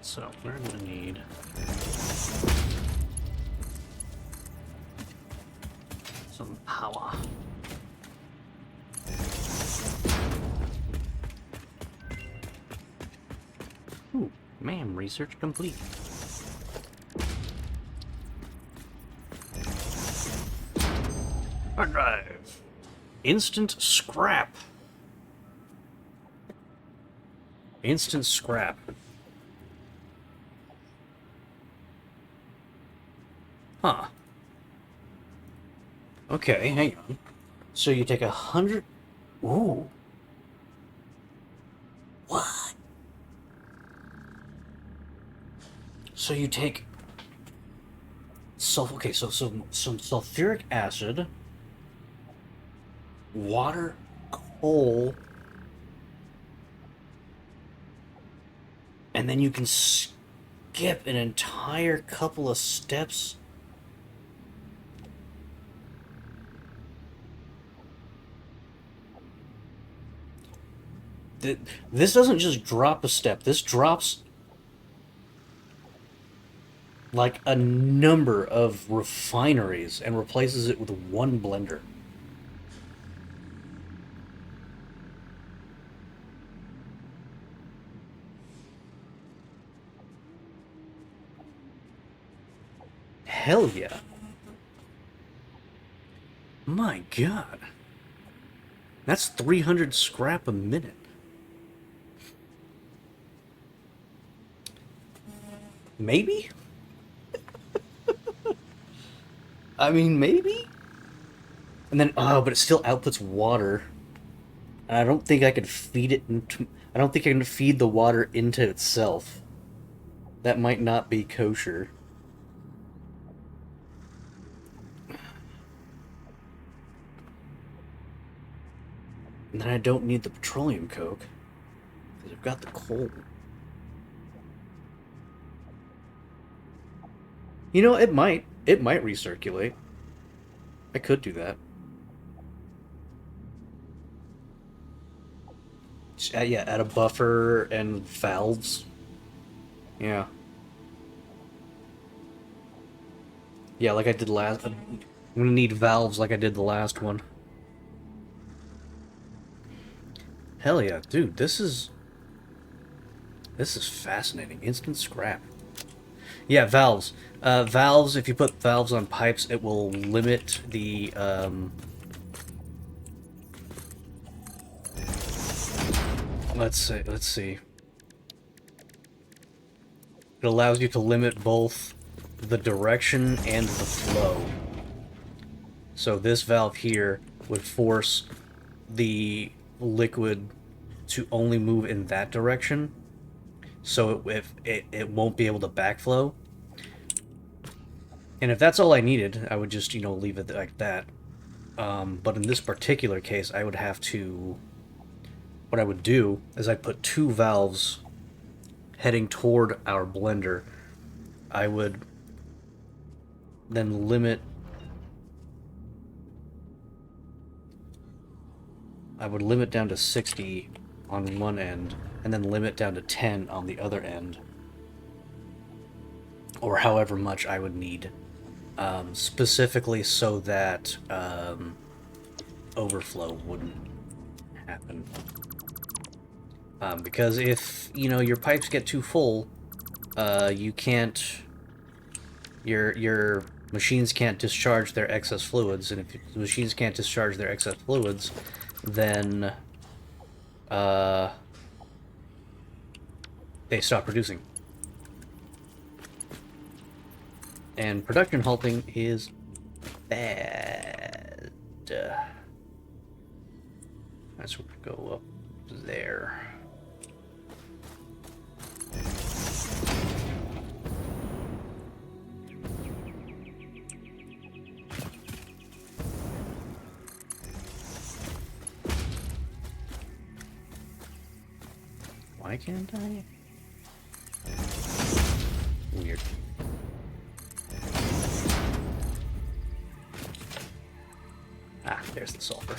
So we're gonna need some power. Ooh, man, research complete. Hard drive. Instant scrap. Instant scrap. Huh. Okay, hang on. So you take 100... Ooh. What? So you take... Okay, so some sulfuric acid, water, coal, and then you can skip an entire couple of steps. This doesn't just drop a step. This drops like a number of refineries and replaces it with one blender. Hell yeah. My God. That's 300 scrap a minute. Maybe? I mean, maybe? And then, oh, but it still outputs water. And I don't think I could feed it into... I don't think I can feed the water into itself. That might not be kosher. And then I don't need the petroleum coke. Because I've got the coal. You know, it might. It might recirculate. I could do that. just yeah, add a buffer and valves. Yeah. Yeah, like I did last. I'm gonna need valves like I did the last one. Hell yeah, dude, this is fascinating. Instant scrap. Yeah, valves. Valves. If you put valves on pipes, it will limit the. Let's see. Let's see. It allows you to limit both the direction and the flow. So this valve here would force the liquid to only move in that direction, so it won't be able to backflow. And if that's all I needed, I would just, leave it like that. But in this particular case, I would have to... What I would do is I'd put two valves heading toward our blender. I would then limit... I would limit down to 60 on one end, and then limit down to 10 on the other end. Or however much I would need. Specifically so that overflow wouldn't happen. Because if, your pipes get too full, you can't... Your machines can't discharge their excess fluids, and if the machines can't discharge their excess fluids, then they stop producing. And production halting is bad. That's what we go up there. Why can't I? Weird. Ah, there's the sulfur.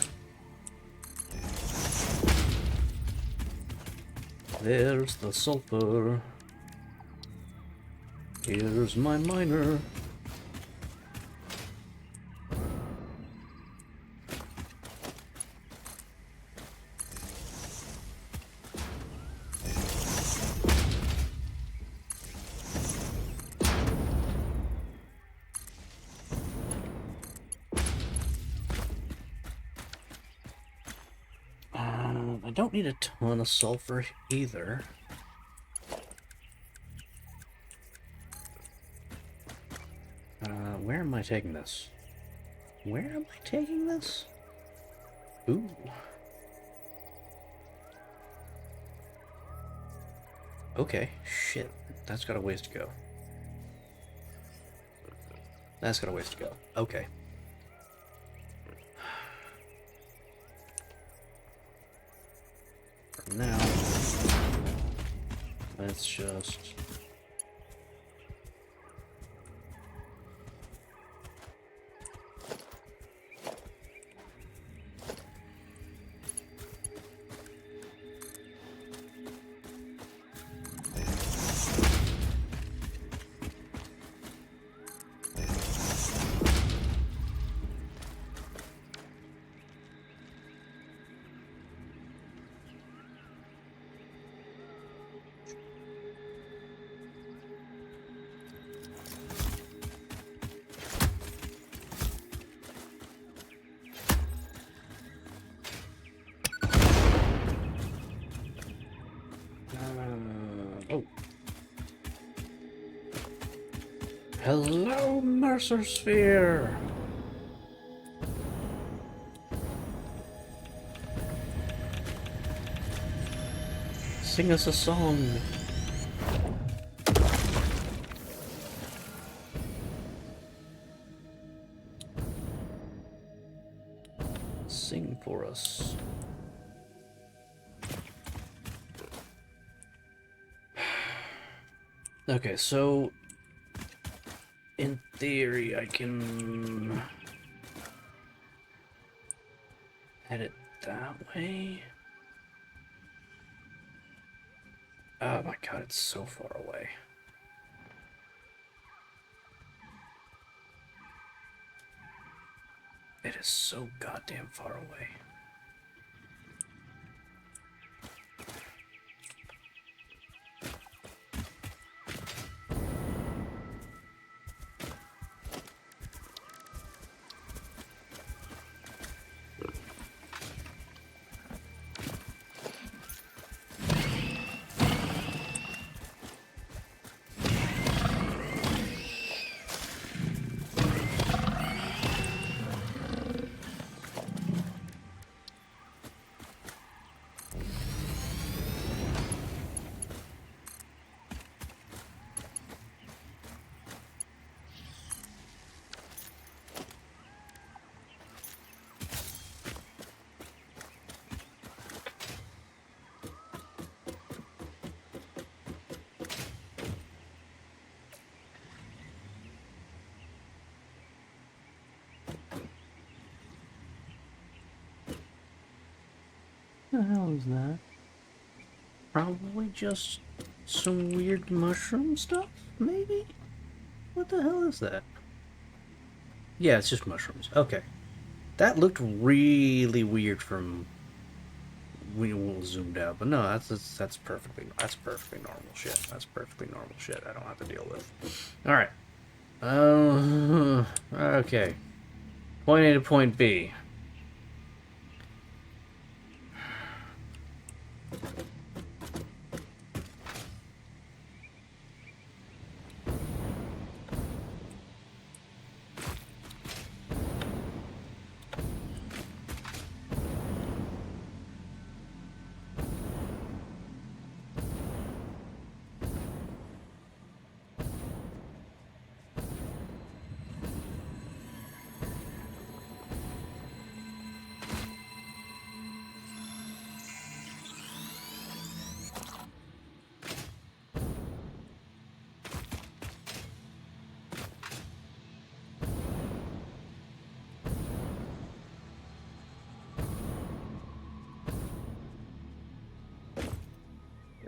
There's the sulfur. Here's my miner. I don't need a ton of sulfur either. Where am I taking this? Where am I taking this? Ooh. Okay, shit. That's got a ways to go. That's got a ways to go. Okay. For now, let's just... Oh. Hello, Mercer Sphere! Sing us a song. Sing for us. Okay, so in theory I can head it that way. Oh my god, it's so far away. It is so goddamn far away. What the hell is that? Probably just some weird mushroom stuff, maybe? What the hell is that? Yeah, it's just mushrooms. Okay. That looked really weird from when it was zoomed out, but no, that's perfectly normal shit. That's perfectly normal shit. I don't have to deal with. All right. Okay. Point A to point B.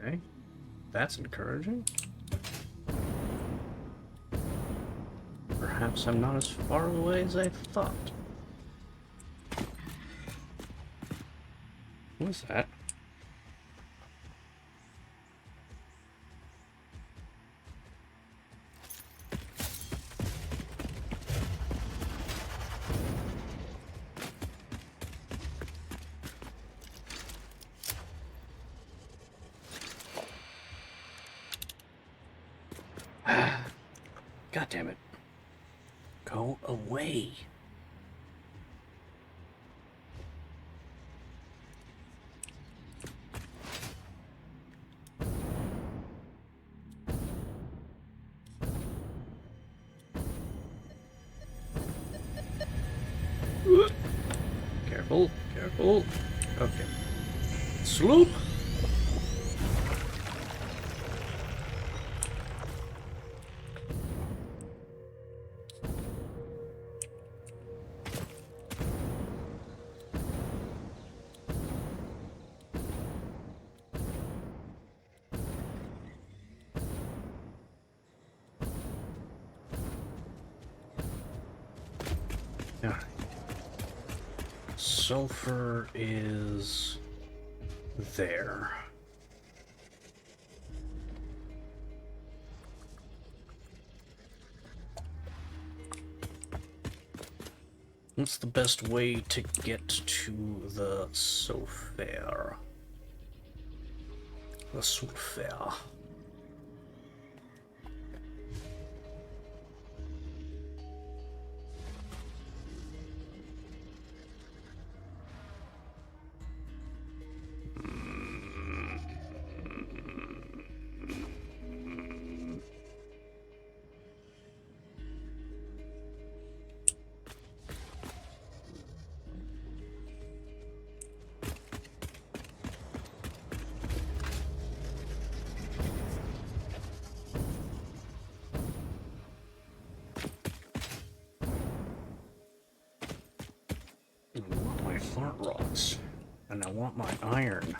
Okay. That's encouraging. Perhaps I'm not as far away as I thought. What was that? God damn it. Go away. Careful, careful. Okay. Sloop. Yeah. Sulfur is there. What's the best way to get to the sulfur? The sulfur. I want my fart rocks. And I want my iron.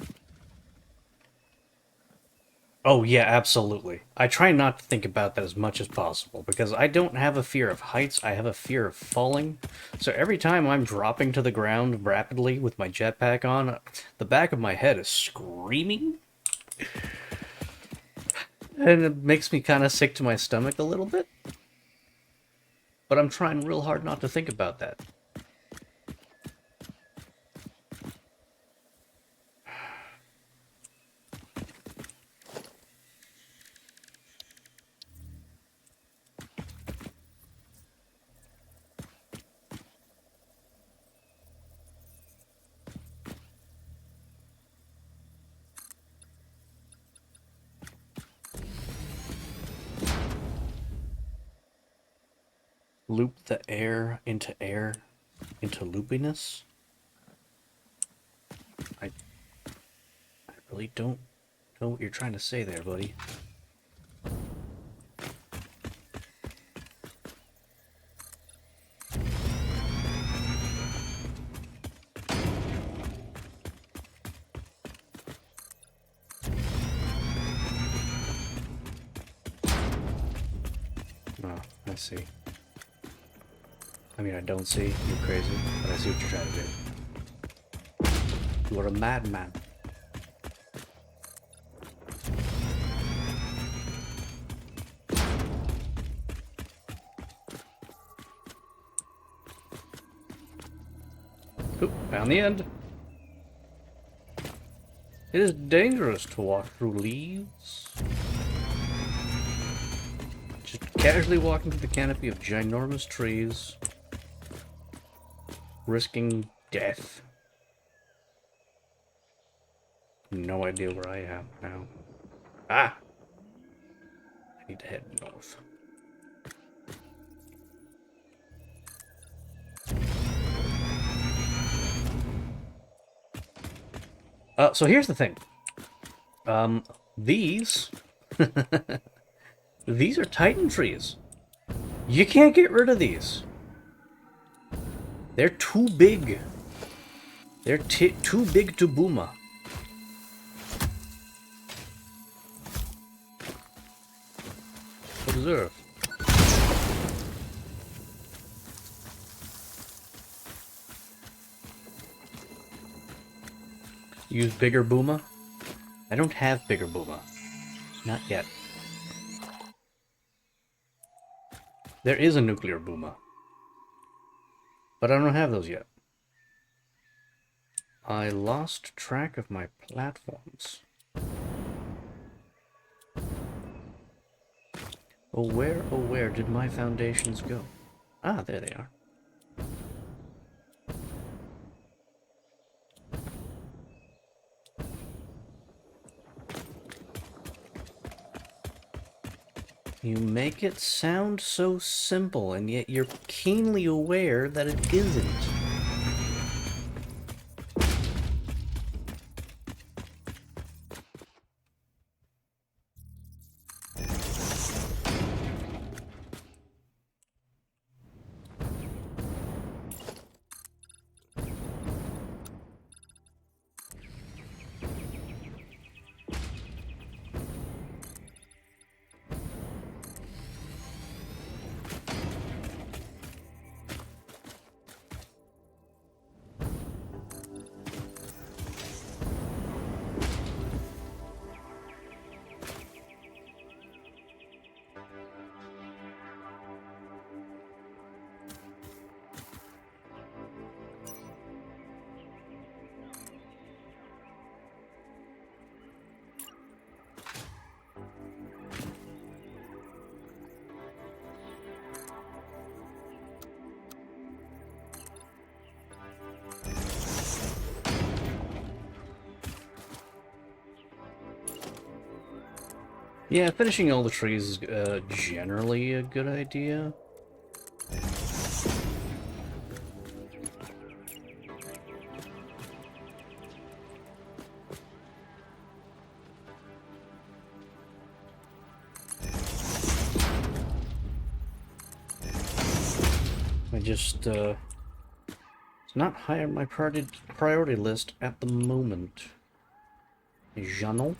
Oh, yeah, absolutely. I try not to think about that as much as possible, because I don't have a fear of heights, I have a fear of falling. So every time I'm dropping to the ground rapidly with my jetpack on, the back of my head is screaming, and it makes me kind of sick to my stomach a little bit. But I'm trying real hard not to think about that. Loop the air, into loopiness? I really don't know what you're trying to say there, buddy. Oh, I see. I mean, I don't see. You're crazy, but I see what you're trying to do. You are a madman. Oop, found the end. It is dangerous to walk through leaves. Just casually walking through the canopy of ginormous trees, risking death. No idea where I am now. Ah! I need to head north. So here's the thing. These... These are Titan trees. You can't get rid of these. They're too big. They're too big to booma. Observe. Use bigger booma? I don't have bigger booma. Not yet. There is a nuclear booma. But I don't have those yet. I lost track of my platforms. Oh, where did my foundations go? Ah, there they are. You make it sound so simple, and yet you're keenly aware that it isn't. Yeah, finishing all the trees is generally a good idea. It's not high on my priority list at the moment. Jano?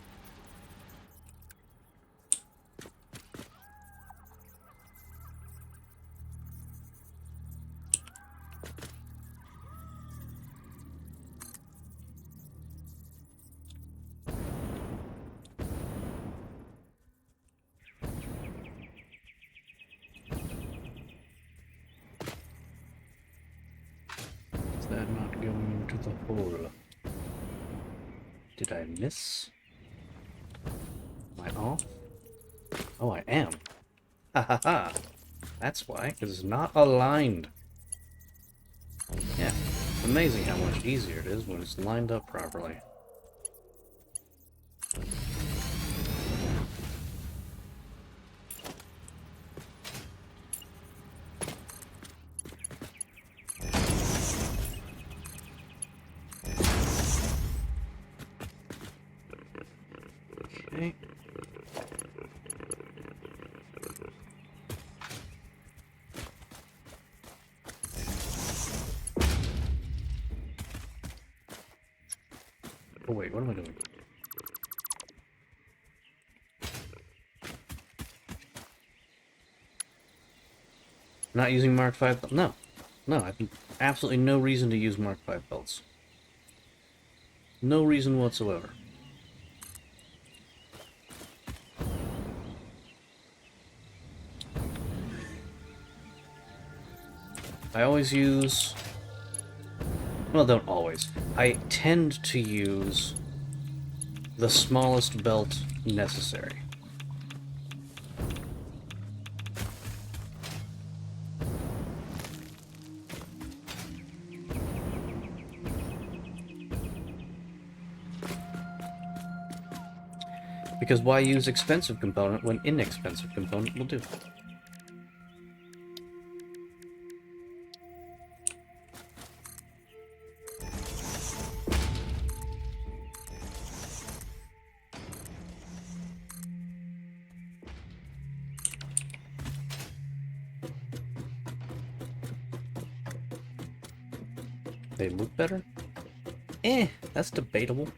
going into the hole. Did I miss? Am I off? Oh, I am. Ha ha ha. That's why, because it's not aligned. Yeah, it's amazing how much easier it is when it's lined up properly. Okay. Oh wait, what am I doing? Not using Mark 5? No. No, I have absolutely no reason to use Mark 5 belts. No reason whatsoever. I always use... Well, don't always. I tend to use the smallest belt necessary. Because why use expensive component when inexpensive component will do? They look better? That's debatable.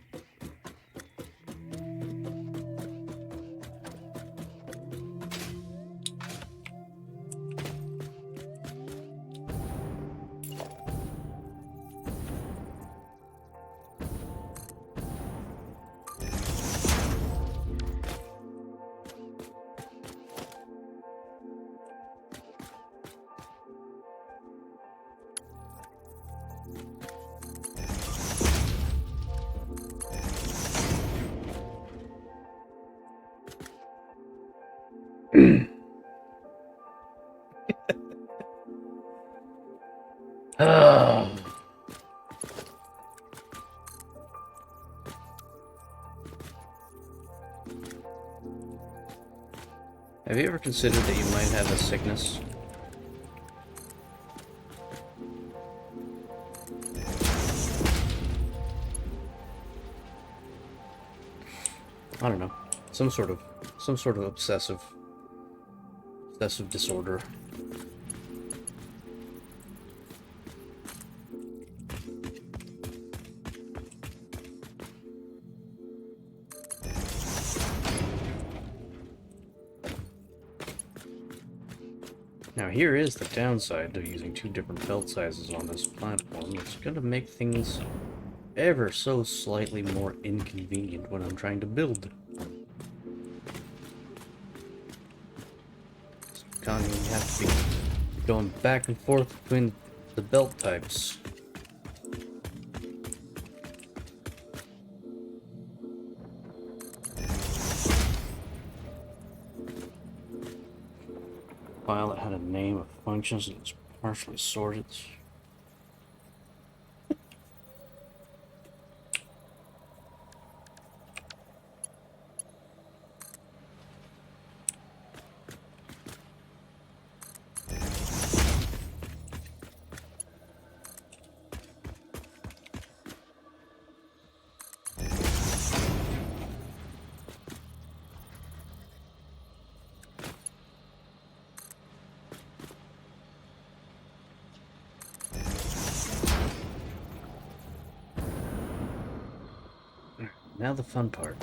Oh. Have you ever considered that you might have a sickness? I don't know. Some sort of obsessive disorder. Now here is the downside of using two different belt sizes on this platform. It's going to make things ever so slightly more inconvenient when I'm trying to build. Constantly have to be going back and forth between the belt types. File that had a name of functions and it's partially sorted. Now the fun part.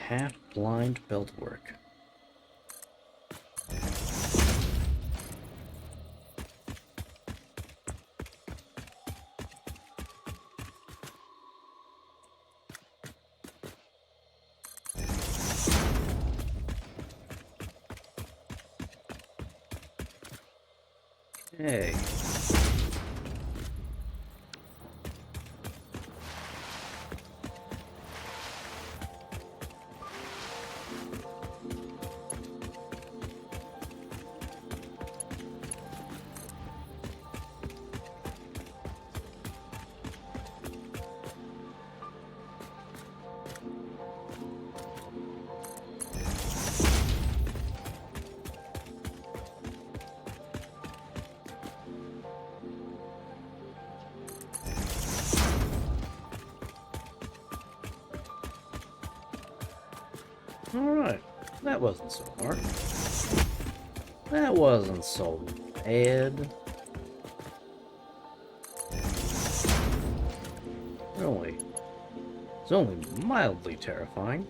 Half-blind belt work. Hey. Alright, that wasn't so hard. That wasn't so bad. It's only mildly terrifying.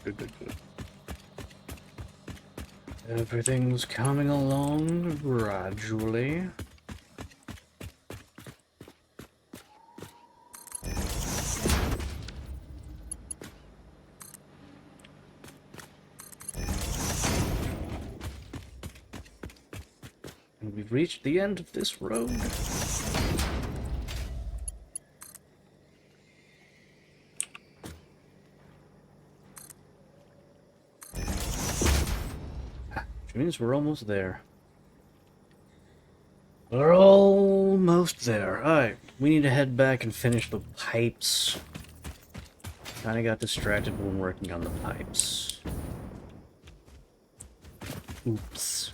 Good. Everything's coming along gradually. And we've reached the end of this road. Which means we're almost there. We're almost there. Alright, we need to head back and finish the pipes. Kinda got distracted when working on the pipes. Oops.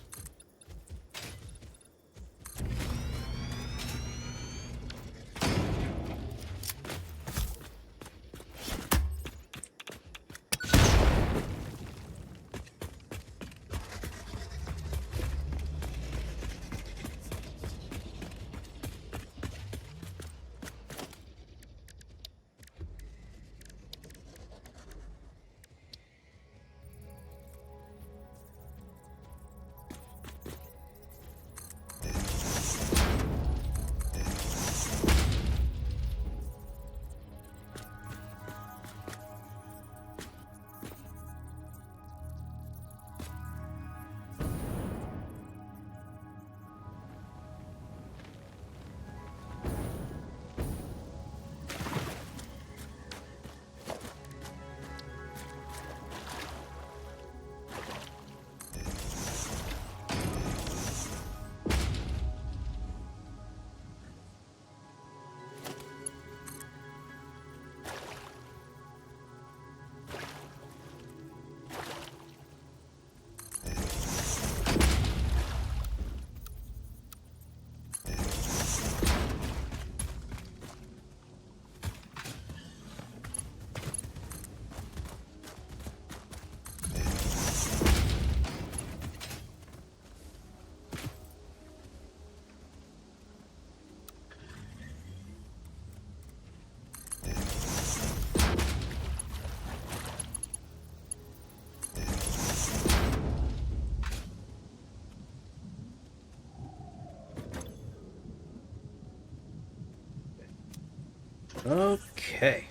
Okay.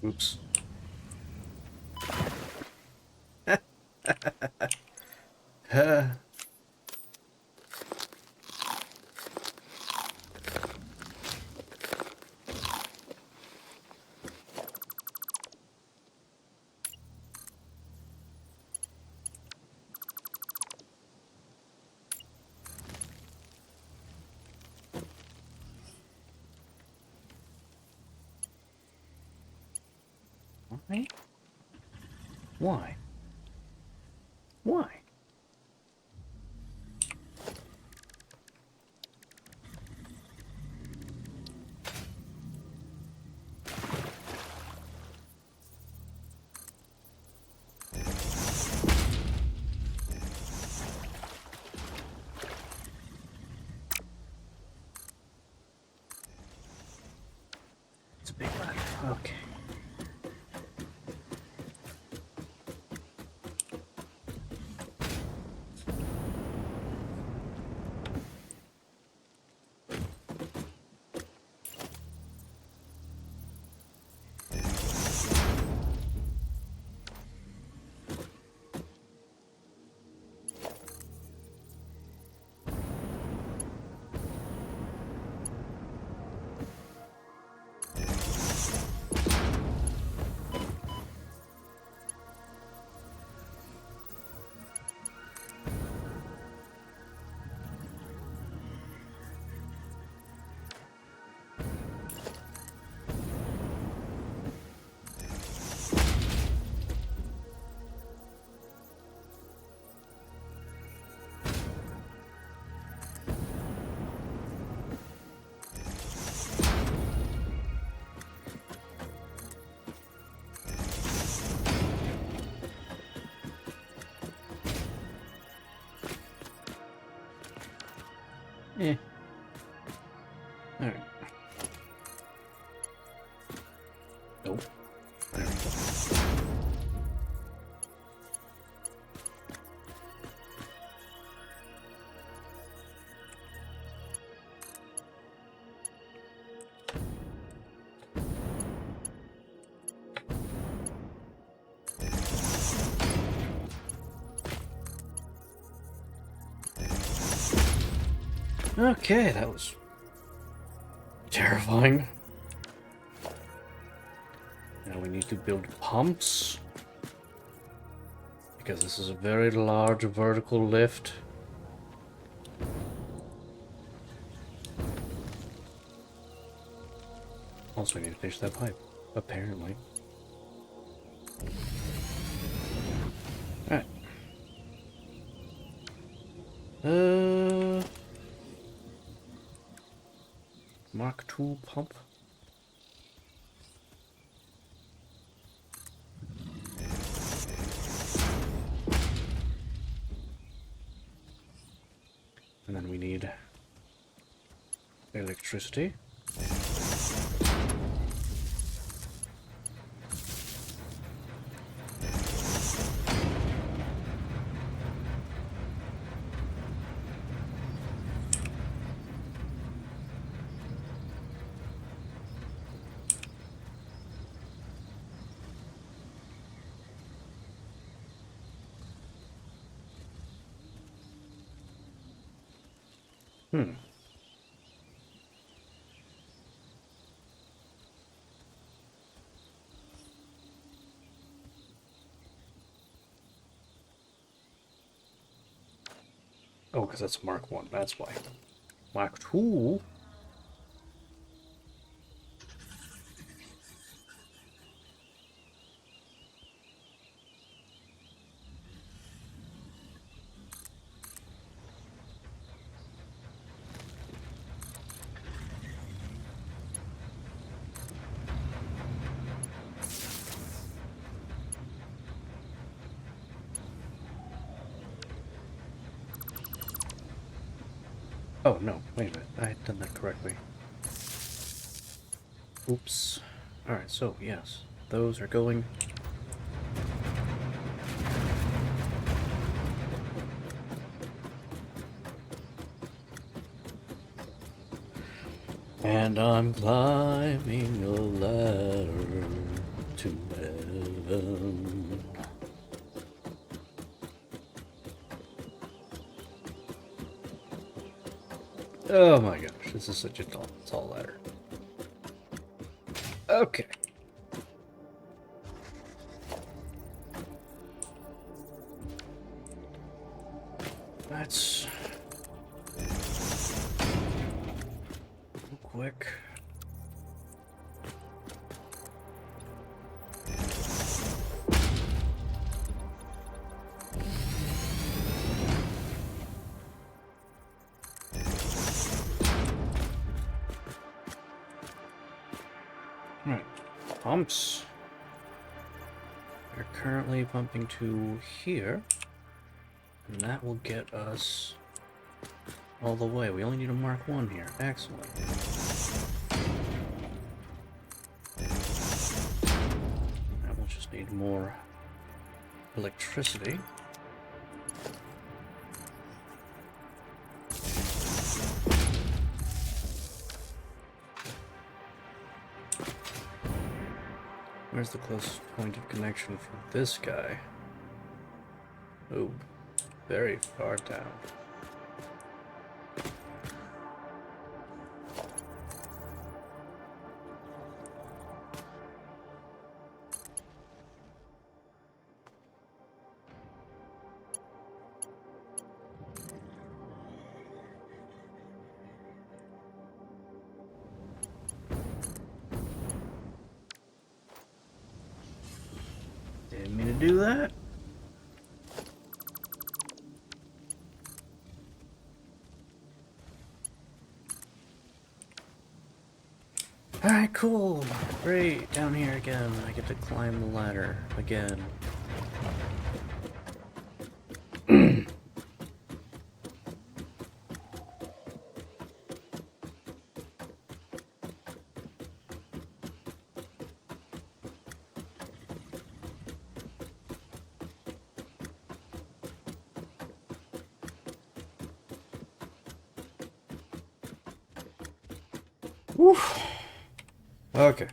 Oops. Why? Why? Why? It's a big ladder. Okay. Eh. Alright. Nope. There we go. Okay, that was terrifying. Now we need to build pumps, because this is a very large vertical lift. Also, we need to finish that pipe, apparently. Alright. Mark II pump. And then we need electricity. Oh, because that's Mark 1, that's why. Mark 2? Oh, no, wait a minute. I had done that correctly. Oops. Alright, so, yes. Those are going... And I'm climbing a ladder to heaven. Oh my gosh, this is such a tall ladder. Okay. That's... quick. pumps. We're currently pumping to here. And that will get us all the way. We only need a Mark 1 here. Excellent. Now we'll just need more electricity. Where's the closest point of connection for this guy? Oh, very far down. Didn't mean to do that. Alright, cool. Great. Down here again. I get to climb the ladder again. Woo. Okay.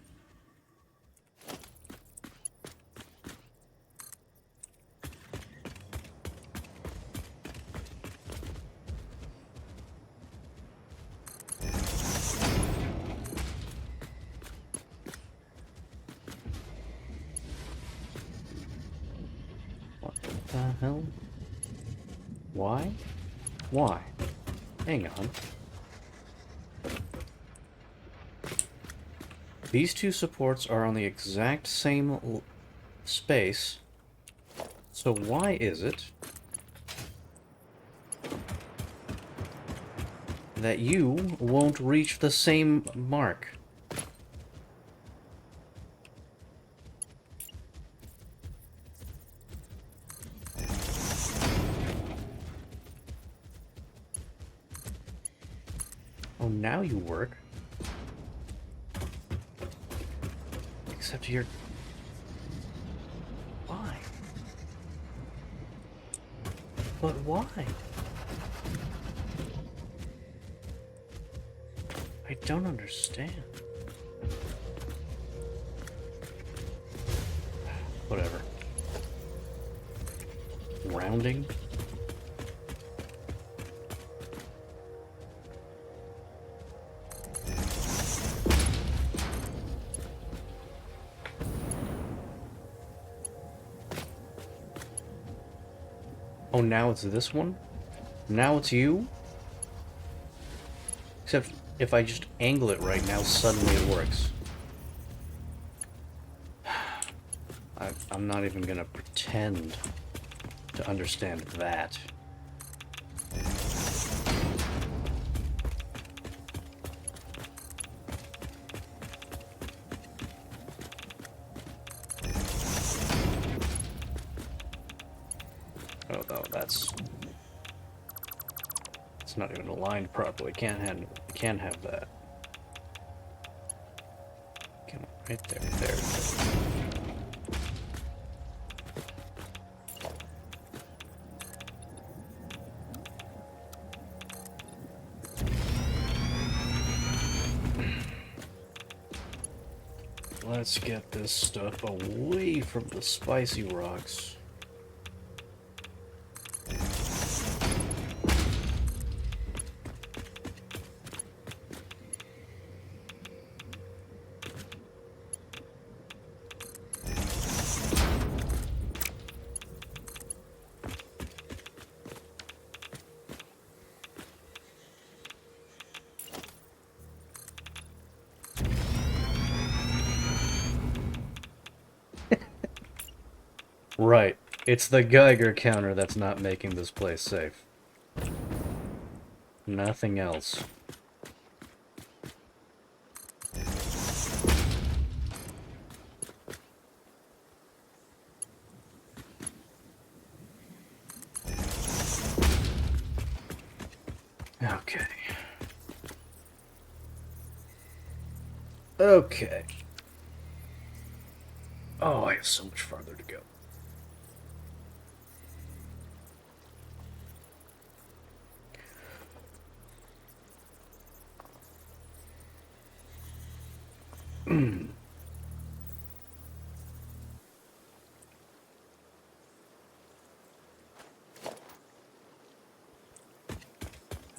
What the hell? Why? Why? Hang on. These two supports are on the exact same space, so why is it that you won't reach the same mark? Oh, now you work. Except you're... Why? But why? I don't understand. Whatever. Rounding? Oh, now it's this one? Now it's you? Except if I just angle it right now, suddenly it works. I'm not even gonna pretend to understand that. Oh no, that's it's not even aligned properly. Can't have that. Come on, right there, there. Let's get this stuff away from the spicy rocks. Right. It's the Geiger counter that's not making this place safe. Nothing else. Okay. Oh, I have so much farther to go.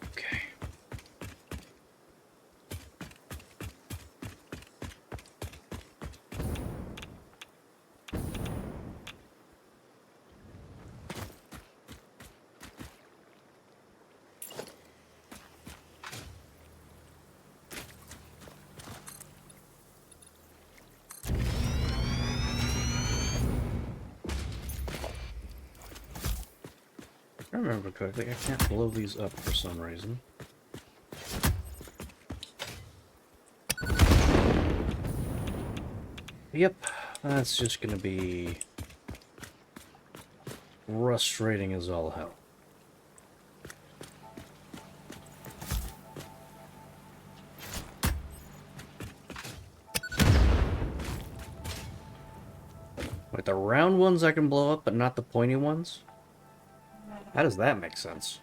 Okay. If I remember correctly, I can't blow these up for some reason. Yep, that's just gonna be frustrating as all hell. Wait, the round ones I can blow up, but not the pointy ones? How does that make sense?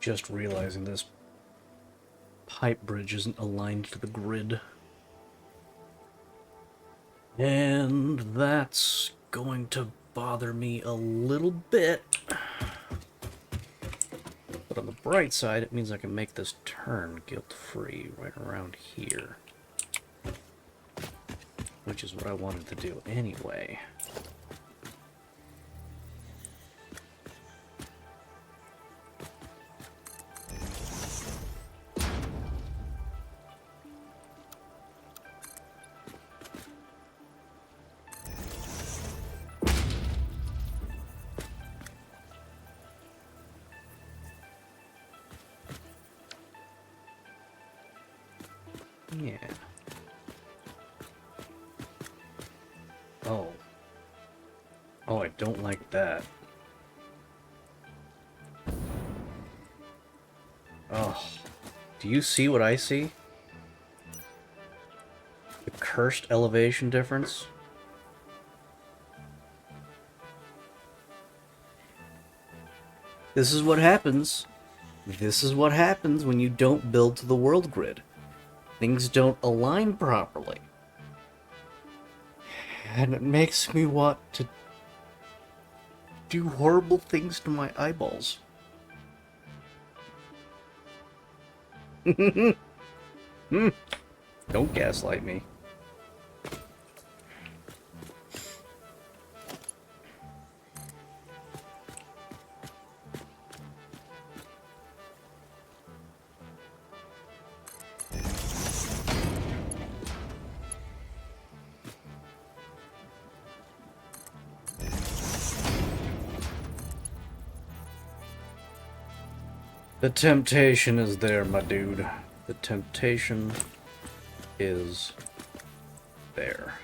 Just realizing this pipe bridge isn't aligned to the grid. And that's going to bother me a little bit. But on the bright side, it means I can make this turn guilt-free right around here. Which is what I wanted to do anyway. Yeah. Oh. Oh, I don't like that. Oh. Do you see what I see? The cursed elevation difference? This is what happens. This is what happens when you don't build to the world grid. Things don't align properly. And it makes me want to do horrible things to my eyeballs. Don't gaslight me. The temptation is there, my dude. The temptation is there.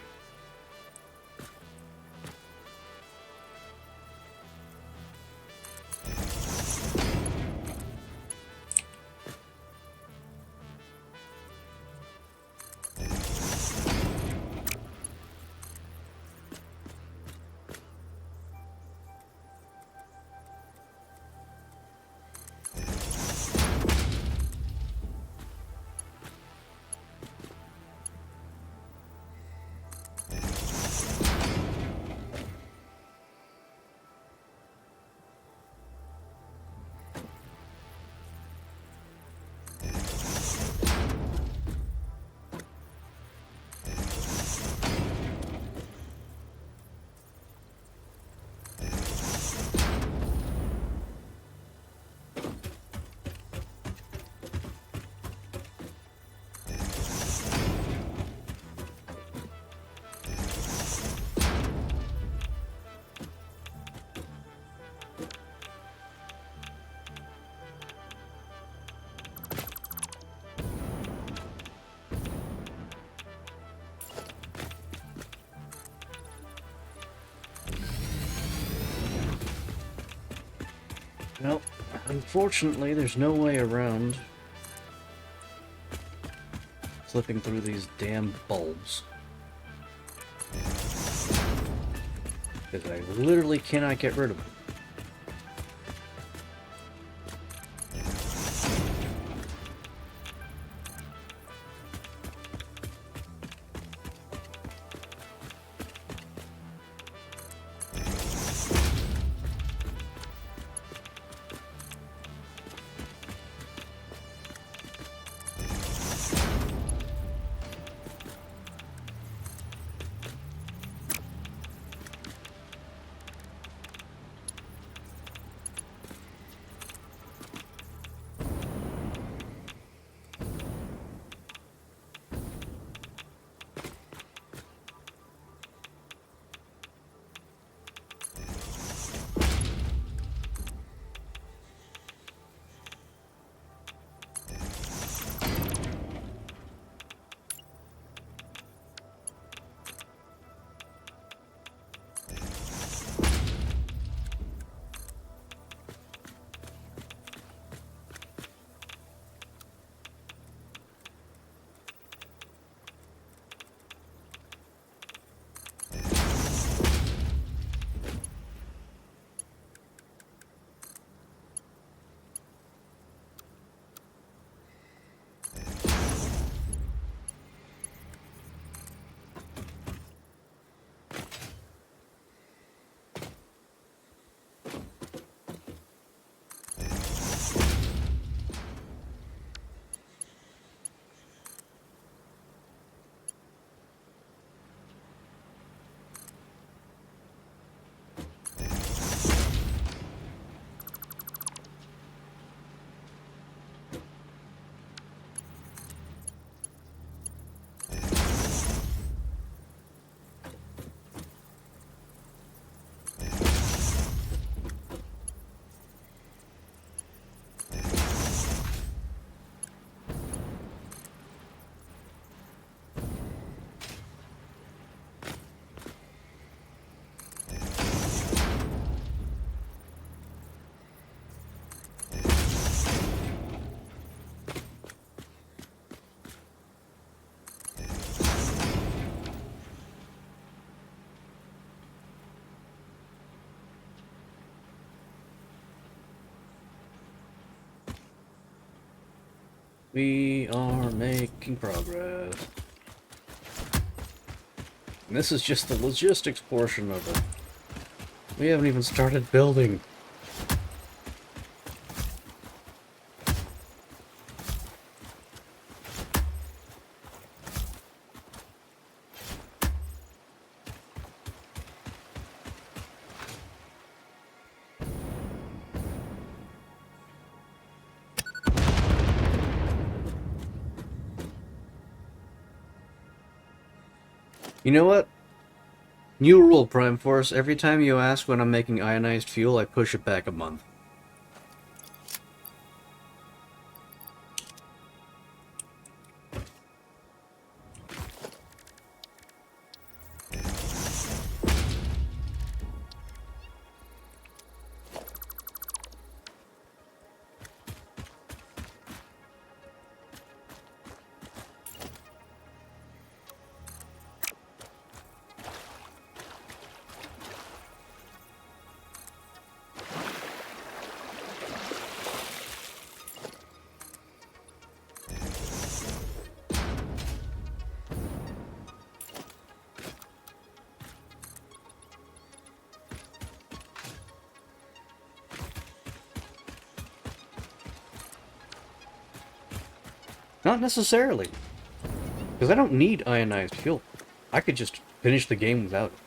Unfortunately, there's no way around flipping through these damn bulbs. Because I literally cannot get rid of them. We are making progress. And this is just the logistics portion of it. We haven't even started building. You know what? New rule, Prime Force. Every time you ask when I'm making ionized fuel, I push it back a month. Not necessarily. Because I don't need ionized fuel. I could just finish the game without it.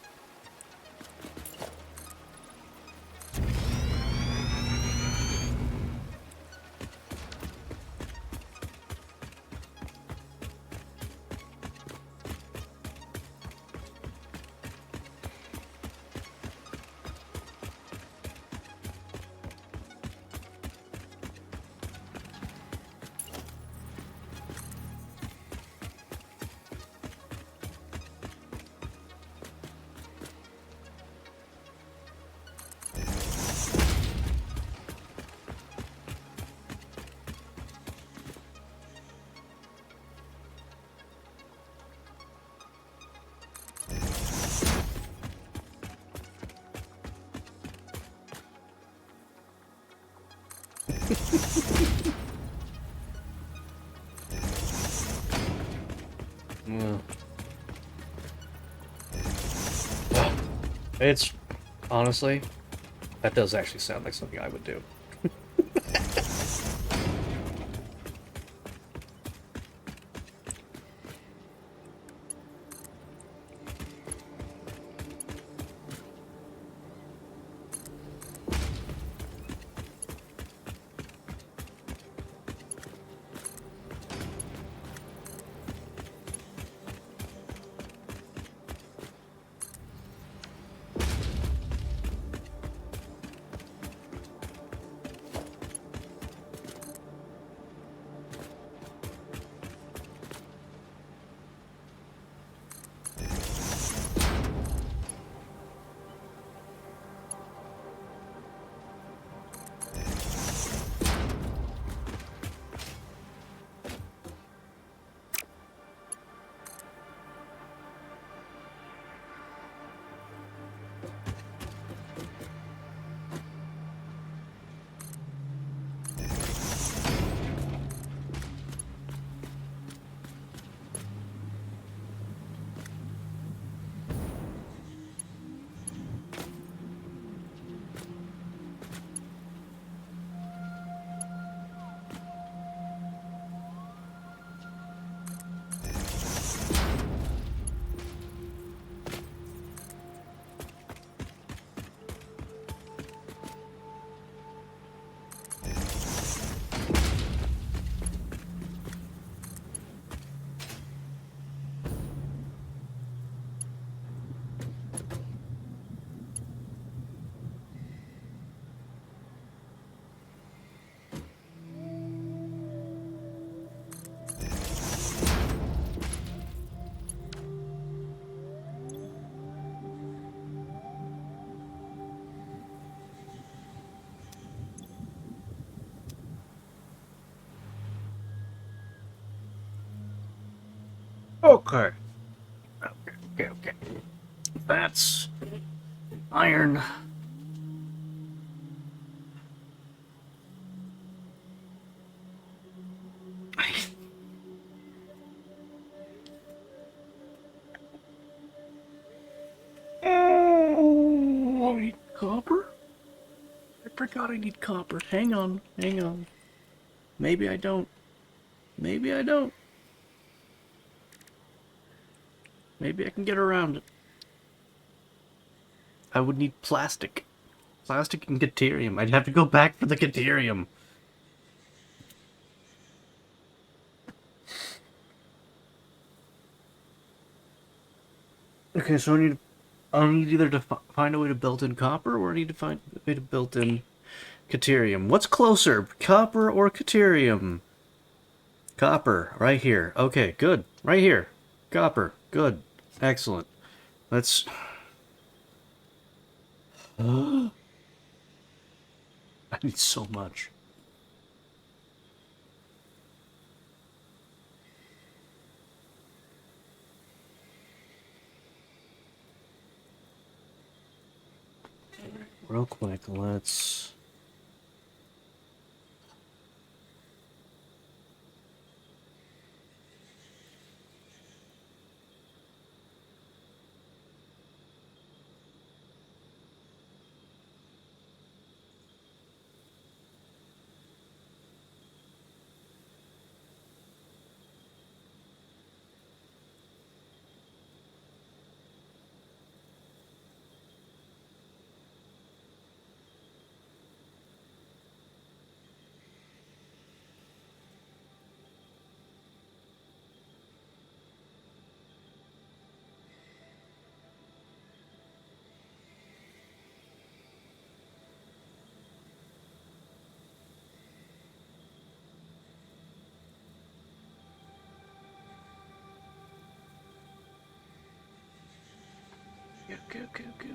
It's honestly, that does actually sound like something I would do. Okay. Okay. That's iron. Oh, I need copper? I forgot I need copper. Hang on. Maybe I don't. Maybe I don't. Maybe I can get around it. I would need plastic. Plastic and Caterium. I'd have to go back for the Caterium. Okay, so I need either to find a way to build in copper, or I need to find a way to build in Caterium. What's closer, copper or Caterium? Copper, right here. Okay, good. Right here. Copper. Good. Excellent. Let's... I need so much. Real quick, let's...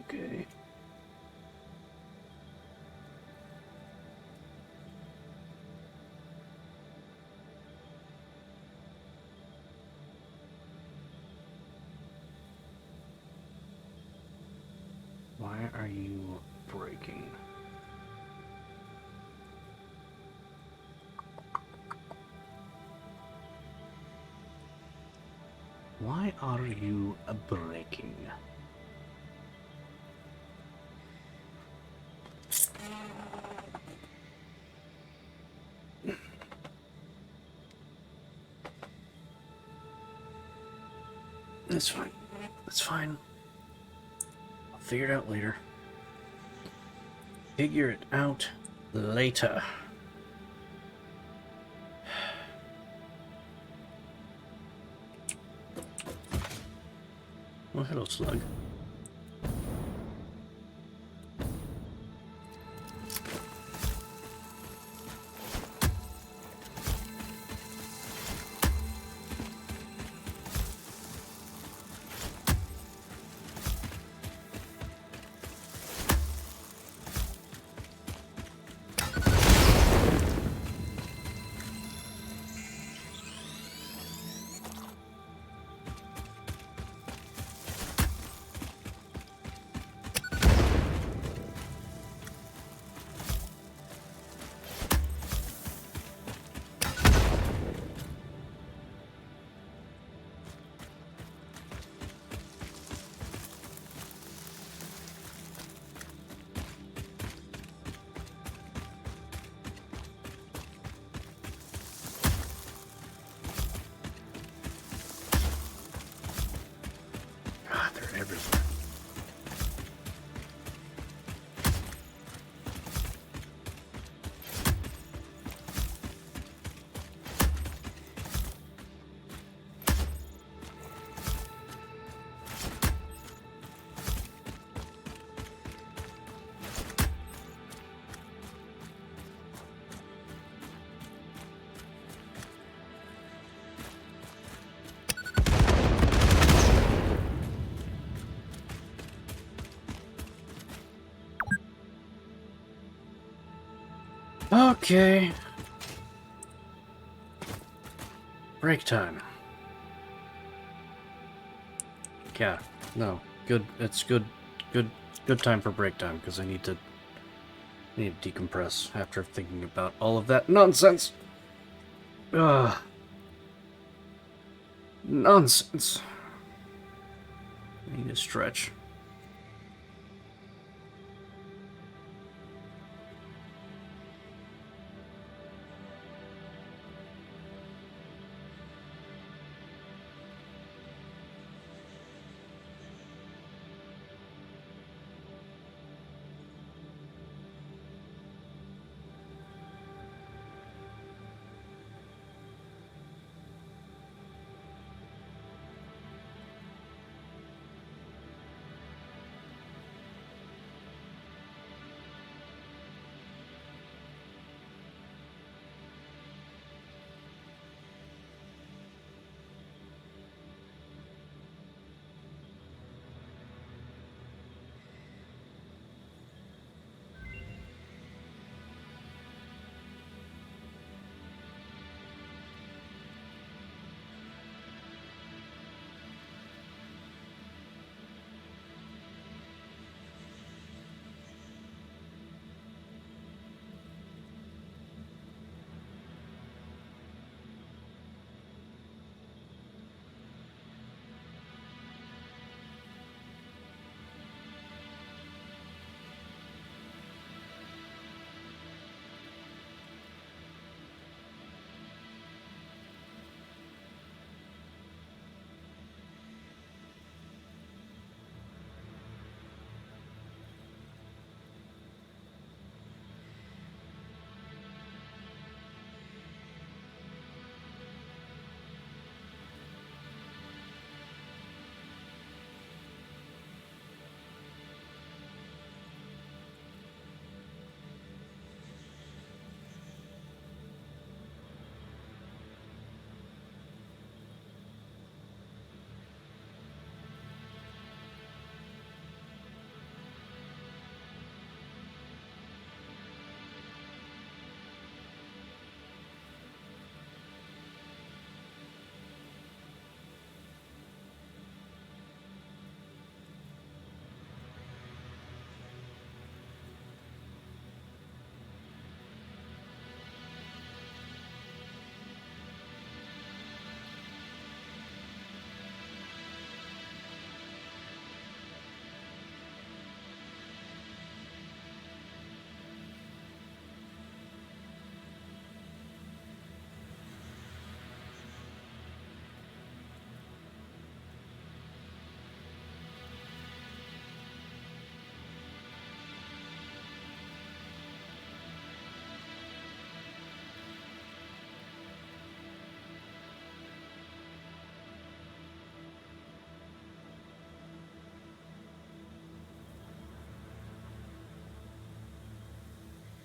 Okay. Why are you breaking? Why are you breaking? That's fine. That's fine. I'll figure it out later. Figure it out later. Well, hello, slug. God, they're everywhere. Okay. Break time. Yeah, no. Good. It's good. Good time for break time because I need to decompress after thinking about all of that nonsense. Ugh. Nonsense. I need a stretch.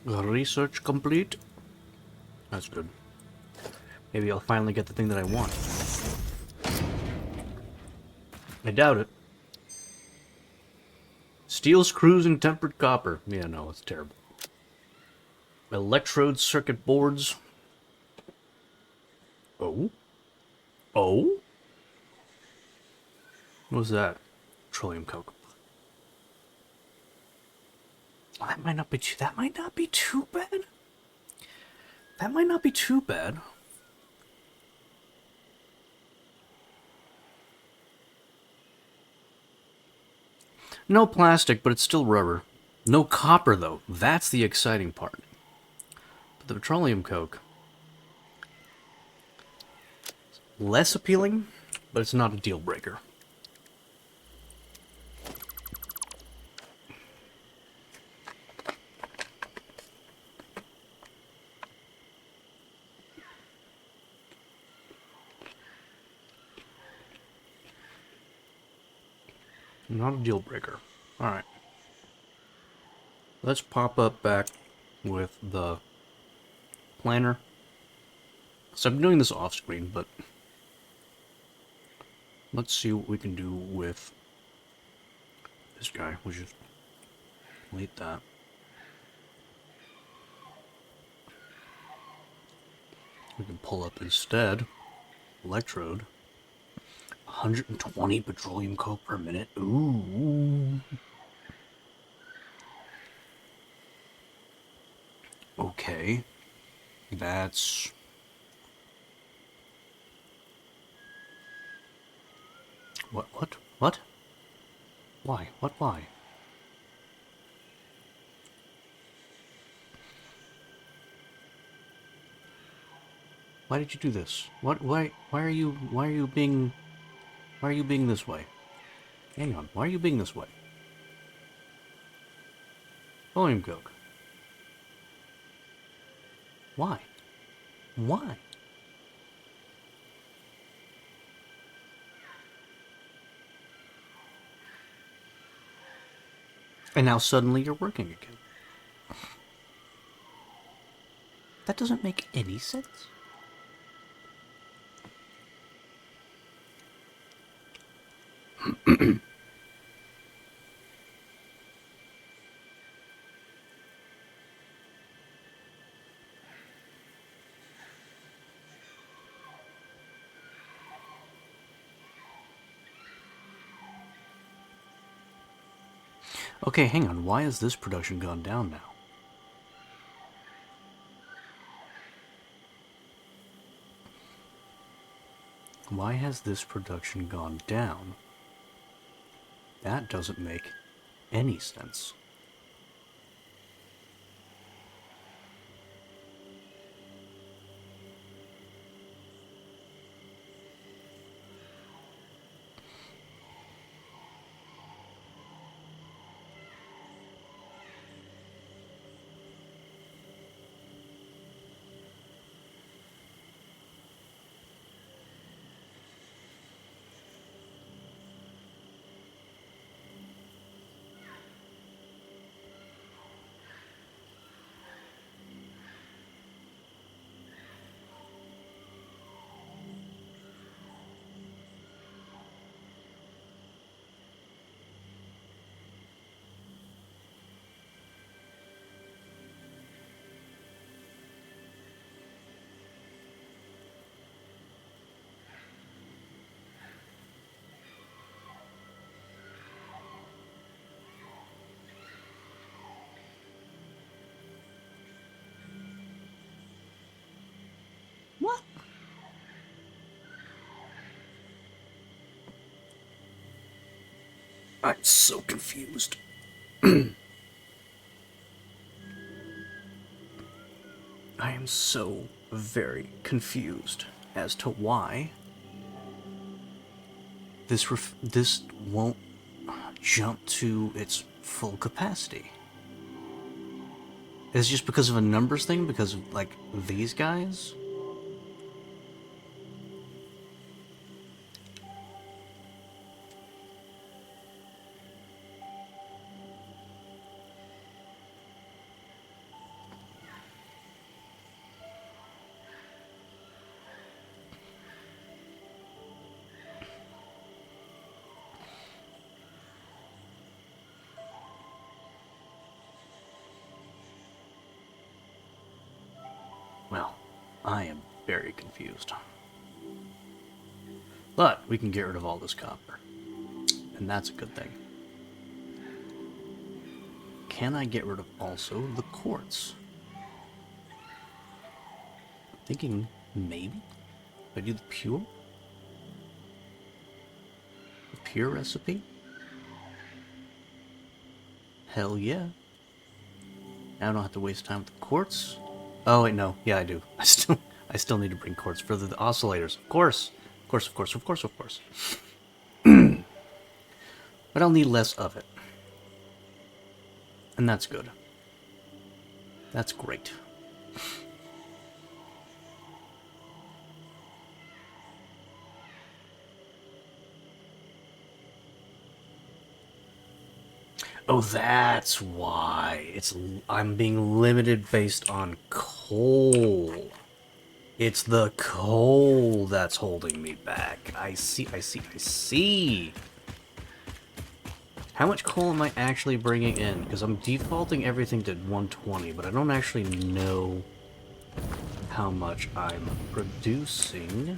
Research complete. That's good. Maybe I'll finally get the thing that I want. I doubt it. Steel screws and tempered copper. Yeah, no, it's terrible. Electrode circuit boards. Oh? Oh? What was that? Petroleum coke. Oh, that might not be too. That might not be too bad. That might not be too bad. No plastic, but it's still rubber. No copper, though. That's the exciting part. But the petroleum coke. Less appealing, but it's not a deal breaker. Not a deal breaker. Alright. Let's pop up back with the planner. So I'm doing this off screen, but let's see what we can do with this guy. We'll just delete that. We can pull up instead electrode. 120 petroleum coke per minute. Ooh. Okay. That's... What? Why? Why? Why did you do this? Why are you being this way? Hang on, why are you being this way? Volume coke. Why? Why? And now suddenly you're working again. That doesn't make any sense. Okay, hang on. Why has this production gone down now? Why has this production gone down? That doesn't make any sense. What? I'm so confused. I am so very confused as to why this won't jump to its full capacity. Is it just because of a numbers thing? Because of, like, these guys? I am very confused. But we can get rid of all this copper. And that's a good thing. Can I get rid of also the quartz? I'm thinking maybe. If I do the pure? The pure recipe? Hell yeah. Now I don't have to waste time with the quartz. Oh wait, no. Yeah, I do. I still need to bring quartz for the oscillators. Of course. Of course, of course, of course, of course. But I'll need less of it. And that's good. That's great. Oh, that's why. I'm being limited based on coal. It's the coal that's holding me back. I see, I see, I see. How much coal am I actually bringing in? Because I'm defaulting everything to 120, but I don't actually know how much I'm producing.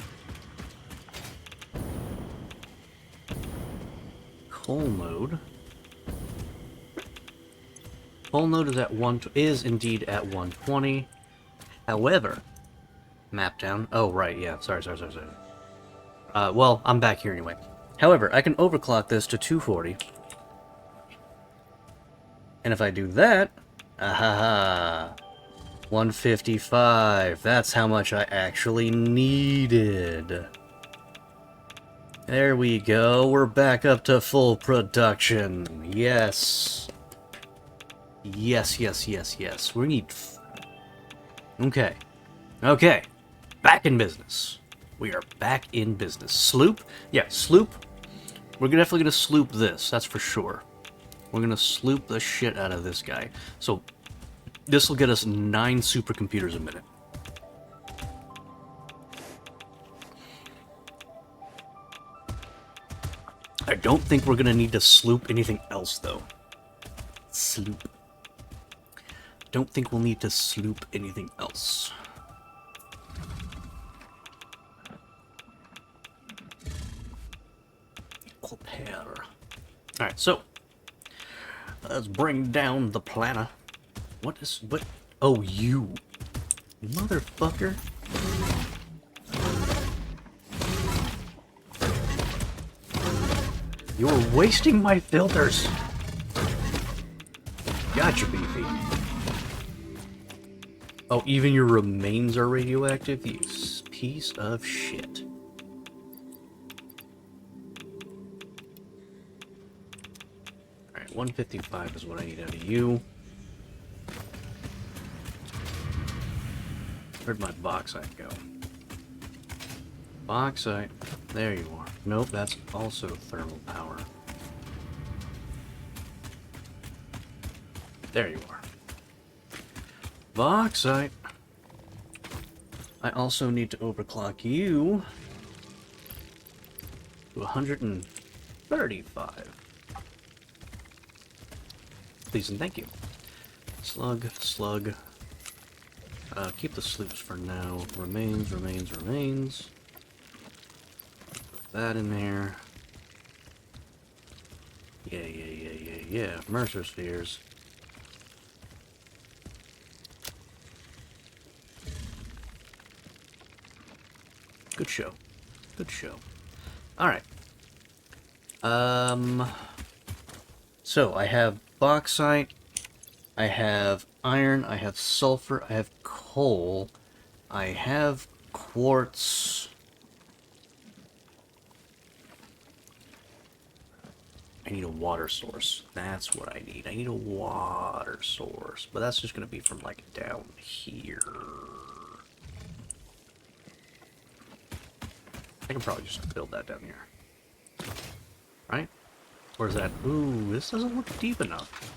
Coal mode. Coal node is indeed at 120. However, map down. Oh right, yeah. Sorry. Well, I'm back here anyway. However, I can overclock this to 240. And if I do that, ahaha, 155. That's how much I actually needed. There we go. We're back up to full production. Yes. Yes. We need... Okay. Okay. Back in business. We are back in business. Sloop? Yeah, sloop. We're definitely going to sloop this. That's for sure. We're going to sloop the shit out of this guy. So, this will get us 9 supercomputers a minute. I don't think we're going to need to sloop anything else, though. Sloop. Don't think we'll need to sloop anything else. Equal pair. Alright, so. Let's bring down the planner. What? Oh, you. Motherfucker. You're wasting my filters. Gotcha, beefy. Oh, even your remains are radioactive? You piece of shit. Alright, 155 is what I need out of you. Where'd my bauxite go? Bauxite. There you are. Nope, that's also thermal power. There you are. Bauxite. I also need to overclock you to 135. Please and thank you. Slug. Keep the sloops for now. Remains. Put that in there. Yeah. Mercer spheres. Good show. Alright. So, I have bauxite, I have iron, I have sulfur, I have coal, I have quartz. I need a water source. That's what I need. I need a water source. But that's just going to be from, like, down here. I can probably just build that down here. Right? Or is that... Ooh, this doesn't look deep enough.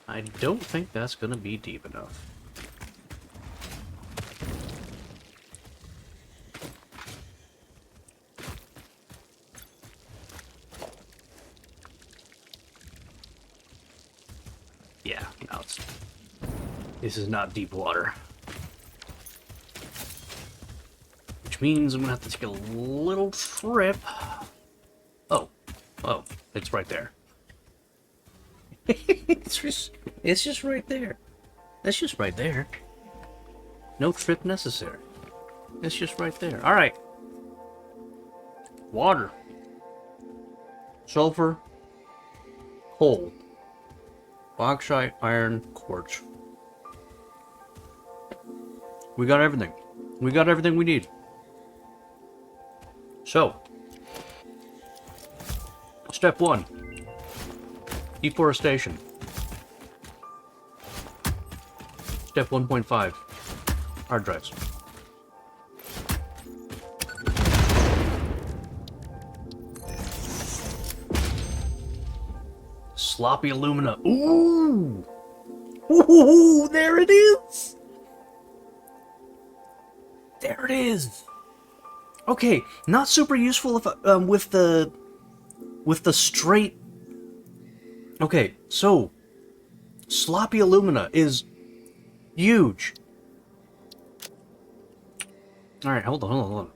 I don't think that's going to be deep enough. Yeah, no, this is not deep water. which means I'm gonna have to take a little trip. Oh, it's right there. it's just right there. That's just right there. No trip necessary. It's just right there. All right. Water, sulfur, coal, bauxite, iron, quartz. We got everything. We got everything we need. So, step 1, deforestation. Step 1.5, hard drives. Sloppy alumina. Ooh! Ooh, there it is! There it is! Okay, not super useful if with the straight. Okay, so sloppy alumina is huge. All right, hold on.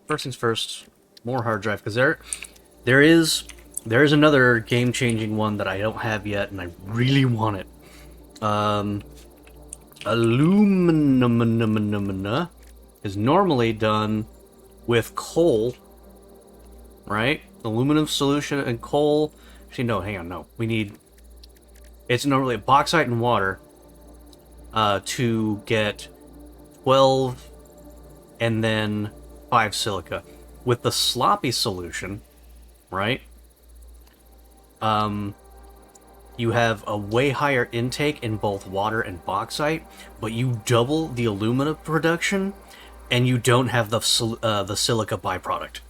First things first, more hard drive because there is another game-changing one that I don't have yet, and I really want it. Aluminum is normally done with coal, right? Aluminum solution and coal. Actually, no, hang on, no. It's normally bauxite and water to get 12 and then 5 silica. With the sloppy solution, right? You have a way higher intake in both water and bauxite, but you double the alumina production, and you don't have the silica byproduct.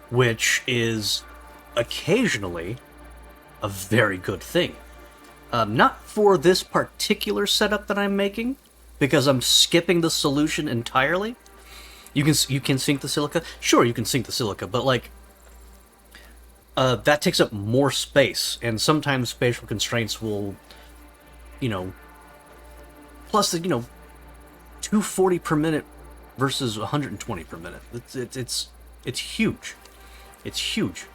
Which is occasionally a very good thing. Not for this particular setup that I'm making, because I'm skipping the solution entirely. You can sink the silica. Sure, you can sink the silica, but like that takes up more space, and sometimes spatial constraints will, plus the 240 per minute versus 120 per minute. It's huge. It's huge.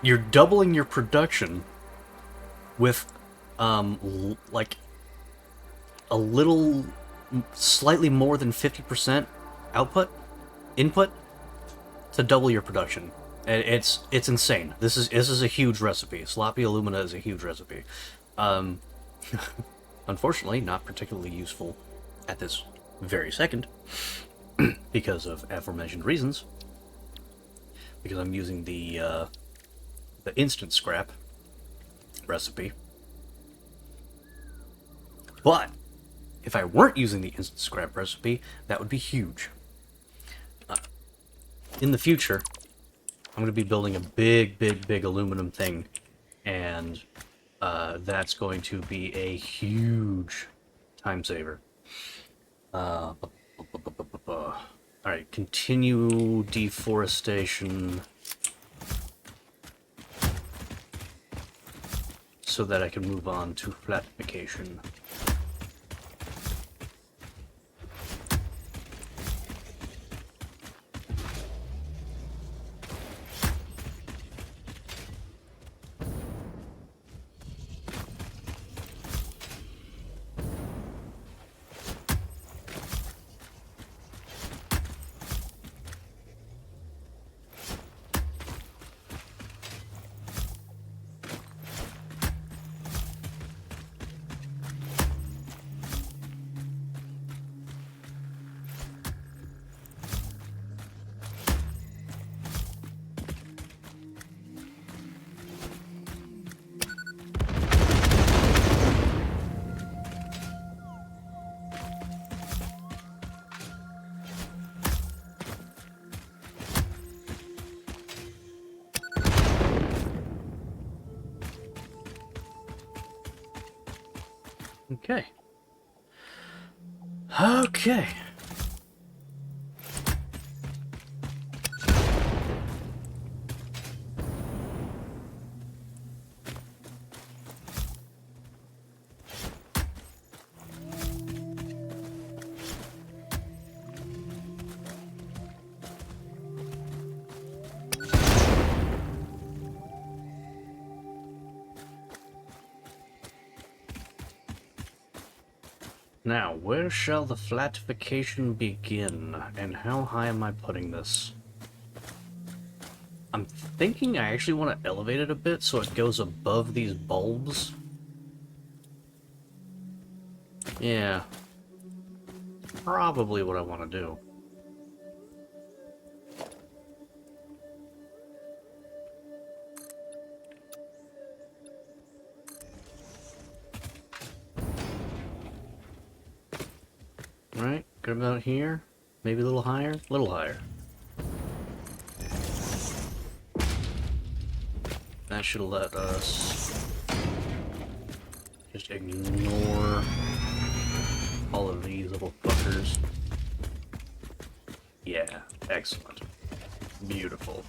You're doubling your production with like a little slightly more than 50% input to double your production. And it's insane. This is a huge recipe. Sloppy alumina is a huge recipe. Unfortunately, not particularly useful at this very second because of aforementioned reasons. Because I'm using the instant scrap recipe. But if I weren't using the instant scrap recipe, that would be huge. In the future, I'm going to be building a big aluminum thing, and that's going to be a huge time saver. Alright, continue deforestation so that I can move on to flatification. Okay. Okay. Now, where shall the flatification begin? And how high am I putting this? I'm thinking I actually want to elevate it a bit so it goes above these bulbs. Yeah. Probably what I want to do. Right, good about here. Maybe a little higher? A little higher. That should let us just ignore all of these little fuckers. Yeah, excellent. Beautiful.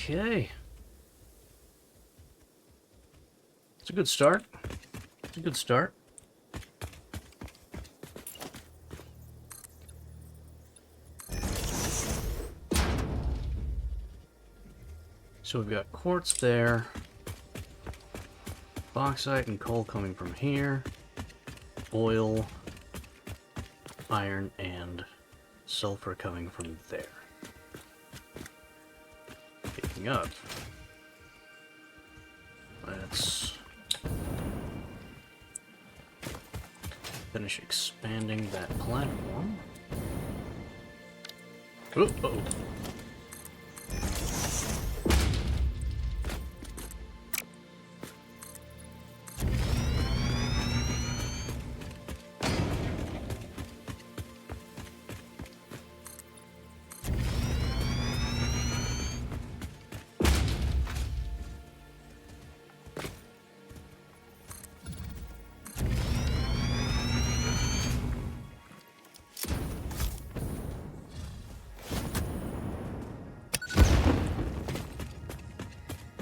Okay. It's a good start. It's a good start. So we've got quartz there. Bauxite and coal coming from here. Oil, iron, and sulfur coming from there. Picking up. Let's finish expanding that platform. Uh-oh.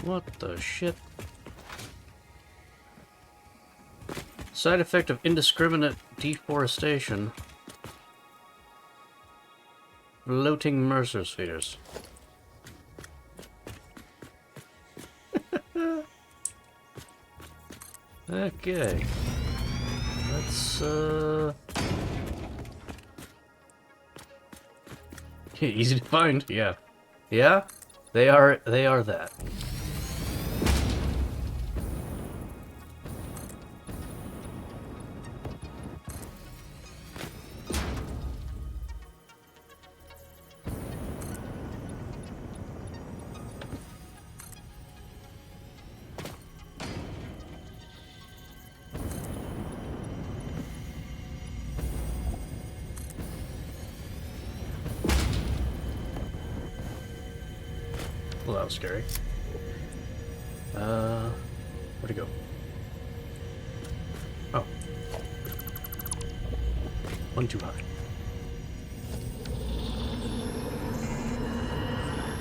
What the shit? Side effect of indiscriminate deforestation. Floating Mercer spheres. Okay. Let's, easy to find, yeah. Yeah? They are that. Well, that was scary. Where'd it go? Oh. One too high.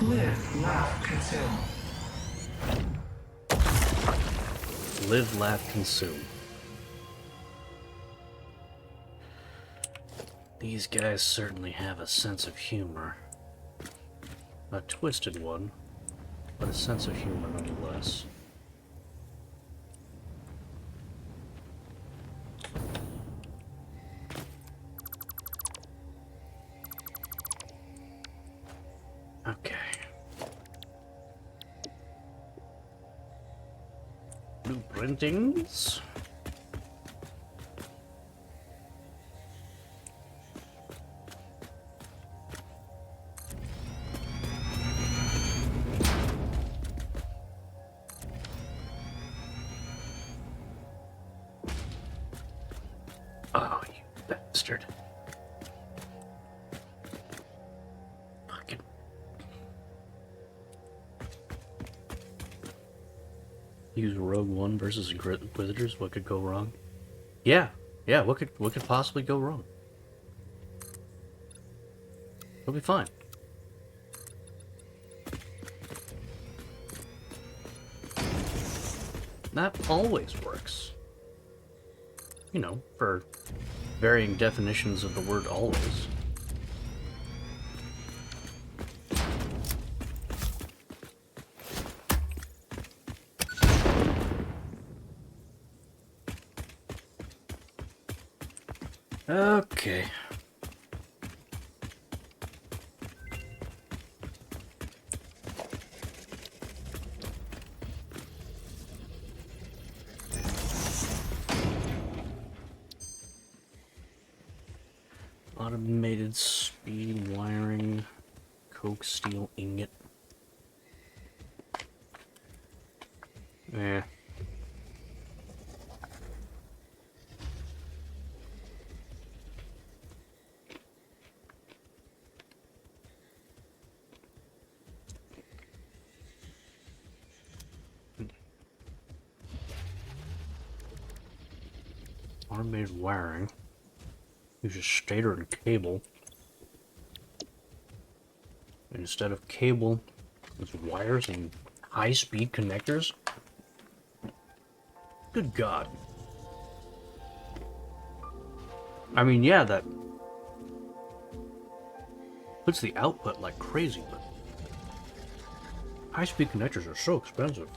Live, laugh, consume. Live, laugh, consume. These guys certainly have a sense of humor. A twisted one, but a sense of humor nonetheless. Okay. Blueprintings. Use Rogue One versus Inquisitors. What could go wrong? Yeah, yeah. What could possibly go wrong? It'll be fine. That always works. You know, for varying definitions of the word always. Okay. Automated speed wiring, coke steel ingot. Eh. Automated wiring. Uses stator and cable. Instead of cable, it's wires and high-speed connectors. Good God. I mean, yeah, that puts the output like crazy, but high-speed connectors are so expensive.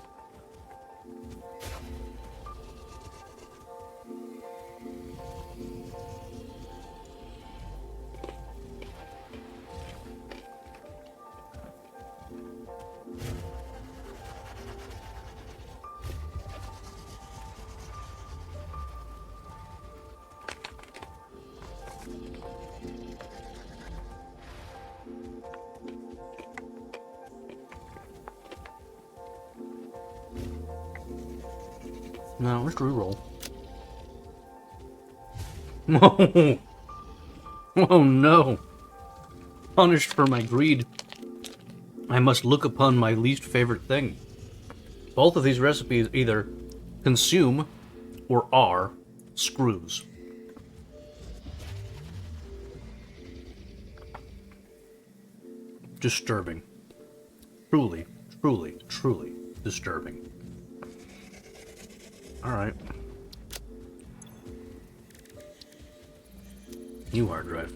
No, let's reroll. Oh, oh no! Punished for my greed, I must look upon my least favorite thing. Both of these recipes either consume or are screws. Disturbing. Truly, truly, truly disturbing. Alright. New hard drive.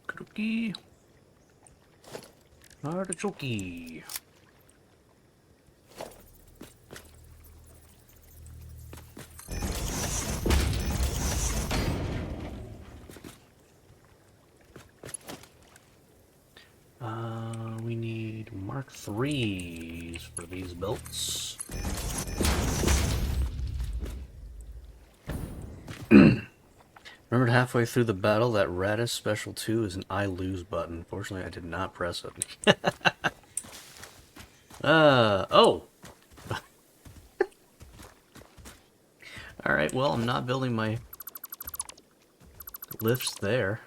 Cookie. Artichoke. We need Mark IIIs for these belts. Remembered halfway through the battle that Radis Special 2 is an I lose button. Fortunately, I did not press it. Oh! Alright, well, I'm not building my lifts there.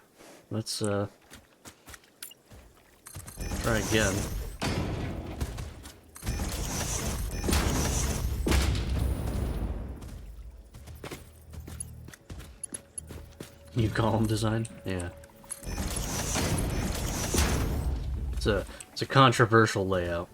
Let's, try again. New column design? Yeah. It's a controversial layout.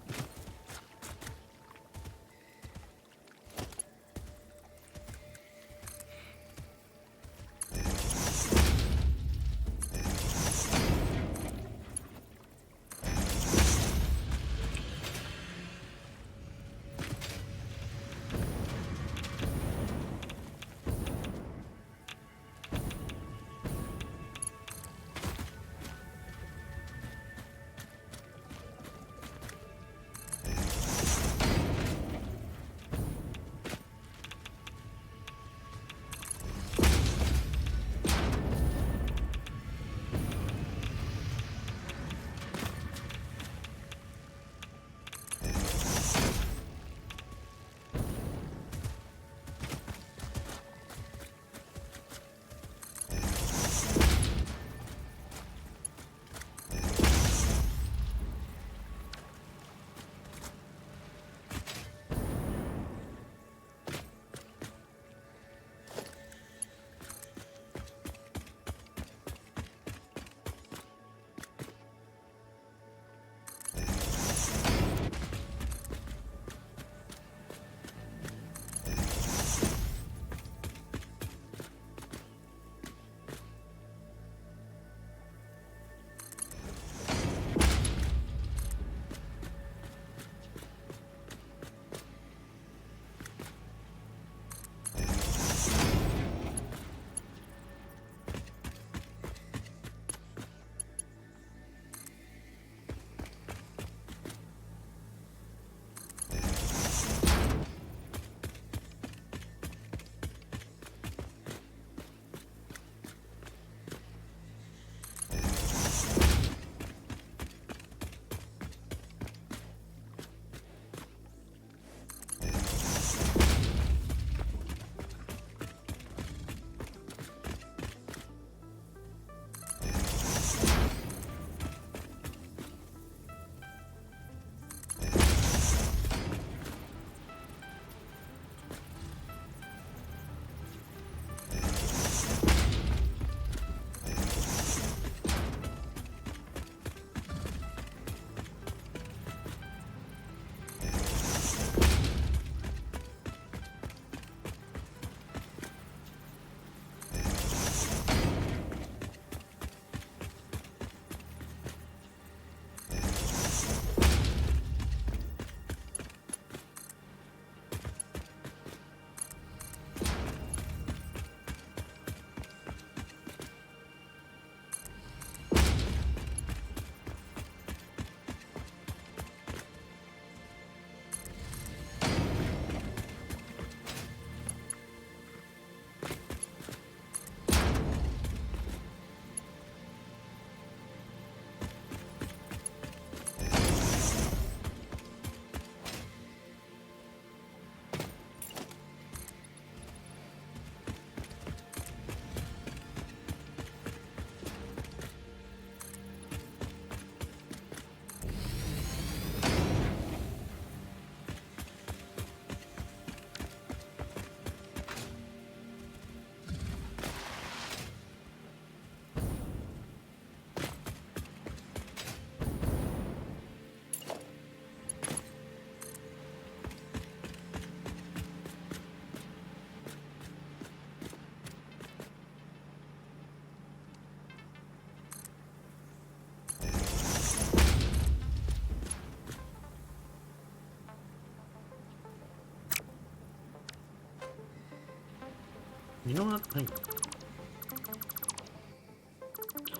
You know what?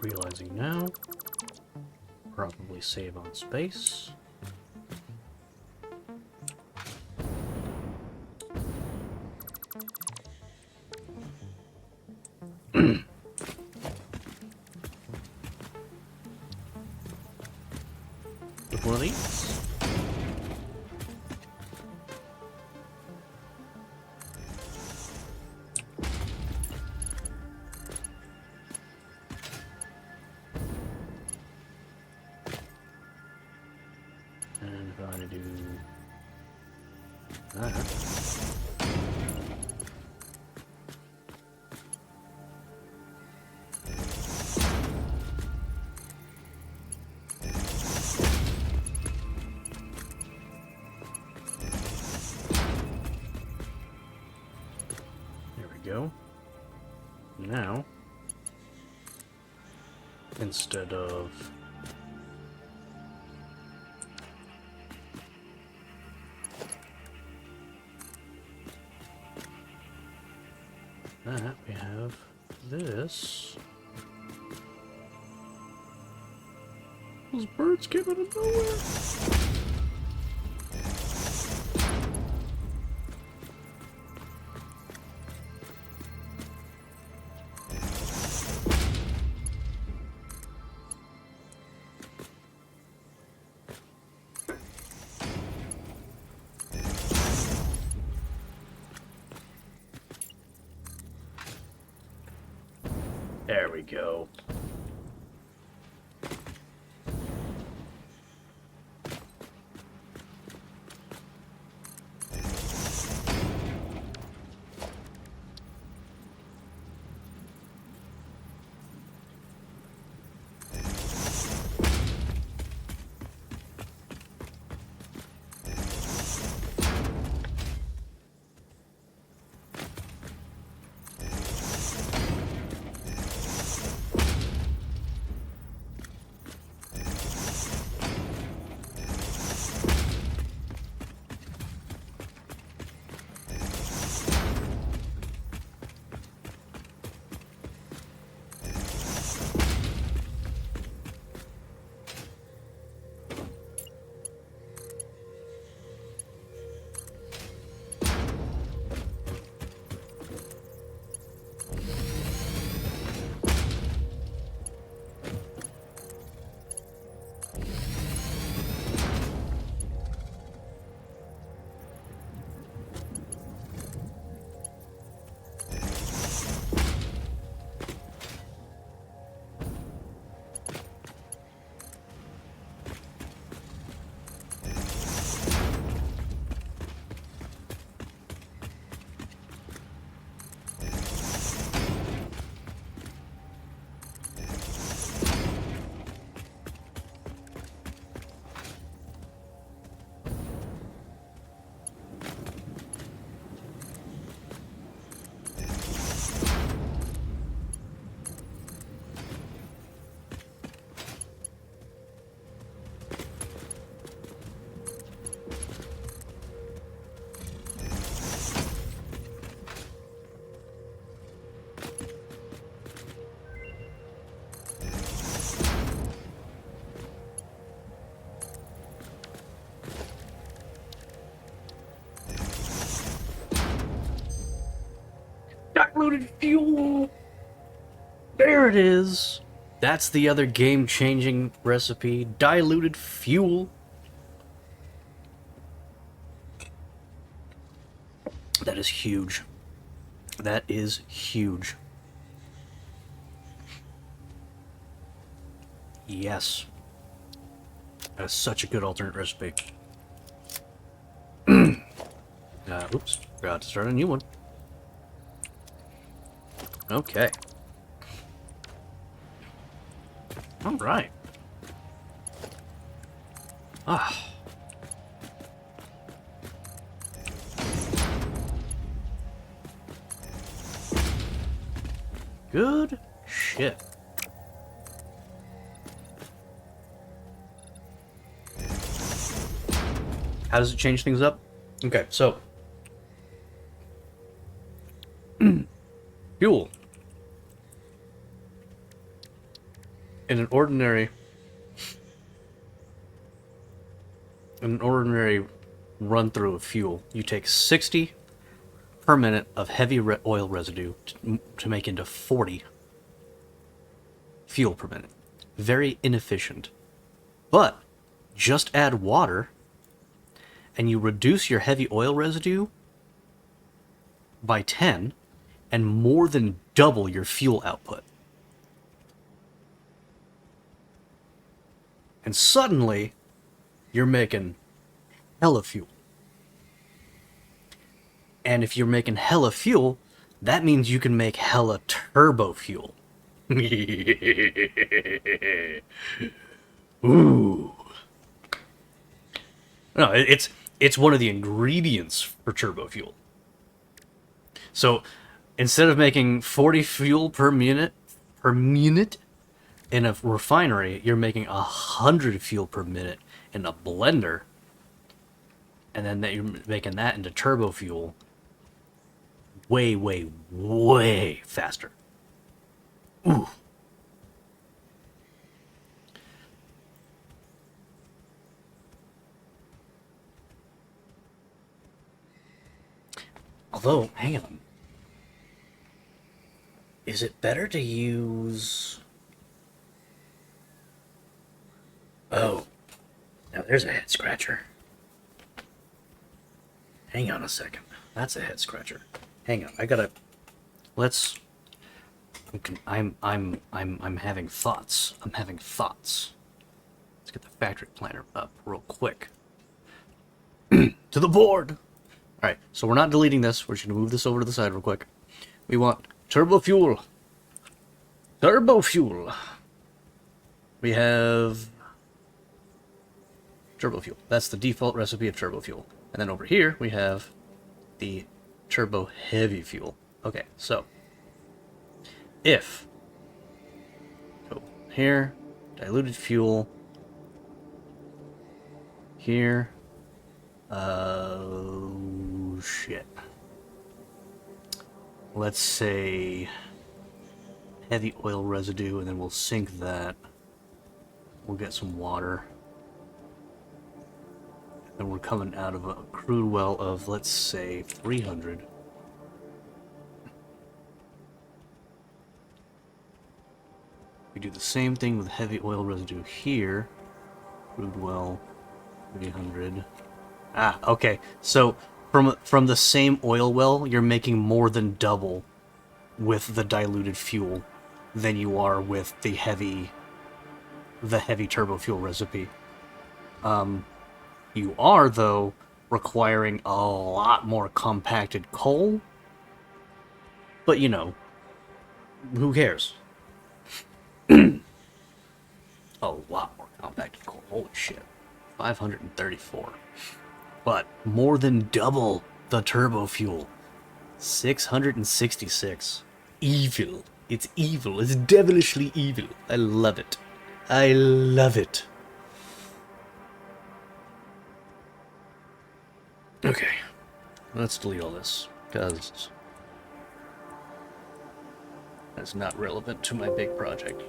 Realizing now. Probably save on space. With one of these. And if I do that. There we go. Now, instead of that, we have this. Those birds came out of nowhere. There we go. Diluted fuel! There it is! That's the other game-changing recipe. Diluted fuel. That is huge. That is huge. Yes. That is such a good alternate recipe. Oops. Forgot to start a new one. Okay. Alright. Ah. Good shit. How does it change things up? Okay, so Fuel. In an ordinary run through of fuel, you take 60 per minute of heavy oil residue to make into 40 fuel per minute. Very inefficient. But just add water and you reduce your heavy oil residue by 10 and more than double your fuel output. And suddenly, you're making hella fuel. And if you're making hella fuel, that means you can make hella turbo fuel. Ooh. No, it's one of the ingredients for turbo fuel. So instead of making 40 fuel per minute in a refinery, you're making 100 fuel per minute in a blender, and then you're making that into turbo fuel way, way, way faster. Ooh. Although, hang on. Is it better to use... Oh. Now there's a head scratcher. Hang on a second. That's a head scratcher. Hang on. I gotta... Let's... I'm having thoughts. I'm having thoughts. Let's get the factory planner up real quick. To the board! Alright, so we're not deleting this. We're just going to move this over to the side real quick. We want turbo fuel. Turbo fuel. We have turbo fuel. That's the default recipe of turbo fuel. And then over here, we have the turbo heavy fuel. Okay, so if go here, diluted fuel, here, shit. Let's say heavy oil residue, and then we'll sink that. We'll get some water. And we're coming out of a crude well of, let's say, 300. We do the same thing with heavy oil residue here. Crude well, 300. Ah, okay. So from the same oil well, you're making more than double with the diluted fuel than you are with the heavy turbo fuel recipe. You are, though, requiring a lot more compacted coal. But, you know, who cares? A lot more compacted coal. Holy shit. 534. But more than double the turbo fuel. 666. Evil. It's evil. It's devilishly evil. I love it. I love it. Okay. Let's delete all this, because that's not relevant to my big project.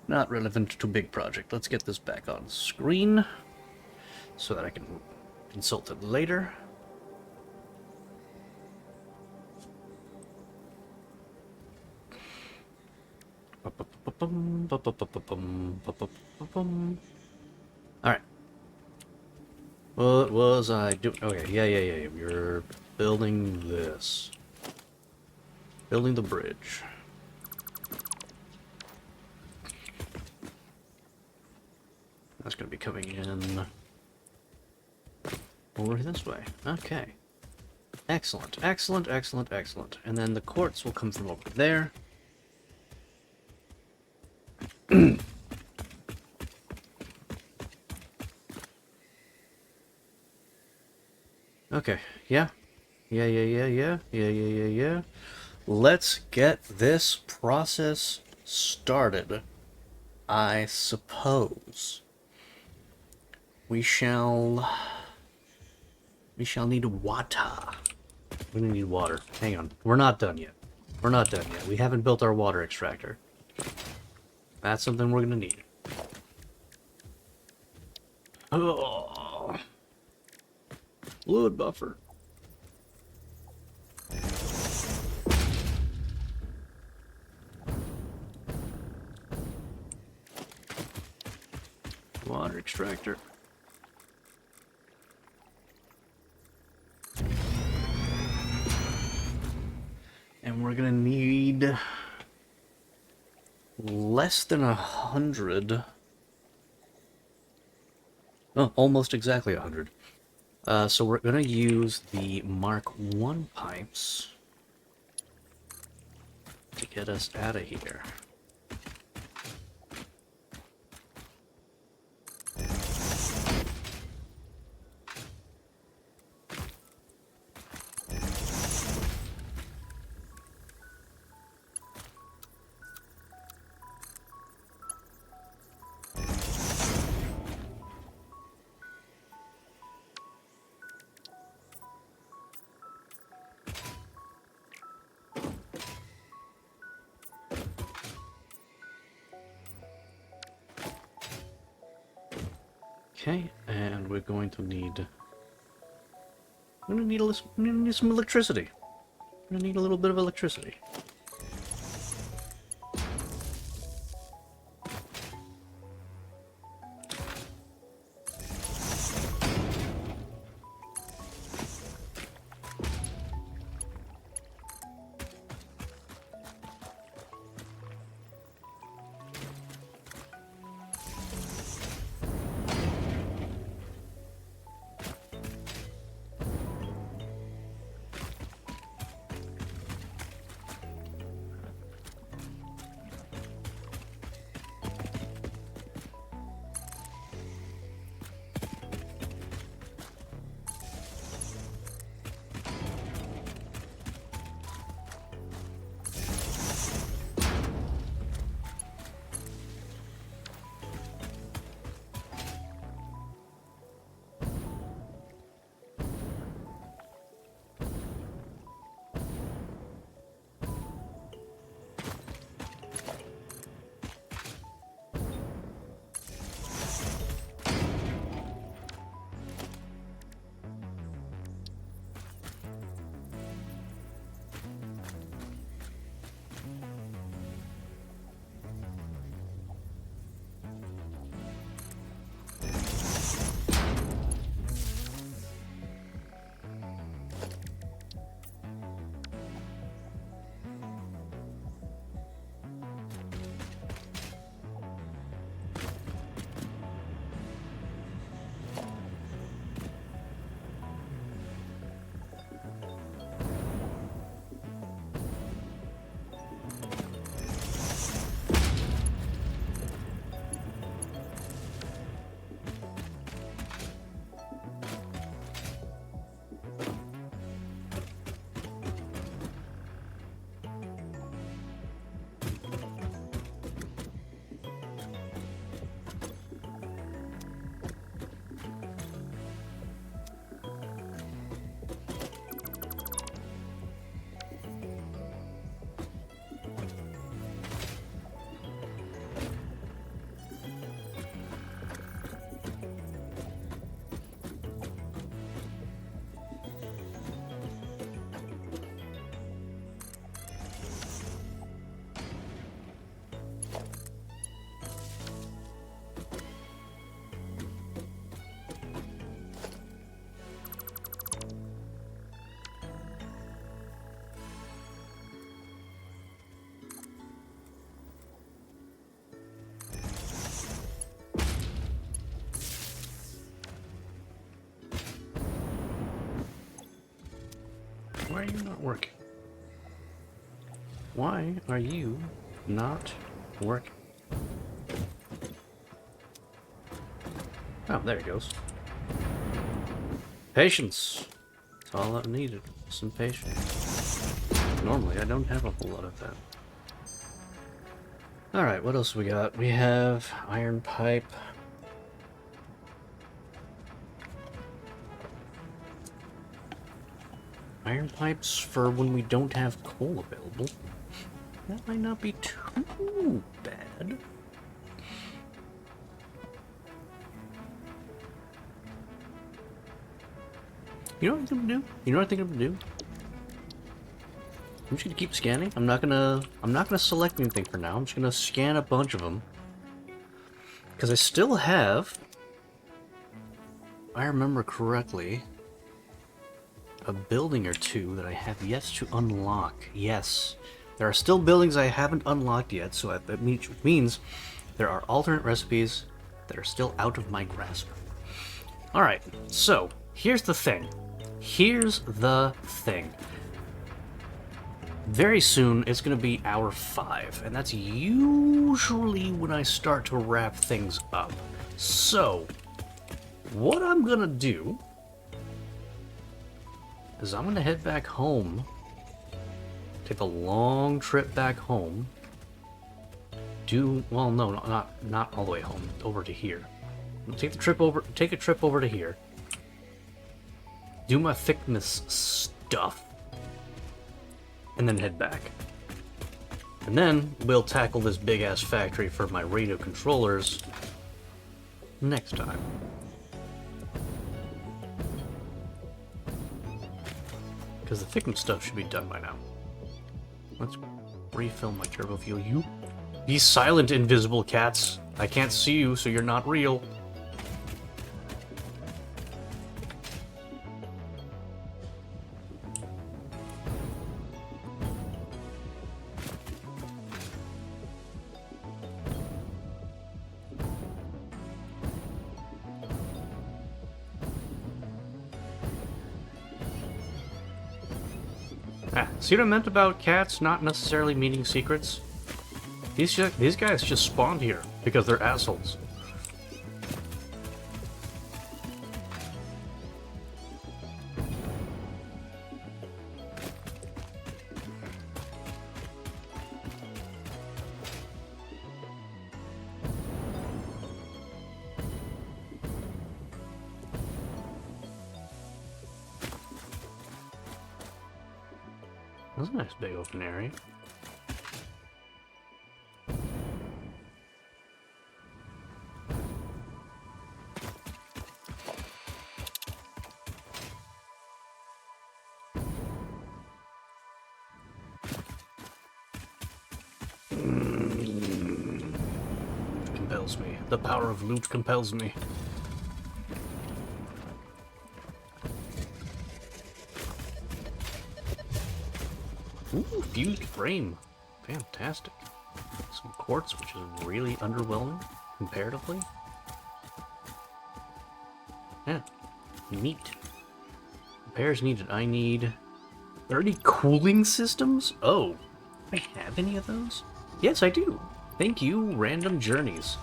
Not relevant to big project. Let's get this back on screen so that I can consult it later. Alright. What was I doing? Okay, yeah. We're building this. Building the bridge. That's going to be coming in over this way. Okay. Excellent. And then the quartz will come from over there. Okay. Yeah. Let's get this process started, I suppose. We shall need water. We're gonna need water. Hang on. We're not done yet. We're not done yet. We haven't built our water extractor. That's something we're gonna need. Oh. Fluid buffer. Water extractor. And we're gonna need less than 100. Oh, almost exactly 100. So we're gonna use the Mark 1 pipes to get us out of here. Okay, and we're going to need... I'm gonna need some electricity. I'm gonna need a little bit of electricity. Why are you not working? Why are you not working? Oh, there it goes. Patience. That's all I needed. Some patience. Normally, I don't have a whole lot of that. Alright, what else we got? We have iron pipe. iron pipes for when we don't have coal available. That might not be too bad. You know what I'm gonna do? You know what I think I'm gonna do? I'm just gonna keep scanning. I'm not gonna select anything for now. I'm just gonna scan a bunch of them. Because I still have, if I remember correctly, a building or two that I have yet to unlock. Yes, there are still buildings I haven't unlocked yet, so that means there are alternate recipes that are still out of my grasp. Alright, so here's the thing. Very soon, it's going to be hour 5, and that's usually when I start to wrap things up. So, what I'm going to do is I'm going to head back home, take a long trip back home, well, no, not all the way home, over to here. I'm gonna take a trip over to here, do my thickness stuff, and then head back. And then we'll tackle this big-ass factory for my radio controllers next time. Because the thickness stuff should be done by now. Let's refill my turbo fuel. You be silent, invisible cats. I can't see you, so you're not real. See what I meant about cats not necessarily meaning secrets? These guys just spawned here because they're assholes. That's a nice big open area. Compels me. The power of loot compels me. Ooh, fused frame. Fantastic. Some quartz, which is really underwhelming, comparatively. Yeah, neat. Repairs needed. I need 30 cooling systems? Oh, do I have any of those? Yes, I do. Thank you, Random Journeys.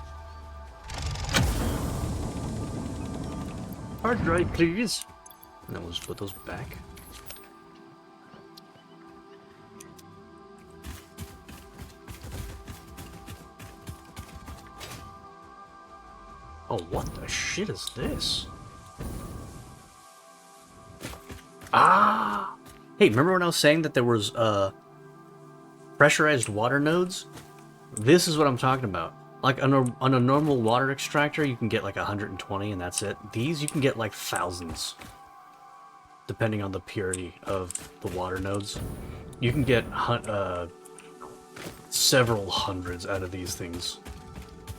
Hard drive, please. And then we'll just put those back. Oh, what the shit is this? Ah! Hey, remember when I was saying that there was, pressurized water nodes? This is what I'm talking about. Like, on a normal water extractor, you can get like 120 and that's it. These, you can get like thousands. Depending on the purity of the water nodes. You can get, several hundreds out of these things.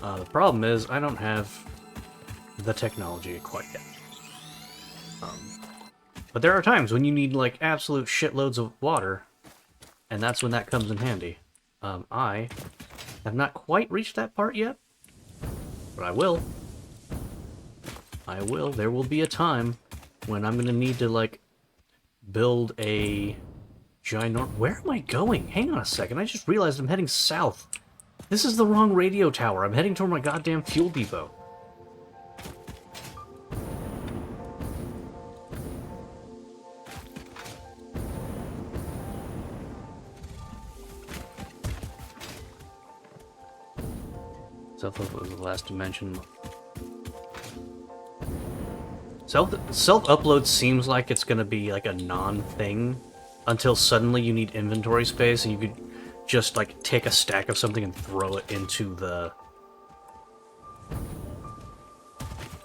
The problem is, I don't have the technology quite yet. But there are times when you need, like, absolute shitloads of water, and that's when that comes in handy. I have not quite reached that part yet, but I will. I will. There will be a time when I'm gonna need to, like, build a Where am I going? Hang on a second, I just realized I'm heading south. This is the wrong radio tower. I'm heading toward my goddamn fuel depot. South was the last dimension. Self-upload seems like it's gonna be like a non-thing until suddenly you need inventory space and you could just like take a stack of something and throw it into the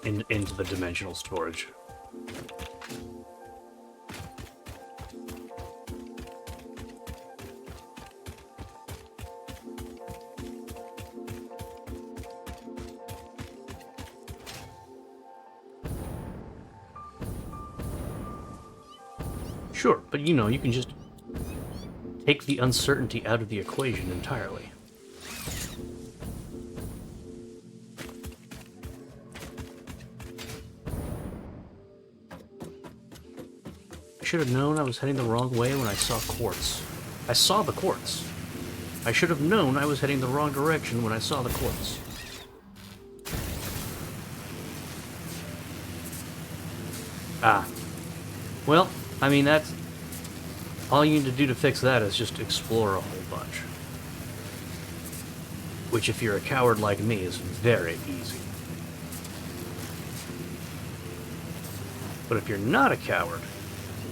into the dimensional storage. Sure, but you know, you can just take the uncertainty out of the equation entirely. I should have known I was heading the wrong way when I saw quartz. I saw the quartz. I should have known I was heading the wrong direction when I saw the quartz. Ah. Well, I mean, that's... all you need to do to fix that is just explore a whole bunch. Which, if you're a coward like me, is very easy. But if you're not a coward,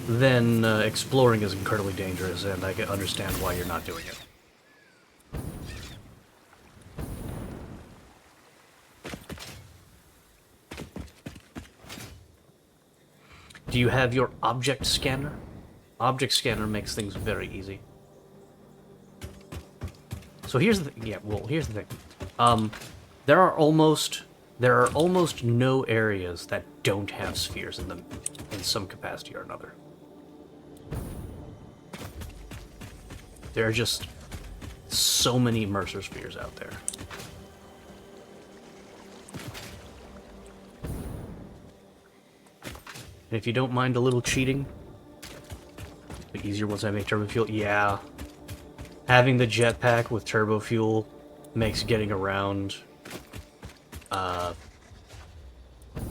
then exploring is incredibly dangerous, and I can understand why you're not doing it. Do you have your object scanner? Object scanner makes things very easy. So here's the here's the thing. There are almost no areas that don't have spheres in them in some capacity or another. There are just so many Mercer spheres out there. And if you don't mind a little cheating, the easier once I make turbo fuel. Yeah, having the jetpack with turbo fuel makes getting around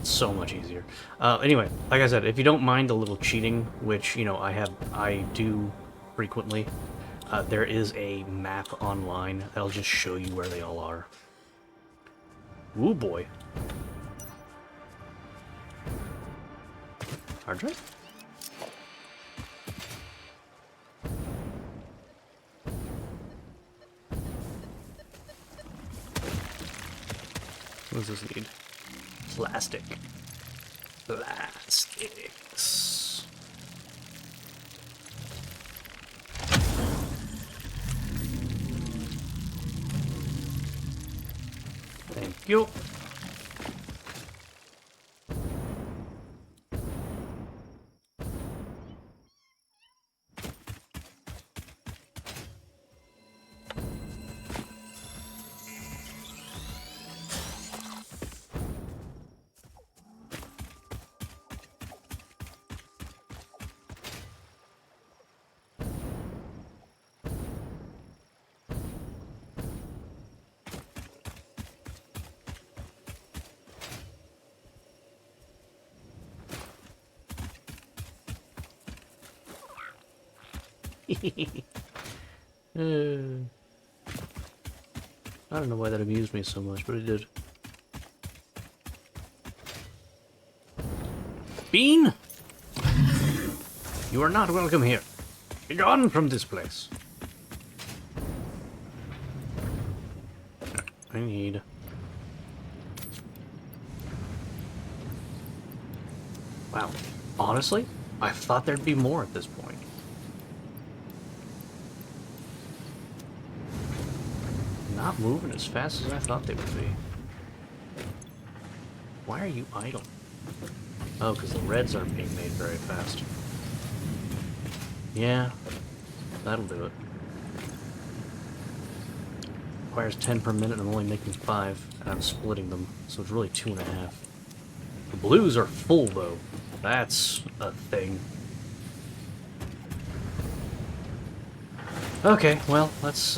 so much easier. Anyway, like I said, if you don't mind a little cheating, which, you know, I do frequently, there is a map online that'll just show you where they all are. Ooh boy. Hard drive? What does this need? Plastic. Plastics. Thank you. I don't know why that amused me so much, but it did. Bean! You are not welcome here. Be gone from this place. I need... Wow. Honestly, I thought there'd be more at this point. Not moving as fast as I thought they would be. Why are you idle? Oh, because the reds aren't being made very fast. Yeah, that'll do it. Requires 10 per minute, and I'm only making 5, and I'm splitting them, so it's really 2.5. The blues are full, though. That's a thing. Okay, well, let's,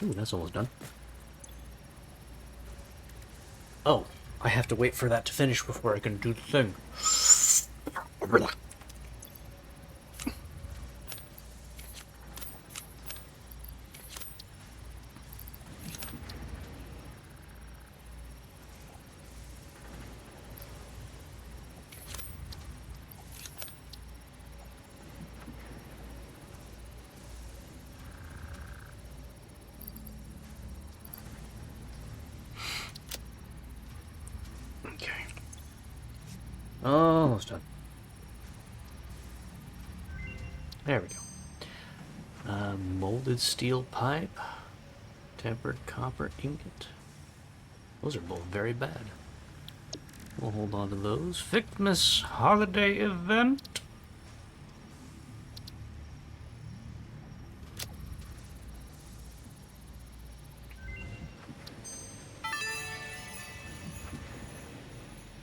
Ooh, that's almost done. Oh, I have to wait for that to finish before I can do the thing. Oh, almost done. There we go. Molded steel pipe. Tempered copper ingot. Those are both very bad. We'll hold on to those. Victmas holiday event.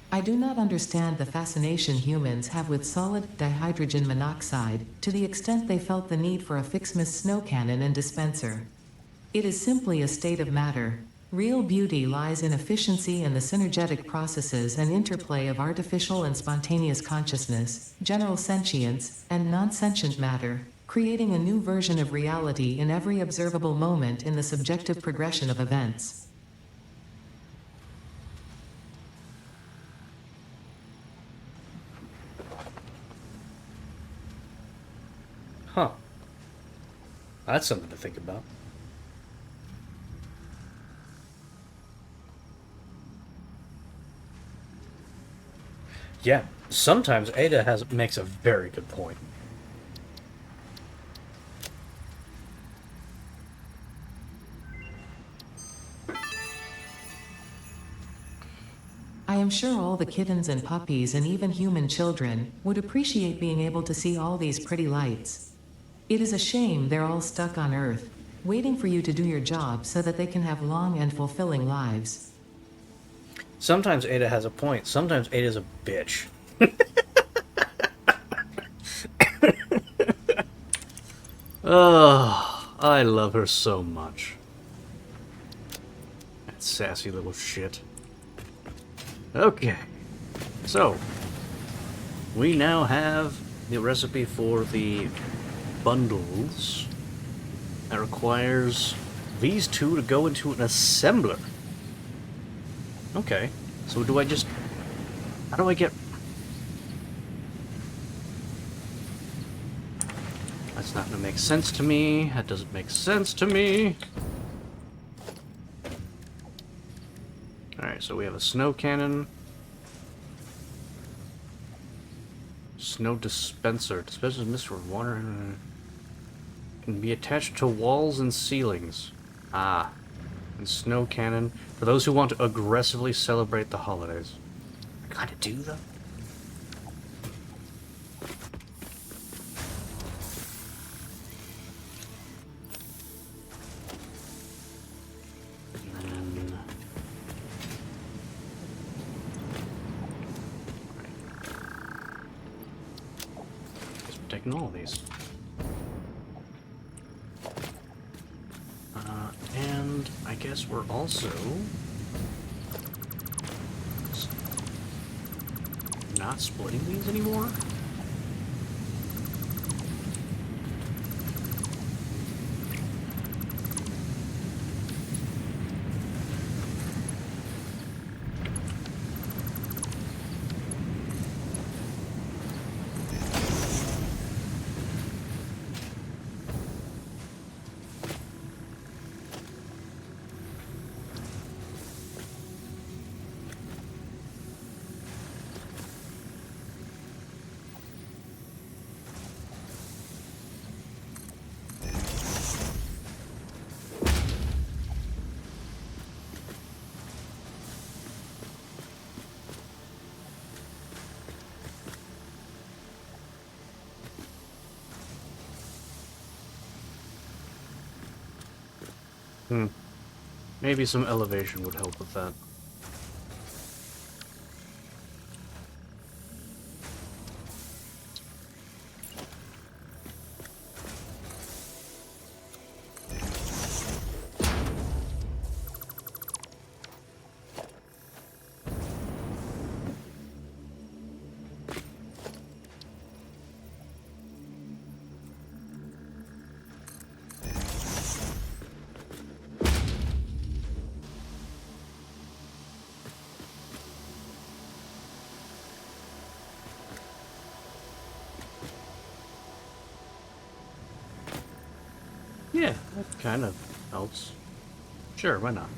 I do not understand the fascination humans have with solid dihydrogen monoxide, to the extent they felt the need for a Fixmas snow cannon and dispenser. It is simply a state of matter. Real beauty lies in efficiency and the synergetic processes and interplay of artificial and spontaneous consciousness, general sentience, and non-sentient matter, creating a new version of reality in every observable moment in the subjective progression of events. Huh. That's something to think about. Yeah, sometimes Ada makes a very good point. I am sure all the kittens and puppies and even human children would appreciate being able to see all these pretty lights. It is a shame they're all stuck on Earth, waiting for you to do your job so that they can have long and fulfilling lives. Sometimes Ada has a point. Sometimes Ada's a bitch. Oh, I love her so much. That sassy little shit. Okay. So, we now have the recipe for the bundles. That requires these two to go into an assembler. Okay. So do I just... How do I get... That's not going to make sense to me. That doesn't make sense to me. Alright, so we have a snow cannon. Snow dispenser. Dispenses mist for water and... Can be attached to walls and ceilings. Ah. And snow cannon. For those who want to aggressively celebrate the holidays. I kinda do, though. Taking all of these. And I guess we're also not splitting these anymore? Maybe some elevation would help with that. Yeah, that kind of helps. Sure, why not?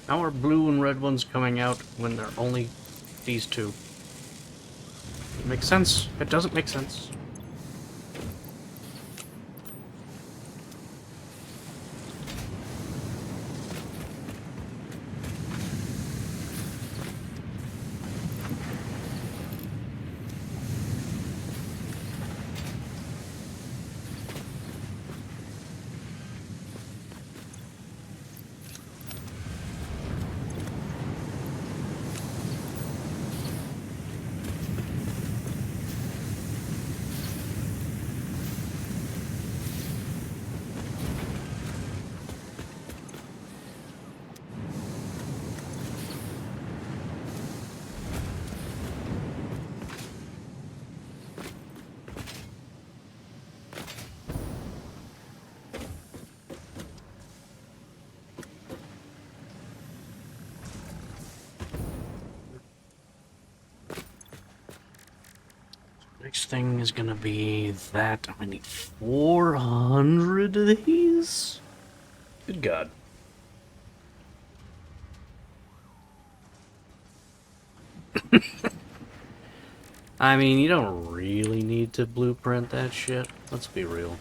How are blue and red ones coming out when they're only these two? It makes sense. It doesn't make sense. Next thing is gonna be that. I'm gonna need 400 of these? Good God. I mean, you don't really need to blueprint that shit. Let's be real.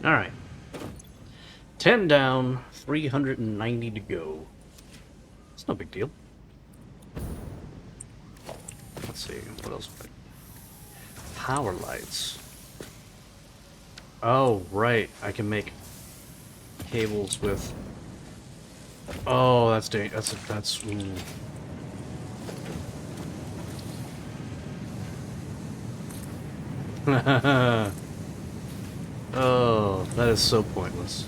Alright. 10 down, 390 to go. It's no big deal. Let's see, what else? Power lights. Oh, right. I can make cables with... Oh, that's ooh. Oh, that is so pointless.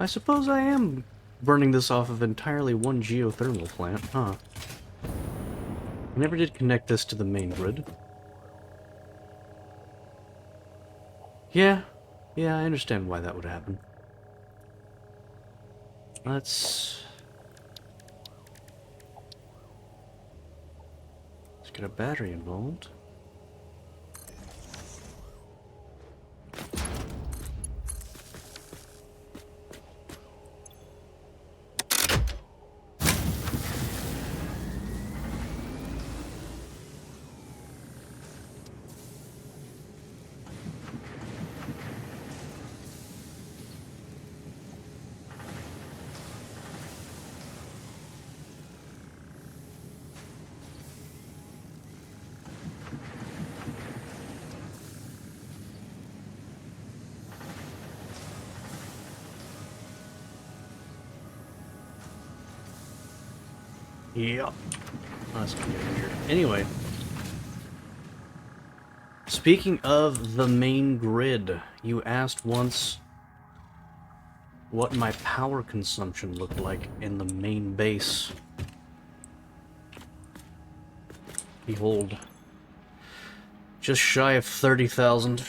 I suppose I am burning this off of entirely one geothermal plant, huh? I never did connect this to the main grid. Yeah, I understand why that would happen. Let's get a battery involved. Yep. That's gonna get weird. Anyway. Speaking of the main grid, you asked once what my power consumption looked like in the main base. Behold. Just shy of 30,000.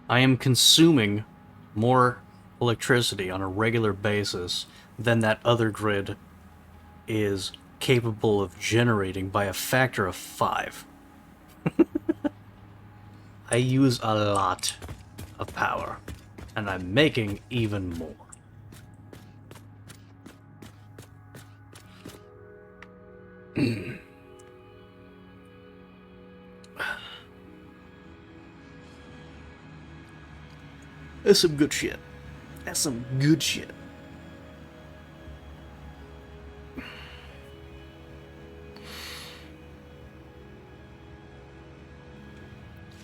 I am consuming more electricity on a regular basis than that other grid is capable of generating by a factor of 5. I use a lot of power, and I'm making even more. That's some good shit. That's some good shit.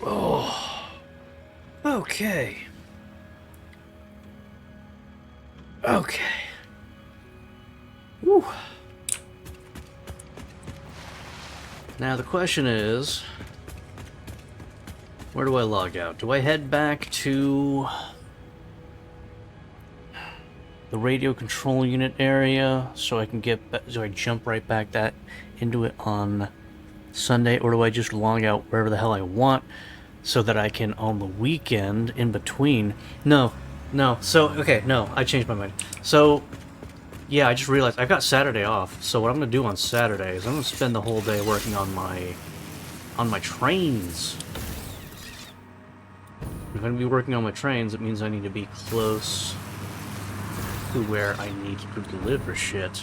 Oh. Okay. Okay. Woo. Now the question is, where do I log out? Do I head back to the radio control unit area so I can so I jump right back into it on Sunday, or do I just log out wherever the hell I want so that I can on the weekend in between? No. So okay, no, I changed my mind. So yeah, I just realized I've got Saturday off. So what I'm gonna do on Saturday is I'm gonna spend the whole day working on my trains. If I'm gonna be working on my trains, it means I need to be close to where I need to deliver shit.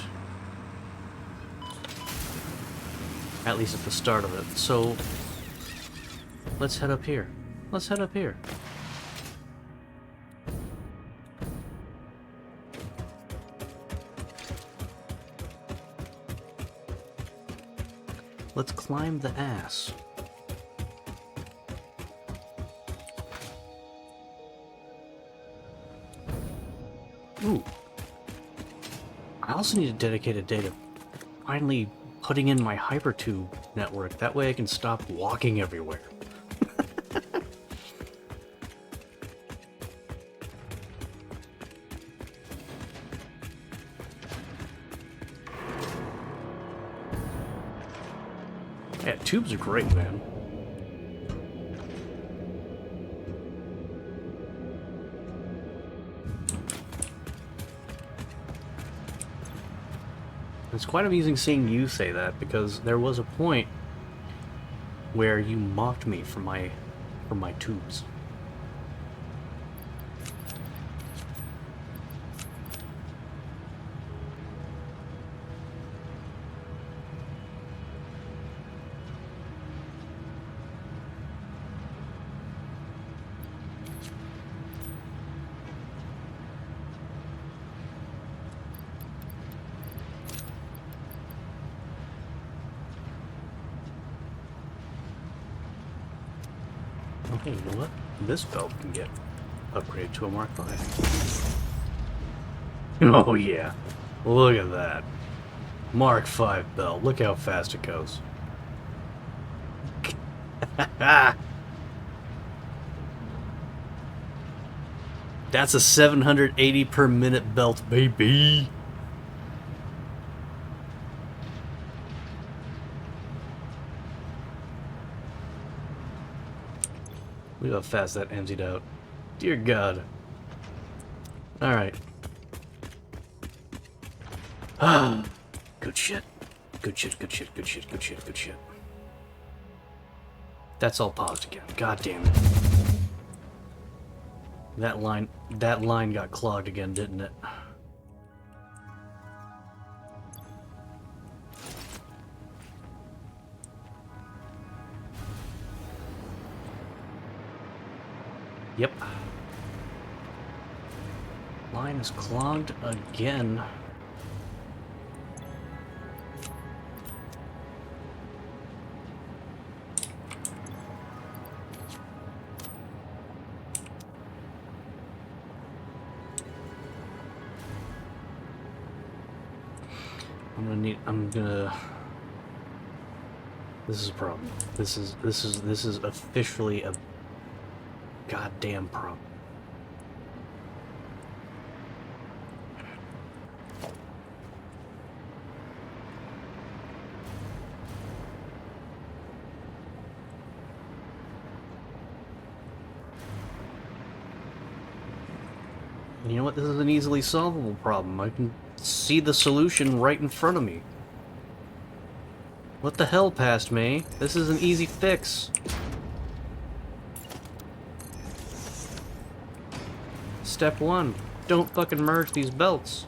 At least at the start of it. So let's head up here. Let's head up here. Let's climb the ass. Ooh. I also need a dedicated day to finally putting in my hypertube network. That way I can stop walking everywhere. Yeah, tubes are great, man. It's quite amusing seeing you say that, because there was a point where you mocked me for my tubes. Okay, you know what? This belt can get upgraded to a Mark V. Oh yeah, look at that. Mark V belt, look how fast it goes. That's a 780 per minute belt, baby. Look how fast that emptied out. Dear God. Alright. Ah, good shit. Good shit, good shit, good shit, good shit, good shit. That's all paused again. God damn it. That line got clogged again, didn't it? Yep. Line is clogged again. This is a problem. This is officially a goddamn problem. And you know what? This is an easily solvable problem. I can see the solution right in front of me. What the hell, past me? This is an easy fix. Step 1. Don't fucking merge these belts.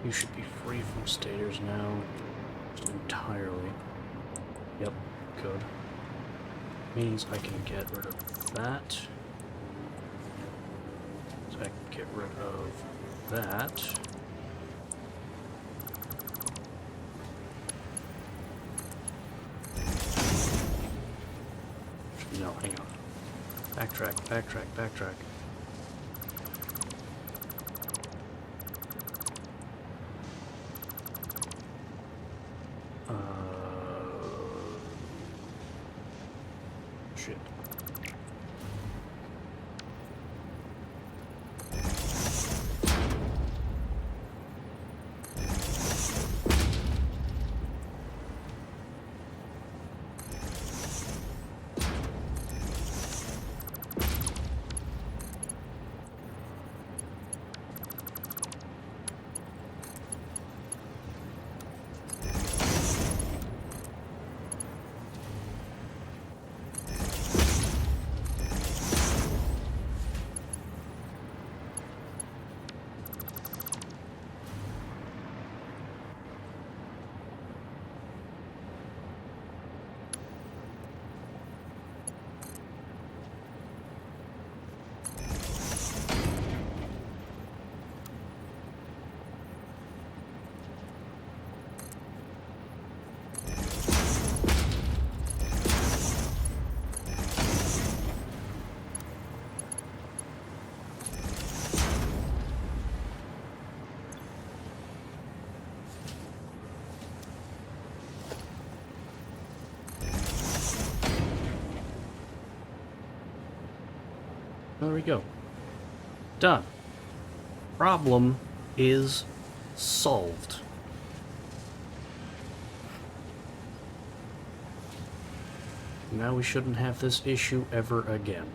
You should be free from stators now. Just entirely. Yep, good. Means I can get rid of that. So I can get rid of that. No, hang on. Backtrack, backtrack, backtrack. Shit. There we go. Done. Problem is solved. Now we shouldn't have this issue ever again.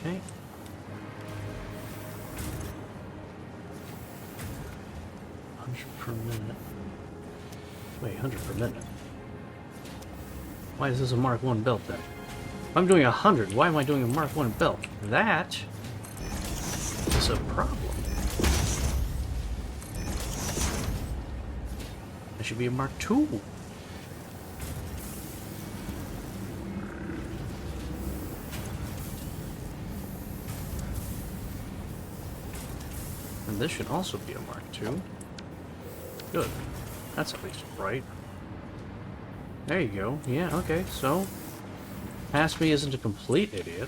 Okay. Per minute. Wait, 100 per minute. Why is this a Mark 1 belt then? If I'm doing 100, why am I doing a Mark 1 belt? That is a problem. That should be a Mark 2. And this should also be a Mark 2. Good. That's at least right. There you go. Yeah, okay, so... Past me isn't a complete idiot.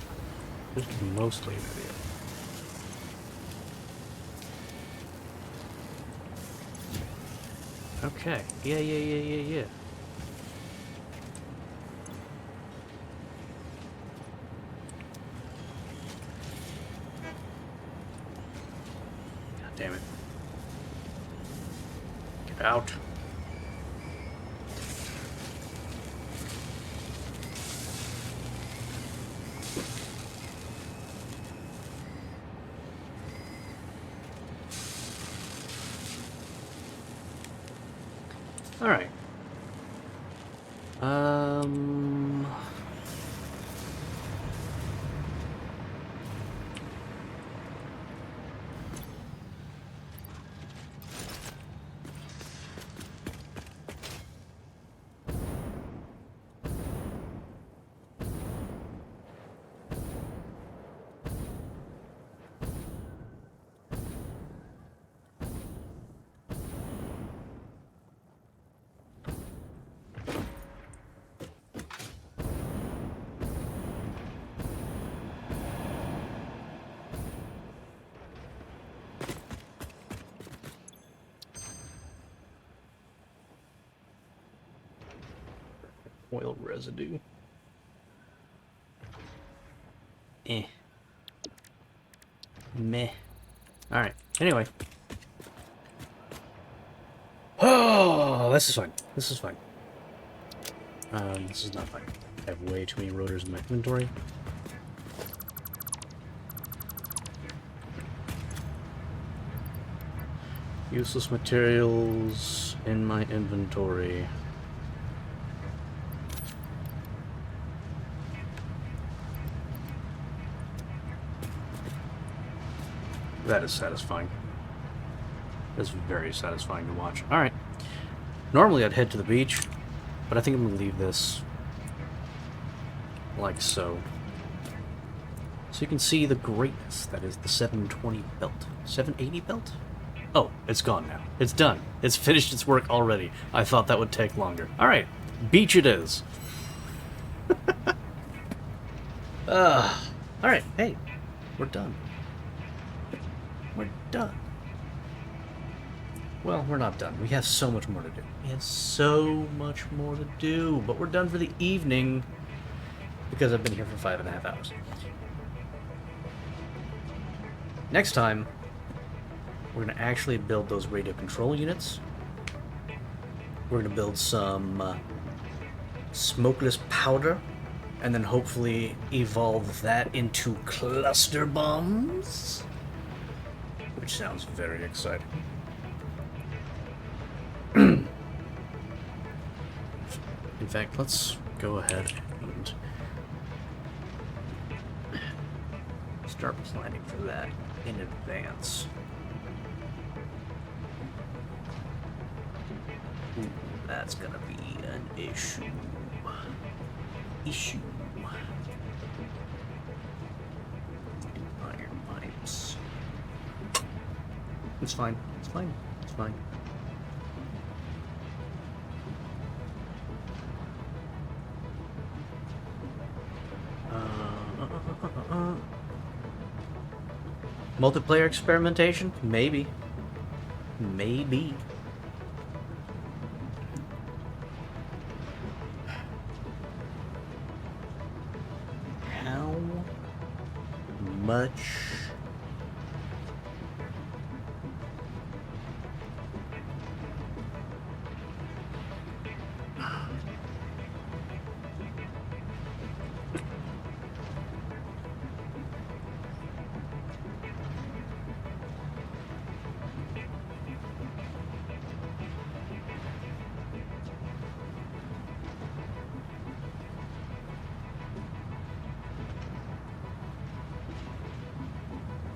Just mostly an idiot. Okay. Yeah. God damn it. Get out. All right. oil residue. Meh. Alright, anyway. Oh, this is fine. This is fine. This is not fine. I have way too many rotors in my inventory. Useless materials in my inventory. That is satisfying. That's very satisfying to watch. Alright. Normally I'd head to the beach, but I think I'm going to leave this like so. So you can see the greatness that is the 720 belt. 780 belt? Oh, it's gone now. It's done. It's finished its work already. I thought that would take longer. Alright, beach it is. Alright, hey, we're done. We're done. Well, we're not done. We have so much more to do. We have so much more to do, but we're done for the evening because I've been here for 5.5 hours. Next time, we're going to actually build those radio control units. We're going to build some smokeless powder, and then hopefully evolve that into cluster bombs, which sounds very exciting. In fact, let's go ahead and start planning for that in advance. Ooh, that's gonna be an issue. Iron pipes. It's fine. It's fine. It's fine. Multiplayer experimentation? Maybe. Maybe. How much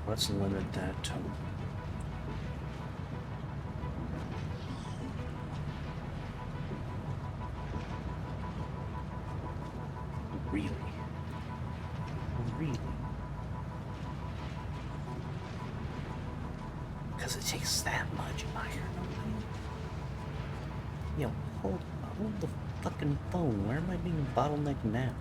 let's limit that to really. Because it takes that much iron. Yo, hold the fucking phone. Where am I being bottlenecked now?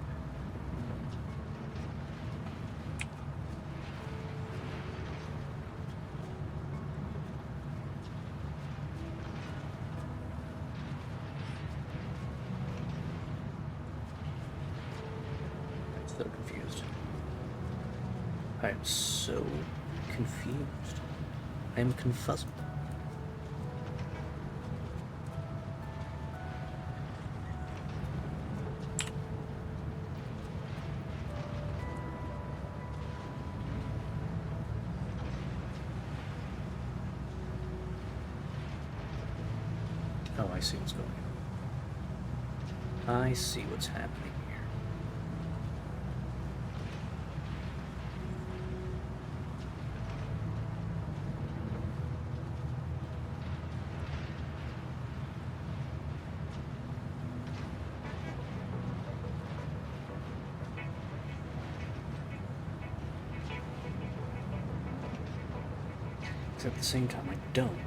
So confused. I am so confused. I am confused. Oh, I see what's going on. I see what's happening here. Except at the same time, I don't.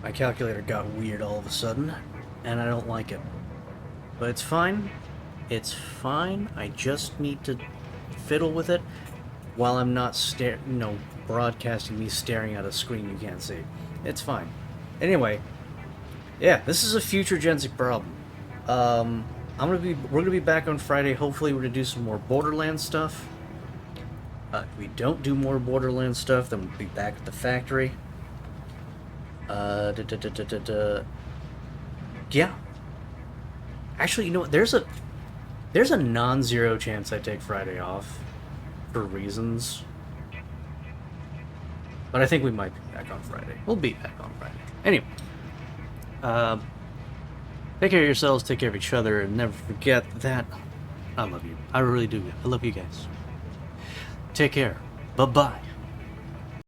My calculator got weird all of a sudden, and I don't like it. But it's fine. It's fine. I just need to fiddle with it while I'm not broadcasting me staring at a screen you can't see. It's fine. Anyway, Yeah, this is a future Gensic problem. We're gonna be back on Friday. Hopefully, we're gonna do some more Borderlands stuff. If we don't do more Borderlands stuff, then we'll be back at the factory. Yeah. Actually, you know what? There's a non-zero chance I take Friday off for reasons. But I think we might be back on Friday. We'll be back on Friday. Anyway. Take care of yourselves, take care of each other, and never forget that I love you. I really do. I love you guys. Take care. Bye-bye.